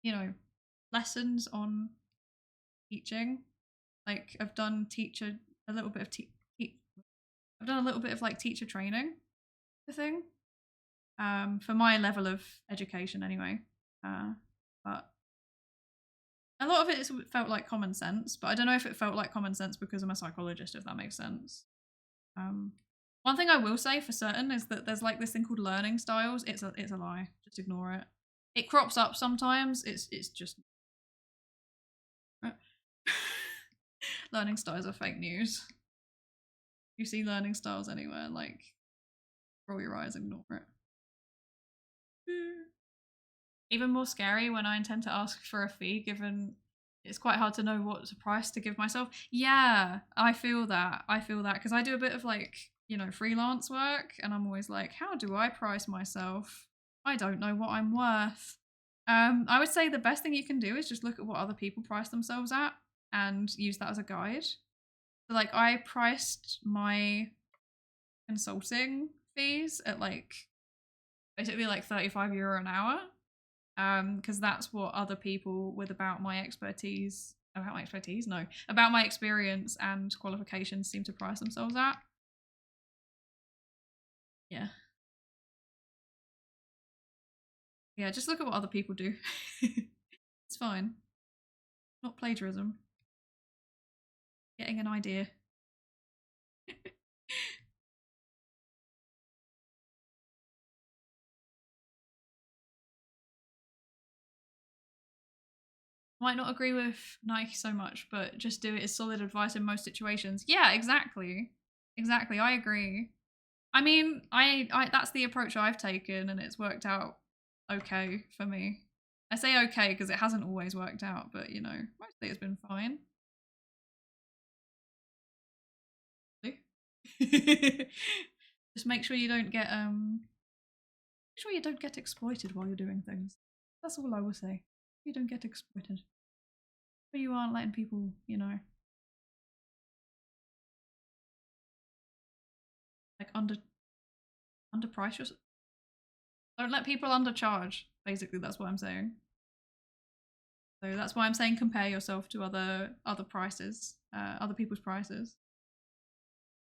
you know, lessons on teaching. Like I've done a little bit of I've done a little bit of like teacher training, the thing. For my level of education anyway. But a lot of it felt like common sense, but I don't know if it felt like common sense because I'm a psychologist, if that makes sense. One thing I will say for certain is that there's like this thing called learning styles. It's a lie. Just ignore it. It crops up sometimes. It's just learning styles are fake news. You see learning styles anywhere, like roll your eyes, ignore it. Even more scary when I intend to ask for a fee, given it's quite hard to know what price to give myself. Yeah, I feel that. I feel that because I do a bit of like, you know, freelance work, and I'm always like, how do I price myself? I don't know what I'm worth. I would say the best thing you can do is just look at what other people price themselves at and use that as a guide. So like I priced my consulting fees at like basically like €35 an hour. Because that's what other people with about my experience and qualifications seem to price themselves at. Yeah. Yeah, just look at what other people do. It's fine. Not plagiarism. Getting an idea. Might not agree with Nike so much, but just do it as solid advice in most situations. Yeah, exactly. Exactly, I agree. I mean, I that's the approach I've taken and it's worked out okay for me. I say okay because it hasn't always worked out, but you know, mostly it's been fine. Just make sure you don't get make sure you don't get exploited while you're doing things. That's all I will say. You don't get exploited. But you aren't letting people, you know, like underprice yourself. Don't let people undercharge. Basically, that's what I'm saying. So that's why I'm saying compare yourself to other prices, other people's prices.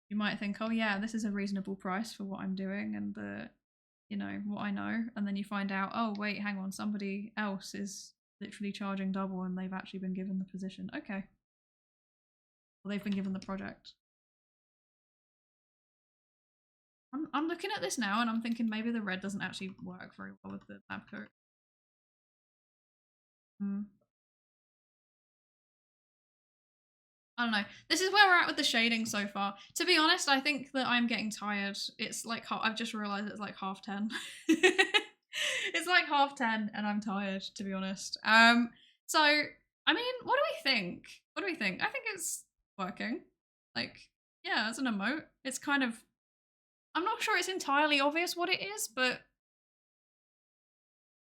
You might think, oh yeah, this is a reasonable price for what I'm doing and the, you know, what I know, and then you find out, oh wait, hang on, somebody else is literally charging double and they've actually been given the position. Okay. Well, they've been given the project. I'm looking at this now and I'm thinking maybe the red doesn't actually work very well with the lab coat. I don't know. This is where we're at with the shading so far. To be honest, I think that I'm getting tired. It's like, I've just realised it's like 10:30. It's like 10:30 and I'm tired, to be honest. So, I mean, what do we think? What do we think? I think it's working. Like, yeah, as an emote. It's kind of, I'm not sure it's entirely obvious what it is, but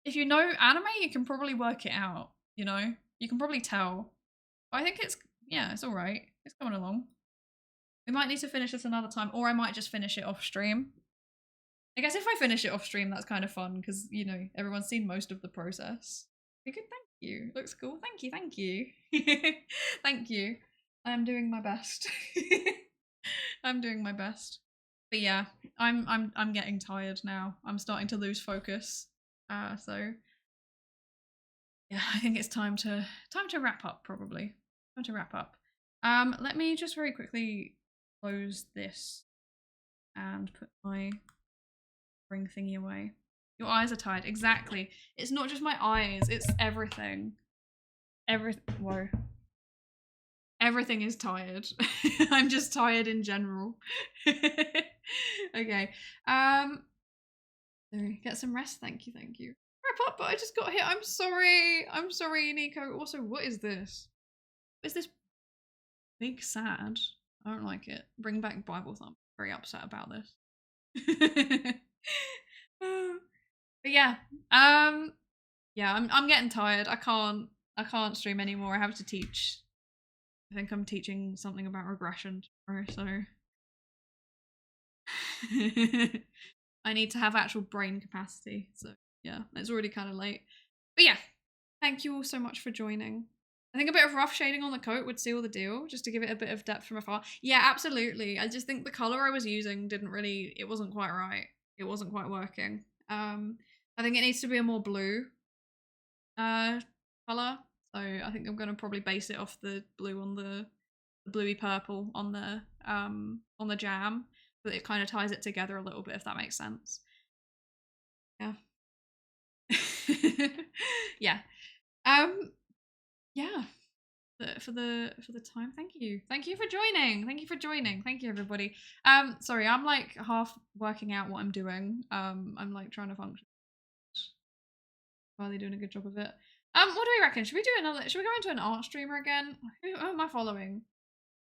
if you know anime, you can probably work it out, you know? You can probably tell. But I think it's, yeah, it's alright. It's coming along. We might need to finish this another time, or I might just finish it off stream. I guess if I finish it off stream, that's kind of fun, because, you know, everyone's seen most of the process. Good, thank you. Looks cool. Thank you, thank you. Thank you. I'm doing my best. I'm doing my best. But yeah, I'm getting tired now. I'm starting to lose focus. So yeah, I think it's time to wrap up, probably. Time to wrap up. Let me just very quickly close this and put my ring thingy away. Your eyes are tired. Exactly. It's not just my eyes, it's everything. Whoa. Everything is tired. I'm just tired in general. Okay. Sorry, get some rest. Thank you, thank you. Wrap up, but I just got hit. I'm sorry. I'm sorry, Nico. Also, what is this? Is this big sad? I don't like it. Bring back Bible Thumb. Very upset about this. But yeah. Yeah, I'm getting tired. I can't stream anymore. I have to teach. I think I'm teaching something about regression tomorrow, so I need to have actual brain capacity. So yeah, it's already kind of late. But yeah, thank you all so much for joining. I think a bit of rough shading on the coat would seal the deal, just to give it a bit of depth from afar. Yeah, absolutely. I just think the color I was using it wasn't quite right. It wasn't quite working. I think it needs to be a more blue color. So I think I'm gonna probably base it off the blue on the bluey purple on the jam, but it kind of ties it together a little bit, if that makes sense. Yeah. Yeah. Yeah. For the time, thank you for joining. Thank you, everybody. Sorry, I'm like half working out what I'm doing. I'm like trying to function. Are they doing a good job of it? What do we reckon? Should we go into an art streamer again? Who am I following?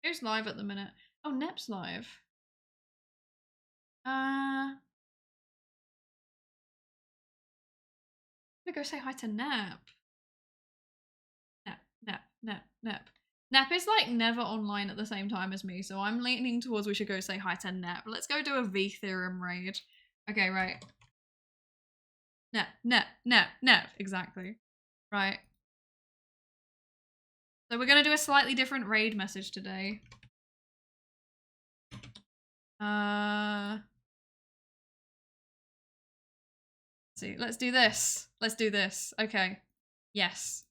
Who's live at the minute? Oh, Nep's live. I'm gonna go say hi to Nep. Nep. Nep is like never online at the same time as me, so I'm leaning towards we should go say hi to Nep. Let's go do a V theorem raid. Okay, right. Nep. Exactly. Right. So we're gonna do a slightly different raid message today. See, let's do this. Okay. Yes.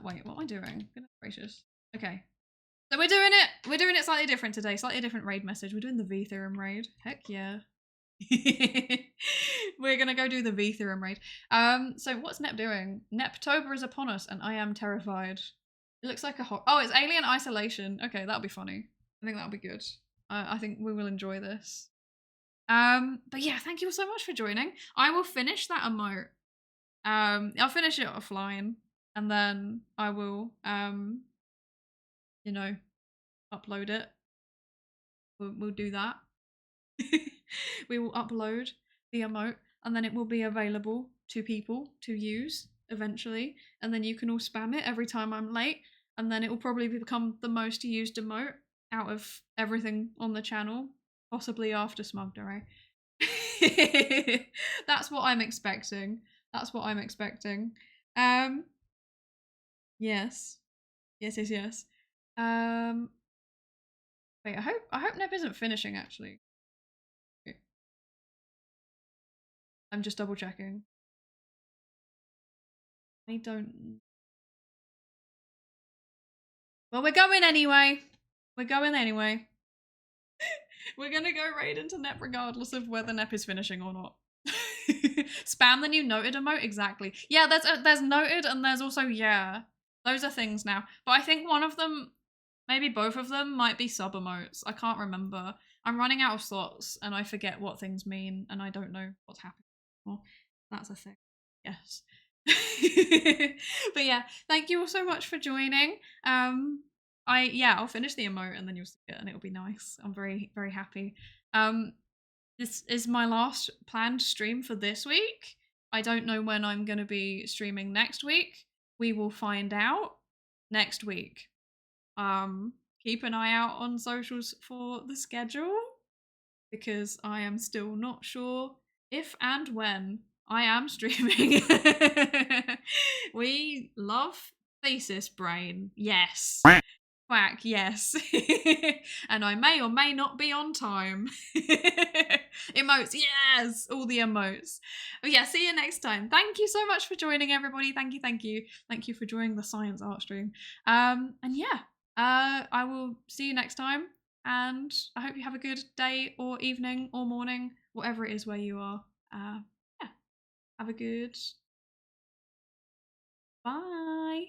Wait, what am I doing? Goodness gracious. Okay. So we're doing it slightly different today, slightly different raid message. We're doing the V theorem raid. Heck yeah. We're gonna go do the V theorem raid. So what's Nep doing? Neptober is upon us and I am terrified. It looks like a oh, it's alien isolation. Okay, that'll be funny. I think that'll be good. I think we will enjoy this. But yeah, thank you all so much for joining. I will finish that emote. I'll finish it offline and then I will you know, upload it. We'll do that. We will upload the emote and then it will be available to people to use eventually, and then you can all spam it every time I'm late, and then it will probably become the most used emote out of everything on the channel, possibly after Psydere. That's what I'm expecting. That's what I'm expecting. Yes. Yes. Wait, I hope Neb isn't finishing actually. I'm just double checking. I don't. Well, we're going anyway. We're going anyway. We're gonna go raid into Nep regardless of whether Nep is finishing or not. Spam the new noted emote, exactly. Yeah, there's noted and there's also yeah. Those are things now. But I think one of them, maybe both of them, might be sub emotes. I can't remember. I'm running out of slots and I forget what things mean and I don't know what's happening anymore. That's a thing. Yes. But yeah, thank you all so much for joining. I'll finish the emote and then you'll see it and it'll be nice. I'm very, very happy. This is my last planned stream for this week. I don't know when I'm going to be streaming next week. We will find out next week. Keep an eye out on socials for the schedule because I am still not sure if and when I am streaming. We love thesis brain. Yes. Quack, yes. And I may or may not be on time. Emotes, yes! All the emotes. Oh yeah, see you next time. Thank you so much for joining, everybody. Thank you. Thank you for joining the science art stream. And yeah, I will see you next time. And I hope you have a good day or evening or morning, whatever it is where you are. Yeah, have a good... Bye.